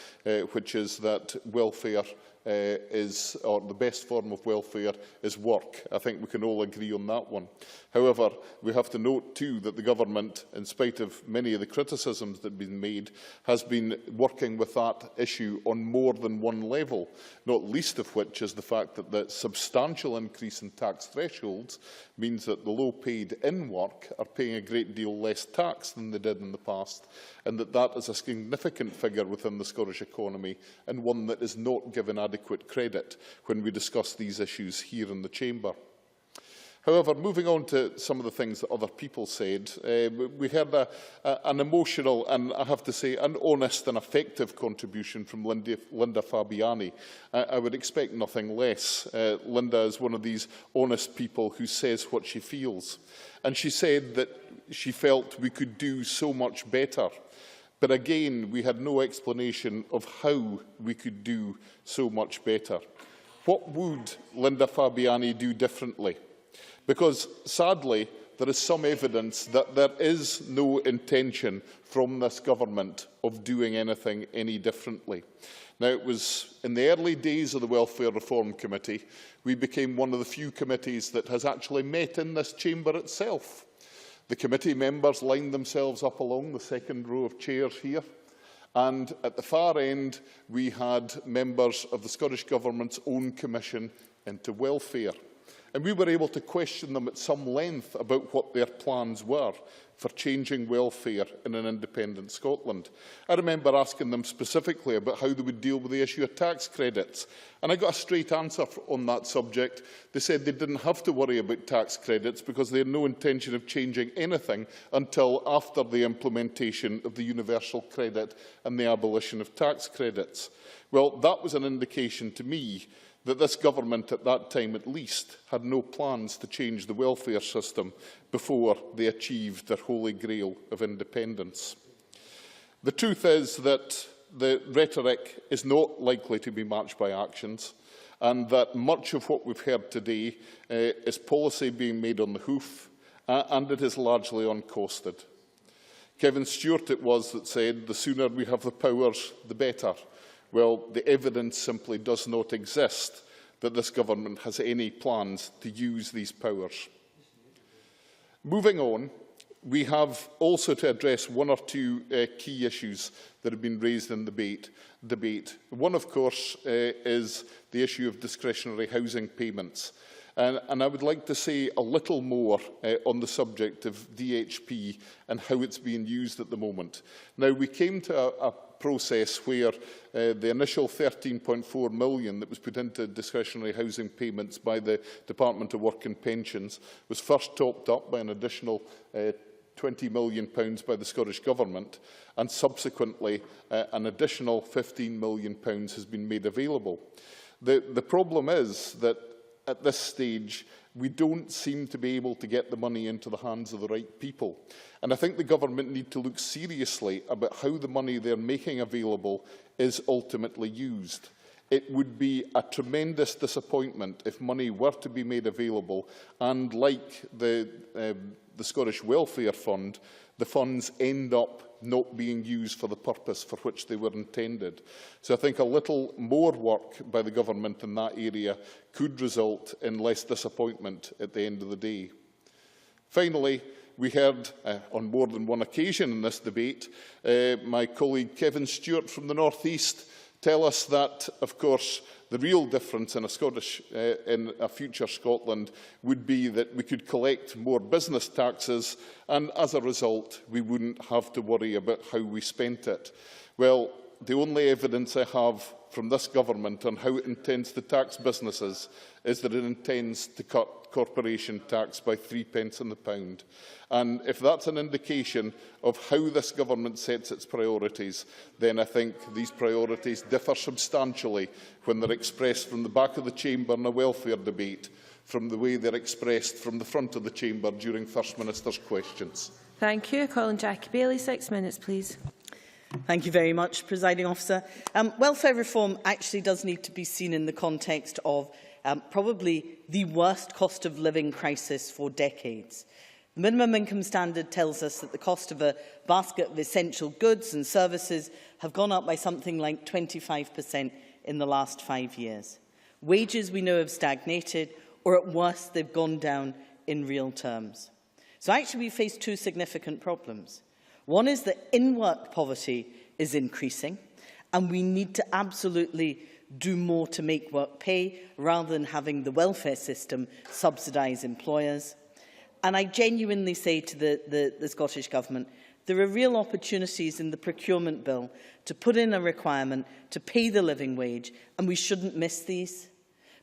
which is that welfare or the best form of welfare is work. I think we can all agree on that one. However, we have to note too that the government, in spite of many of the criticisms that have been made, has been working with that issue on more than one level, not least of which is the fact that the substantial increase in tax thresholds means that the low-paid in work are paying a great deal less tax than they did in the past, and that is a significant figure within the Scottish economy and one that is not given adequate credit when we discuss these issues here in the Chamber. However, moving on to some of the things that other people said, we heard an emotional and, I have to say, an honest and effective contribution from Linda Fabiani. I would expect nothing less. Linda is one of these honest people who says what she feels. And she said that she felt we could do so much better. But again, we had no explanation of how we could do so much better. What would Linda Fabiani do differently? Because, sadly, there is some evidence that there is no intention from this government of doing anything any differently. Now, it was in the early days of the Welfare Reform Committee, we became one of the few committees that has actually met in this chamber itself. The committee members lined themselves up along the second row of chairs here, and at the far end we had members of the Scottish Government's own commission into welfare. And we were able to question them at some length about what their plans were for changing welfare in an independent Scotland. I remember asking them specifically about how they would deal with the issue of tax credits. And I got a straight answer on that subject. They said they didn't have to worry about tax credits because they had no intention of changing anything until after the implementation of the universal credit and the abolition of tax credits. Well, that was an indication to me that this government, at that time at least, had no plans to change the welfare system before they achieved their holy grail of independence. The truth is that the rhetoric is not likely to be matched by actions, and that much of what we've heard today is policy being made on the hoof, and it is largely uncosted. Kevin Stewart it was that said, the sooner we have the powers, the better. Well, the evidence simply does not exist that this government has any plans to use these powers. Moving on, we have also to address one or two key issues that have been raised in debate. One, of course, is the issue of discretionary housing payments. And I would like to say a little more on the subject of DHP and how it's being used at the moment. Now, we came to a process where the initial £13.4 million that was put into discretionary housing payments by the Department of Work and Pensions was first topped up by an additional £20 million by the Scottish Government, and subsequently an additional £15 million has been made available. The problem is that at this stage, we don't seem to be able to get the money into the hands of the right people. And I think the government need to look seriously about how the money they're making available is ultimately used. It would be a tremendous disappointment if money were to be made available and, like the Scottish Welfare Fund, the funds end up not being used for the purpose for which they were intended. So I think a little more work by the government in that area could result in less disappointment at the end of the day. Finally, we heard on more than one occasion in this debate my colleague Kevin Stewart from the North East tell us that, of course, the real difference in a future Scotland would be that we could collect more business taxes, and as a result, we wouldn't have to worry about how we spent it. Well, the only evidence I have from this government on how it intends to tax businesses is that it intends to cut corporation tax by 3 pence on the pound. And if that's an indication of how this government sets its priorities, then I think these priorities differ substantially when they're expressed from the back of the chamber in a welfare debate from the way they're expressed from the front of the chamber during First Minister's questions. Thank you. I call on Jackie Bailey. 6 minutes, please. Thank you very much, Presiding Officer. Welfare reform actually does need to be seen in the context of probably the worst cost of living crisis for decades. The minimum income standard tells us that the cost of a basket of essential goods and services have gone up by something like 25% in the last 5 years. Wages, we know, have stagnated, or at worst, they've gone down in real terms. So actually, we face two significant problems. One is that in-work poverty is increasing, and we need to absolutely do more to make work pay, rather than having the welfare system subsidise employers. And I genuinely say to the Scottish Government, there are real opportunities in the procurement bill to put in a requirement to pay the living wage, and we shouldn't miss these,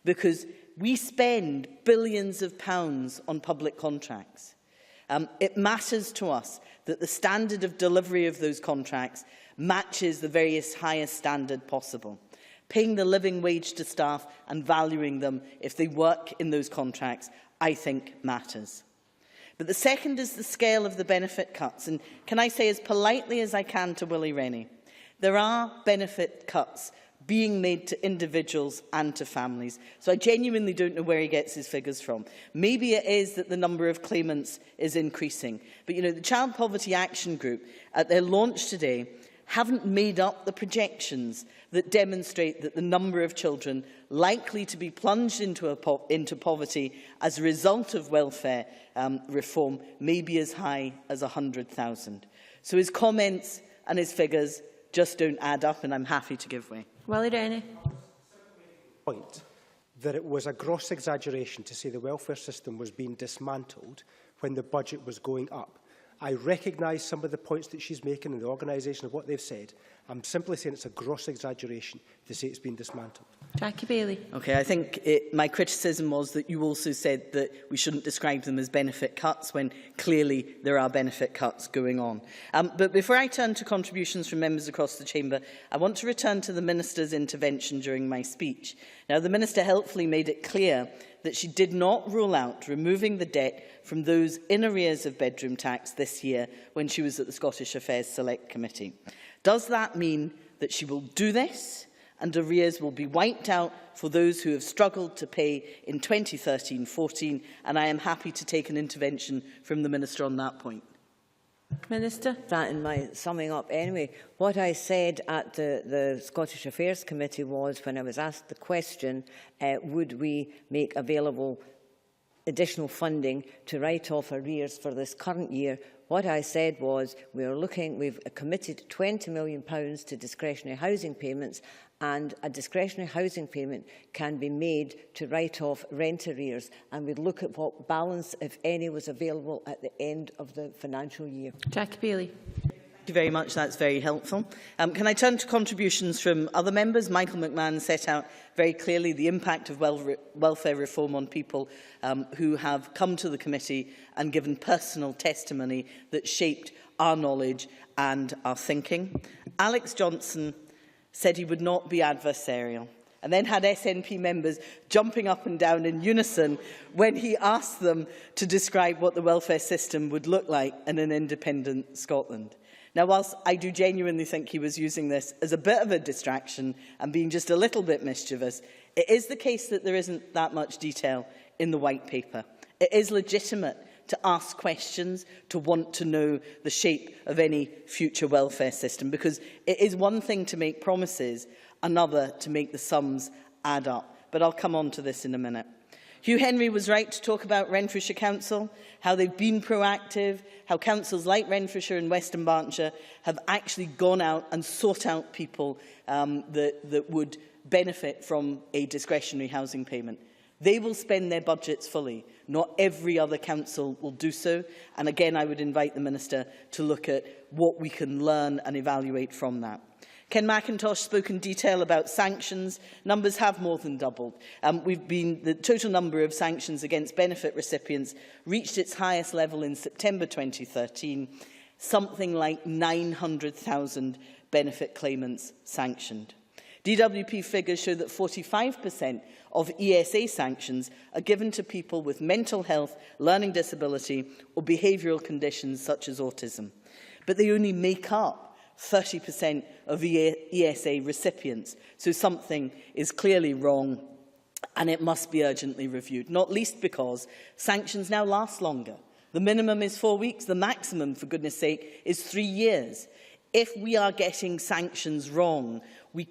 because we spend billions of pounds on public contracts. It matters to us that the standard of delivery of those contracts matches the very highest standard possible. Paying the living wage to staff and valuing them if they work in those contracts, I think, matters. But the second is the scale of the benefit cuts. And can I say as politely as I can to Willie Rennie, there are benefit cuts being made to individuals and to families. So I genuinely don't know where he gets his figures from. Maybe it is that the number of claimants is increasing. But, you know, the Child Poverty Action Group, at their launch today, haven't made up the projections that demonstrate that the number of children likely to be plunged into poverty as a result of welfare reform may be as high as 100,000. So his comments and his figures just don't add up, and I'm happy to give way. Willie Rennie. Point that it was a gross exaggeration to say the welfare system was being dismantled when the budget was going up. I recognise some of the points that she's making and the organisation of what they've said. I'm simply saying it's a gross exaggeration to say it's been dismantled. Jackie Bailey. Okay, I think my criticism was that you also said that we shouldn't describe them as benefit cuts when clearly there are benefit cuts going on. But before I turn to contributions from members across the chamber, I want to return to the Minister's intervention during my speech. Now, the Minister helpfully made it clear that she did not rule out removing the debt from those in arrears of bedroom tax this year when she was at the Scottish Affairs Select Committee. Does that mean that she will do this and arrears will be wiped out for those who have struggled to pay in 2013-14? And I am happy to take an intervention from the Minister on that point. Minister. That in my summing up anyway. What I said at the Scottish Affairs Committee was, when I was asked the question, would we make available additional funding to write off arrears for this current year, what I said was we've committed £20 million to discretionary housing payments, and a discretionary housing payment can be made to write off rent arrears, and we'd look at what balance, if any, was available at the end of the financial year. Jackie Bailey. Thank you very much. That's very helpful. Can I turn to contributions from other members? Michael McMahon set out very clearly the impact of welfare reform on people who have come to the committee and given personal testimony that shaped our knowledge and our thinking. Alex Johnson said he would not be adversarial, and then had SNP members jumping up and down in unison when he asked them to describe what the welfare system would look like in an independent Scotland. Now, whilst I do genuinely think he was using this as a bit of a distraction and being just a little bit mischievous, it is the case that there isn't that much detail in the white paper. It is legitimate to ask questions, to want to know the shape of any future welfare system, because it is one thing to make promises, another to make the sums add up. But I'll come on to this in a minute. Hugh Henry was right to talk about Renfrewshire Council, how they've been proactive, how councils like Renfrewshire and Western Barnshire have actually gone out and sought out people that would benefit from a discretionary housing payment. They will spend their budgets fully. Not every other council will do so. And again, I would invite the Minister to look at what we can learn and evaluate from that. Ken McIntosh spoke in detail about sanctions. Numbers have more than doubled. The total number of sanctions against benefit recipients reached its highest level in September 2013, something like 900,000 benefit claimants sanctioned. DWP figures show that 45% of ESA sanctions are given to people with mental health, learning disability or behavioural conditions such as autism. But they only make up 30% of ESA recipients. So something is clearly wrong and it must be urgently reviewed, not least because sanctions now last longer. The minimum is 4 weeks, the maximum, for goodness sake, is 3 years. If we are getting sanctions wrong, we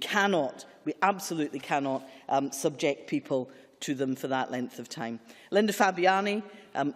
absolutely cannot subject people to them for that length of time. Linda Fabiani,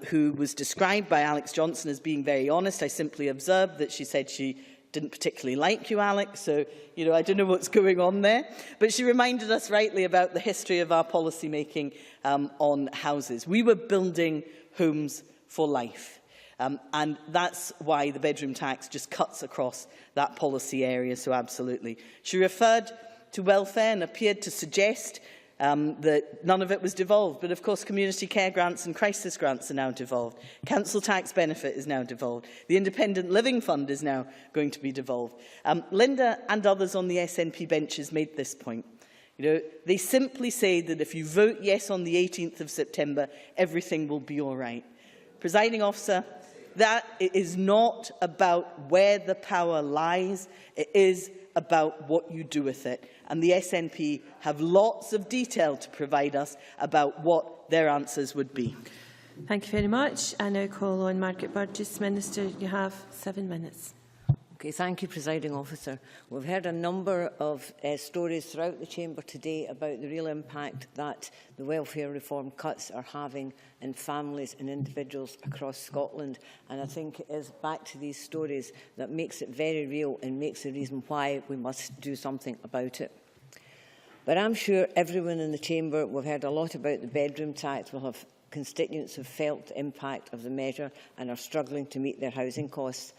who was described by Alex Johnson as being very honest, I simply observed that she said she didn't particularly like you, Alex, so, I don't know what's going on there. But she reminded us rightly about the history of our policy making on houses. We were building homes for life. And that's why the bedroom tax just cuts across that policy area so absolutely. She referred to welfare and appeared to suggest that none of it was devolved. But of course, community care grants and crisis grants are now devolved. Council tax benefit is now devolved. The Independent Living Fund is now going to be devolved. Linda and others on the SNP benches made this point. They simply say that if you vote yes on the 18th of September, everything will be all right. Presiding officer, that is not about where the power lies. It is about what you do with it. And the SNP have lots of detail to provide us about what their answers would be. Thank you very much. I now call on Margaret Burgess. Minister, you have 7 minutes. Okay, thank you, Presiding Officer. We've heard a number of stories throughout the Chamber today about the real impact that the welfare reform cuts are having in families and individuals across Scotland. And I think it is back to these stories that makes it very real and makes the reason why we must do something about it. But I'm sure everyone in the Chamber, we've heard a lot about the bedroom tax, will have constituents who have felt the impact of the measure and are struggling to meet their housing costs.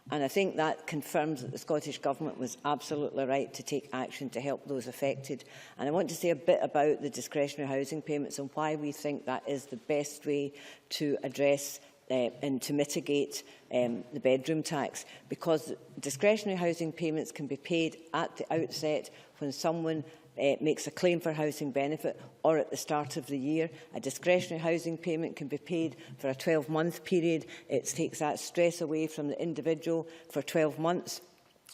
And I think that confirms that the Scottish Government was absolutely right to take action to help those affected. And I want to say a bit about the discretionary housing payments and why we think that is the best way to address and to mitigate the bedroom tax. Because discretionary housing payments can be paid at the outset when someone makes a claim for housing benefit or at the start of the year. A discretionary housing payment can be paid for a 12-month period. It takes that stress away from the individual for 12 months.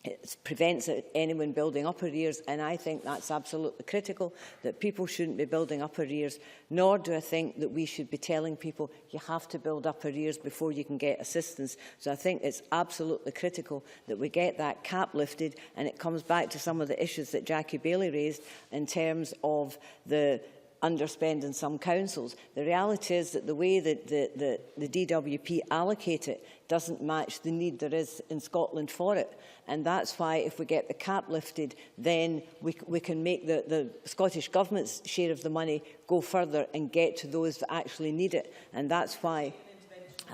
It prevents anyone building up arrears, and I think that's absolutely critical, that people shouldn't be building up arrears, nor do I think that we should be telling people you have to build up arrears before you can get assistance. So I think it's absolutely critical that we get that cap lifted, and it comes back to some of the issues that Jackie Bailey raised in terms of the underspend in some councils. The reality is that the way that the DWP allocate it doesn't match the need there is in Scotland for it. And that's why if we get the cap lifted, then we can make the Scottish Government's share of the money go further and get to those that actually need it. And that's why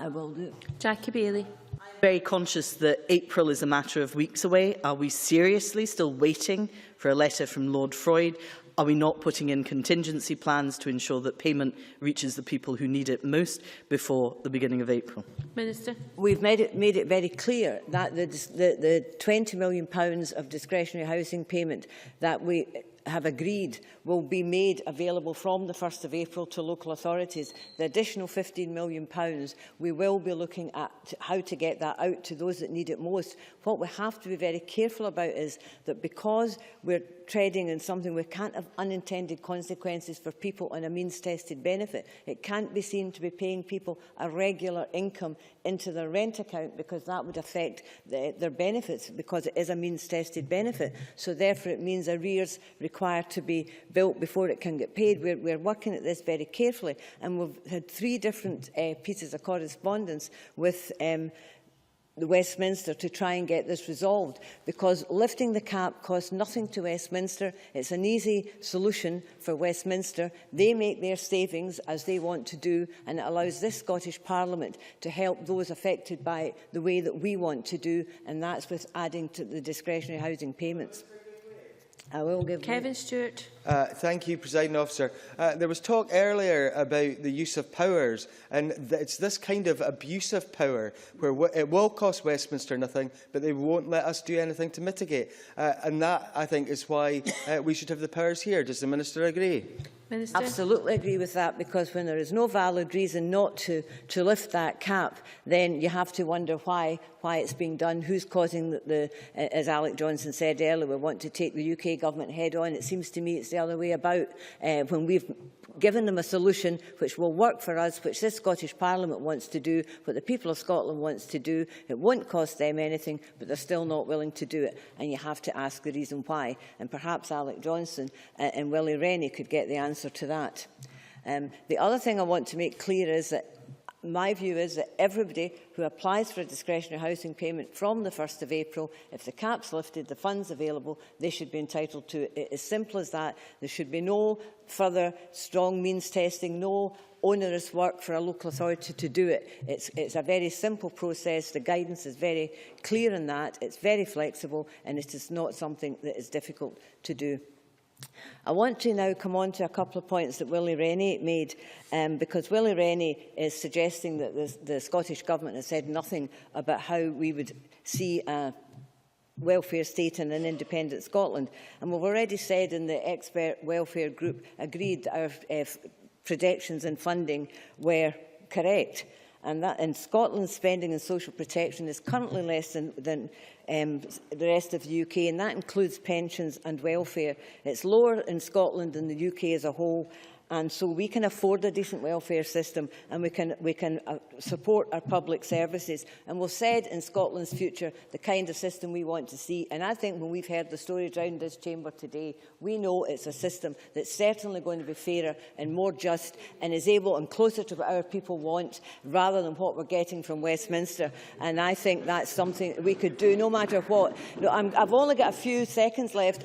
I will do. Jackie Bailey. I'm very conscious that April is a matter of weeks away. Are we seriously still waiting for a letter from Lord Freud? Are we not putting in contingency plans to ensure that payment reaches the people who need it most before the beginning of April? Minister. We've made it very clear that the £20 million of discretionary housing payment that we have agreed will be made available from the 1st of April to local authorities. The additional £15 million, we will be looking at how to get that out to those that need it most. What we have to be very careful about is that because we're treading in something, we can't have unintended consequences for people on a means-tested benefit. It can't be seen to be paying people a regular income into their rent account, because that would affect their benefits, because it is a means-tested benefit. So therefore it means arrears require to be built before it can get paid. We're working at this very carefully, and we've had 3 different pieces of correspondence with the Westminster to try and get this resolved, because lifting the cap costs nothing to Westminster. It's an easy solution for Westminster. They make their savings as they want to do, and it allows this Scottish Parliament to help those affected by the way that we want to do, and that's with adding to the discretionary housing payments. I will give Kevin Stewart. Thank you, Presiding Officer. There was talk earlier about the use of powers, and it's this kind of abuse of power where it will cost Westminster nothing, but they won't let us do anything to mitigate. And that, I think, is why we should have the powers here. Does the Minister agree? Minister. Absolutely agree with that, because when there is no valid reason not to lift that cap, then you have to wonder why it's being done, who's causing as Alec Johnson said earlier, we want to take the UK government head on. It seems to me it's the other way about. When we've given them a solution which will work for us, which this Scottish Parliament wants to do, what the people of Scotland wants to do, it won't cost them anything, but they're still not willing to do it. And you have to ask the reason why. And perhaps Alec Johnson and Willie Rennie could get the answer to that. The other thing I want to make clear is that my view is that everybody who applies for a discretionary housing payment from the 1st of April, if the cap's lifted, the funds available, they should be entitled to it. It's as simple as that. There should be no further strong means testing, no onerous work for a local authority to do it. It's a very simple process. The guidance is very clear in that. It's very flexible, and it is not something that is difficult to do. I want to now come on to a couple of points that Willie Rennie made, because Willie Rennie is suggesting that the Scottish Government has said nothing about how we would see a welfare state in an independent Scotland. And we've already said in the expert welfare group agreed that our predictions and funding were correct. And that in Scotland's spending in social protection is currently less than the rest of the UK, and that includes pensions and welfare. It's lower in Scotland than the UK as a whole, and so we can afford a decent welfare system, and we can support our public services. And we've said in Scotland's future the kind of system we want to see. And I think when we've heard the stories around this chamber today, we know it's a system that's certainly going to be fairer and more just, and is able and closer to what our people want, rather than what we're getting from Westminster. And I think that's something we could do no matter what. No, I've only got a few seconds left.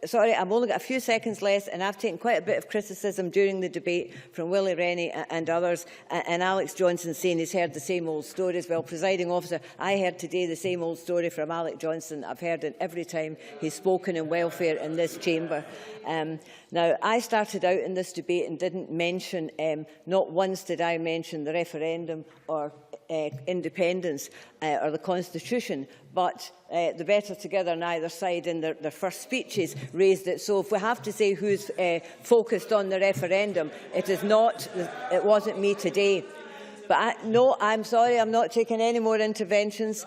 Sorry, I've only got a few seconds left, and I've taken quite a bit of criticism during the debate from Willie Rennie and others, and Alex Johnson saying he's heard the same old stories. Well, Presiding Officer, I heard today the same old story from Alec Johnson. I've heard it every time he's spoken in welfare in this chamber. Now, I started out in this debate and didn't mention, not once did I mention the referendum or independence or the Constitution, but the Better Together on either side in their first speeches raised it. So if we have to say who's focused on the referendum, it wasn't me today. But no, I'm sorry, I'm not taking any more interventions.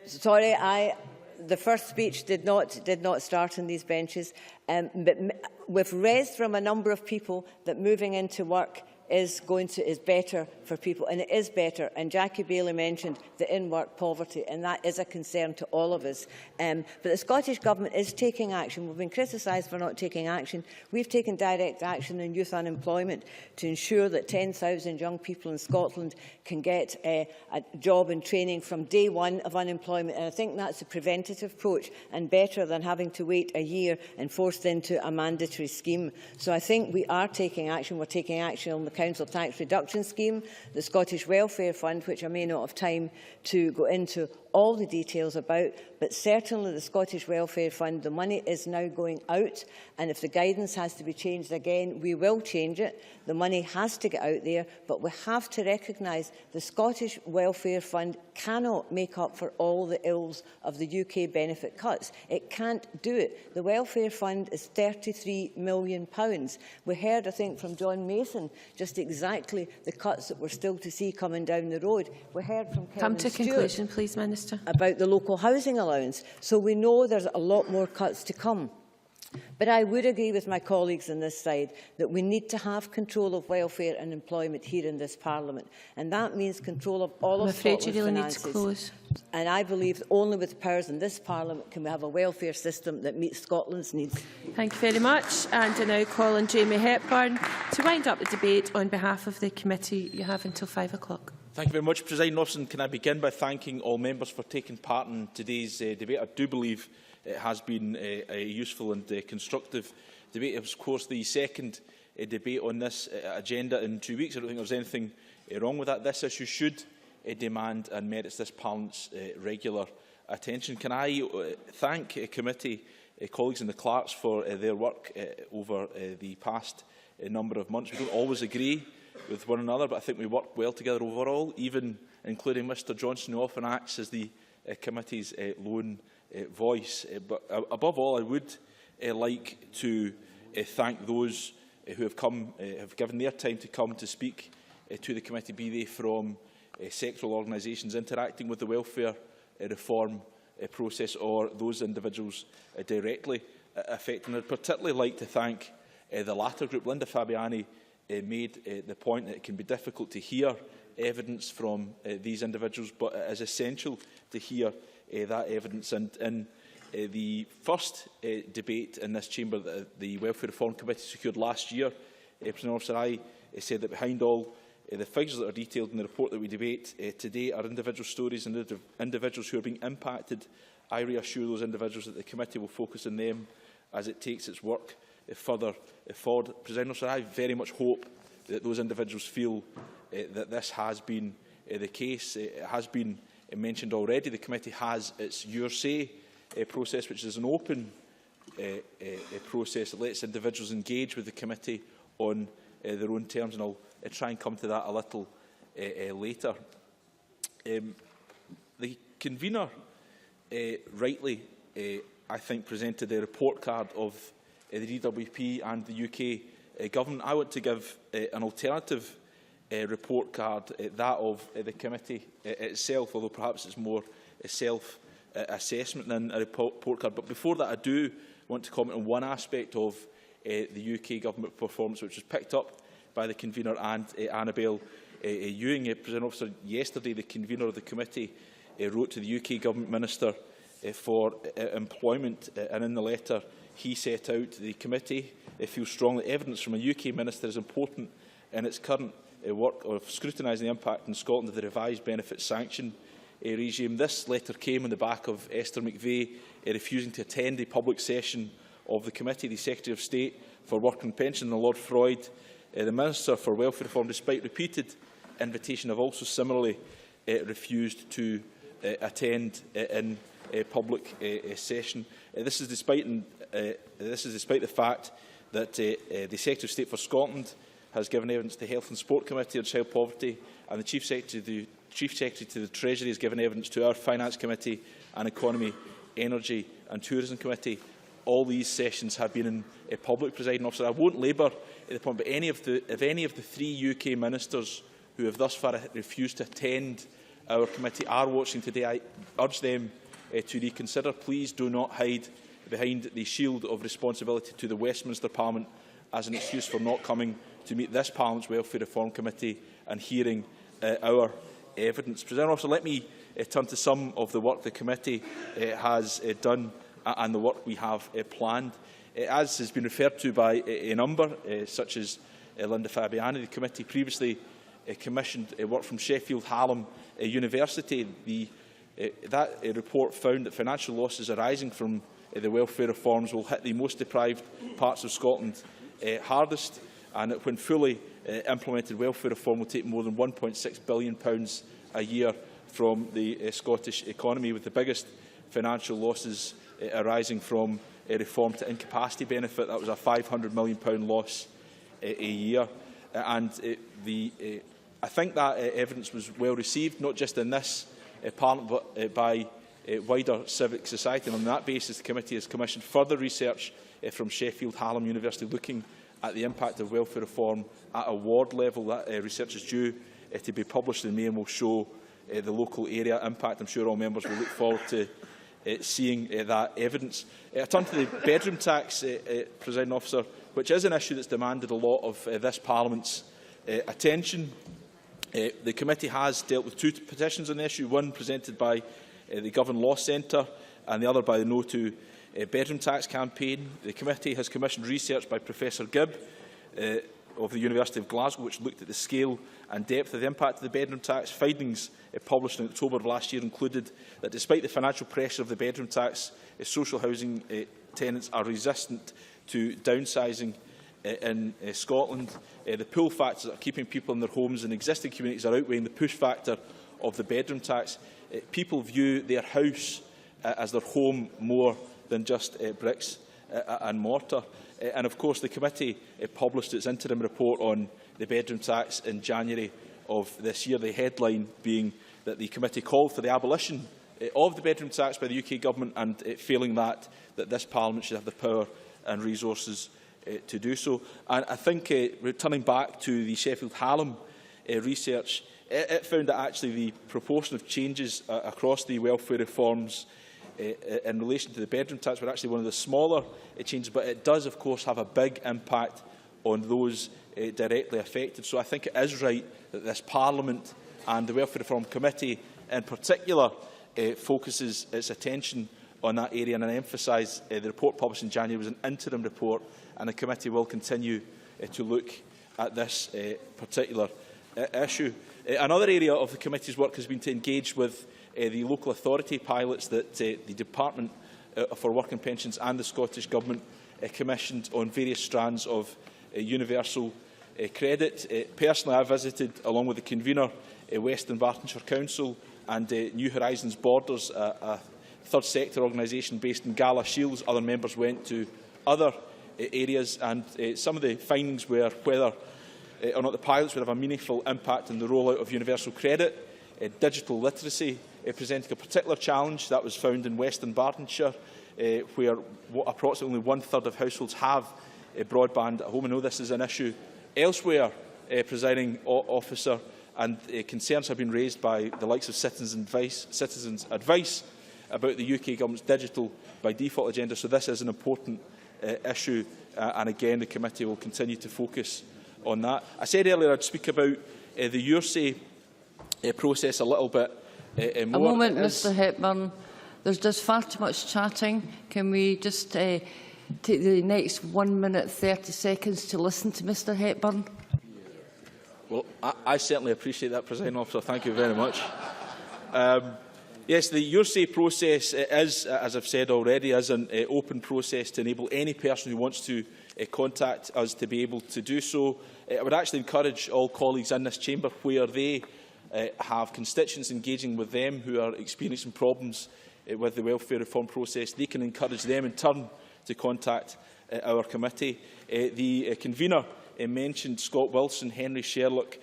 Sorry, the first speech did not start on these benches. But we've raised from a number of people that moving into work is better for people, and it is better. And Jackie Bailey mentioned the in-work poverty, and that is a concern to all of us. But the Scottish Government is taking action. We've been criticised for not taking action. We've taken direct action in youth unemployment to ensure that 10,000 young people in Scotland can get a job and training from day one of unemployment. And I think that's a preventative approach and better than having to wait a year and forced into a mandatory scheme. So I think we are taking action. We're taking action on the Council Tax Reduction Scheme, the Scottish Welfare Fund, which I may not have time to go into all the details about, but certainly the Scottish Welfare Fund, the money is now going out, and if the guidance has to be changed again, we will change it. The money has to get out there, but we have to recognise the Scottish Welfare Fund cannot make up for all the ills of the UK benefit cuts. It can't do it. The Welfare Fund is £33 million. We heard, I think, from John Mason just exactly the cuts that we're still to see coming down the road. We heard from Kevin Come to Stewart conclusion, please, Minister. About the local housing allowance. So we know there's a lot more cuts to come. But I would agree with my colleagues on this side that we need to have control of welfare and employment here in this Parliament. And that means control of all of Scotland's finances. I'm afraid you really need to close. And I believe that only with the powers in this Parliament can we have a welfare system that meets Scotland's needs. Thank you very much. And I now call on Jamie Hepburn to wind up the debate on behalf of the committee. You have until 5 o'clock. Thank you very much, Presiding Officer. Can I begin by thanking all members for taking part in today's debate? I do believe it has been a useful and constructive debate. It was, of course, the second debate on this agenda in 2 weeks. I don't think there's anything wrong with that. This issue should demand and merits this Parliament's regular attention. Can I thank committee colleagues and the clerks for their work over the past number of months. We don't always agree with one another, but I think we work well together overall, even including Mr Johnson, who often acts as the committee's lone voice. But above all, I would like to thank those who have given their time to come to speak to the committee, be they from sectoral organisations interacting with the welfare reform process or those individuals directly affected. And I'd particularly like to thank the latter group. Linda Fabiani made the point that it can be difficult to hear evidence from these individuals, but it is essential to hear that evidence. And in the first debate in this chamber that the Welfare Reform Committee secured last year, President Officer, I said that behind all the figures that are detailed in the report that we debate today are individual stories and individuals who are being impacted. I reassure those individuals that the committee will focus on them as it takes its work further forward. President Officer, I very much hope that those individuals feel that this has been the case. It has been mentioned already. The committee has its Your Say process, which is an open process that lets individuals engage with the committee on their own terms, and I'll try and come to that a little later. The convener rightly, I think, presented a report card of the DWP and the UK Government. I want to give an alternative report card, that of the committee itself, although perhaps it's more self-assessment than a report card. But before that, I do want to comment on one aspect of the UK Government performance, which was picked up by the convener and Annabel Ewing. President Officer, yesterday the convener of the committee wrote to the UK Government Minister for Employment, and in the letter he set out the committee feels strongly evidence from a UK Minister is important in its current work of scrutinising the impact in Scotland of the revised benefit sanction regime. This letter came on the back of Esther McVeigh refusing to attend a public session of the committee. The Secretary of State for Work and Pension, and Lord Freud, the Minister for Welfare Reform, despite repeated invitation, have also similarly refused to attend in a public session. This is despite the fact that the Secretary of State for Scotland has given evidence to the Health and Sport Committee on child poverty, and the Chief Secretary to the Treasury has given evidence to our Finance Committee and Economy, Energy and Tourism Committee. All these sessions have been in a public, Presiding Officer. I won't labour the point, but if any of the 3 UK ministers who have thus far refused to attend our committee are watching today, I urge them to reconsider. Please do not hide behind the shield of responsibility to the Westminster Parliament as an excuse for not coming to meet this Parliament's Welfare Reform Committee and hearing our evidence. President Officer, let me turn to some of the work the committee has done and the work we have planned. As has been referred to by a number, such as Linda Fabiani, the committee previously commissioned work from Sheffield Hallam University. That report found that financial losses arising from the welfare reforms will hit the most deprived parts of Scotland hardest, and that when fully implemented, welfare reform will take more than £1.6 billion a year from the Scottish economy, with the biggest financial losses arising from a reform to incapacity benefit. That was a £500 million loss a year. And I think that evidence was well received, not just in this Parliament, but by wider civic society. And on that basis, the committee has commissioned further research from Sheffield Hallam University looking at the impact of welfare reform at a ward level. That research is due to be published in May and will show the local area impact. I'm sure all members will look forward to seeing that evidence. I turn to the bedroom tax, Presiding Officer, which is an issue that's demanded a lot of this Parliament's attention. The committee has dealt with 2 petitions on the issue, one presented by the Govern Law Centre, and the other by the No to Bedroom Tax campaign. The committee has commissioned research by Professor Gibb of the University of Glasgow, which looked at the scale and depth of the impact of the bedroom tax. Findings published in October of last year included that despite the financial pressure of the bedroom tax, social housing tenants are resistant to downsizing in Scotland. The pull factors that are keeping people in their homes in existing communities are outweighing the push factor of the bedroom tax. People view their house as their home more than just bricks and mortar. And of course, the committee published its interim report on the bedroom tax in January of this year, the headline being that the committee called for the abolition of the bedroom tax by the UK Government, and failing that this Parliament should have the power and resources to do so. And I think, returning back to the Sheffield Hallam research, it found that actually the proportion of changes across the welfare reforms in relation to the bedroom tax were actually one of the smaller changes, but it does, of course, have a big impact on those directly affected. So I think it is right that this Parliament and the Welfare Reform Committee in particular focuses its attention on that area, and I emphasise the report published in January was an interim report, and the committee will continue to look at this particular issue. Another area of the committee's work has been to engage with the local authority pilots that the Department for Work and Pensions and the Scottish Government commissioned on various strands of universal credit. Personally, I visited, along with the convener, Western Bartonshire Council and New Horizons Borders, a third sector organisation based in Gala Shields. Other members went to other areas, and some of the findings were whether or not the pilots would have a meaningful impact on the rollout of universal credit. Digital literacy presenting a particular challenge. That was found in Western Bartonshire, where approximately 1/3 of households have broadband at home. I know this is an issue elsewhere, presiding officer, and concerns have been raised by the likes of Citizens Advice about the UK Government's digital by default agenda. So this is an important issue, and again the committee will continue to focus on that. I said earlier I'd speak about the Your-Say process a little bit more. A moment, Mr Hepburn. There's just far too much chatting. Can we just take the next 1 minute 30 seconds to listen to Mr Hepburn? Well, I certainly appreciate that, Presiding Officer. Thank you very much. Yes, the Your-Say process is, as I've said already, is an open process to enable any person who wants to contact us to be able to do so. I would actually encourage all colleagues in this chamber, where they have constituents engaging with them who are experiencing problems with the welfare reform process, they can encourage them in turn to contact our committee. The convener mentioned Scott Wilson, Henry Sherlock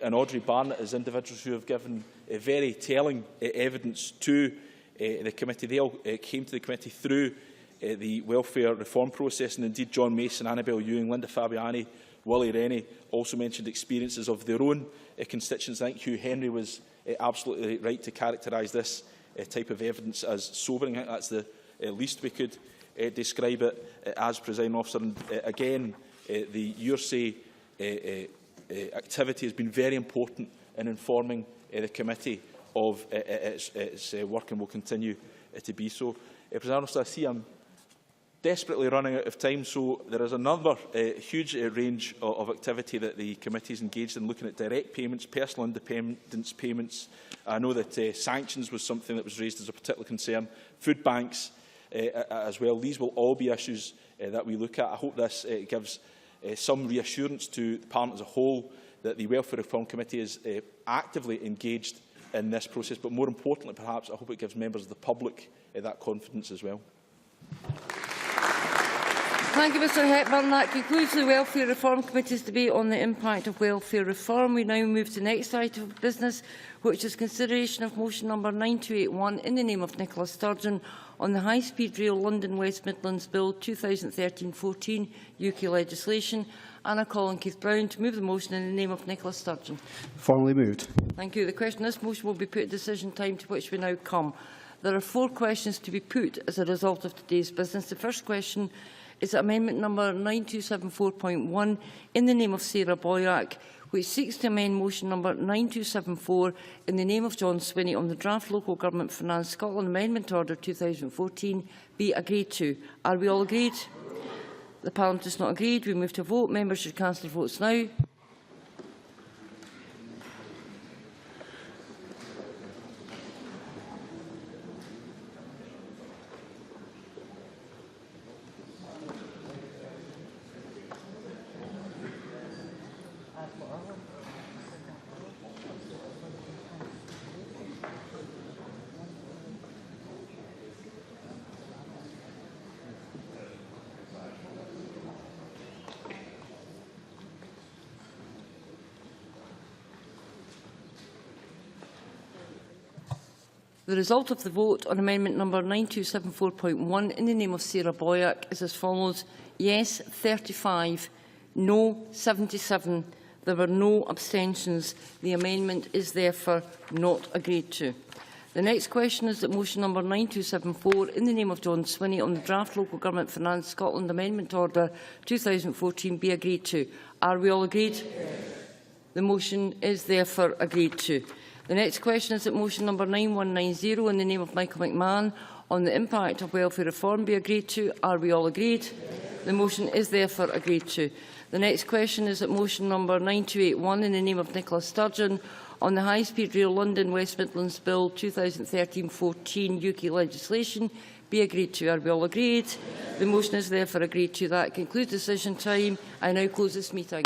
and Audrey Barnett as individuals who have given very telling evidence to the committee. They all came to the committee through the welfare reform process, and indeed John Mason, Annabel Ewing, Linda Fabiani, Willie Rennie also mentioned experiences of their own constituents. I think Hugh Henry was absolutely right to characterise this type of evidence as sobering. I think that's the least we could describe it as, Presiding Officer. And again, the Your-Say activity has been very important in informing the committee of its work, and will continue to be so. Presiding Officer, I see I'm desperately running out of time, so there is another huge range of activity that the committee is engaged in, looking at direct payments, personal independence payments. I know that sanctions was something that was raised as a particular concern, food banks as well. These will all be issues that we look at. I hope this gives some reassurance to the Parliament as a whole that the Welfare Reform Committee is actively engaged in this process, but more importantly perhaps I hope it gives members of the public that confidence as well. Thank you, Mr Hepburn. That concludes the Welfare Reform Committee's debate on the impact of welfare reform. We now move to the next item of business, which is consideration of motion number 9281 in the name of Nicola Sturgeon on the High Speed Rail London West Midlands Bill 2013-14 UK legislation. And I call on Keith Brown to move the motion in the name of Nicola Sturgeon. Formally moved. Thank you. The question on this motion will be put at decision time, to which we now come. There are 4 questions to be put as a result of today's business. The first question is amendment number 9274.1 in the name of Sarah Boyack, which seeks to amend motion number 9274 in the name of John Swinney on the draft Local Government Finance Scotland Amendment Order 2014 be agreed to. Are we all agreed? The Parliament is not agreed. We move to vote. Members should cast their votes now. The result of the vote on amendment number 9274.1 in the name of Sarah Boyack is as follows. Yes, 35. No, 77. There were no abstentions. The amendment is therefore not agreed to. The next question is that motion number 9274 in the name of John Swinney on the draft Local Government Finance Scotland Amendment Order 2014 be agreed to. Are we all agreed? The motion is therefore agreed to. The next question is that motion number 9190 in the name of Michael McMahon on the impact of welfare reform be agreed to. Are we all agreed? The motion is therefore agreed to. The next question is that motion number 9281 in the name of Nicola Sturgeon on the High Speed Rail London West Midlands Bill 2013-14 UK legislation be agreed to. Are we all agreed? The motion is therefore agreed to. That concludes decision time. I now close this meeting.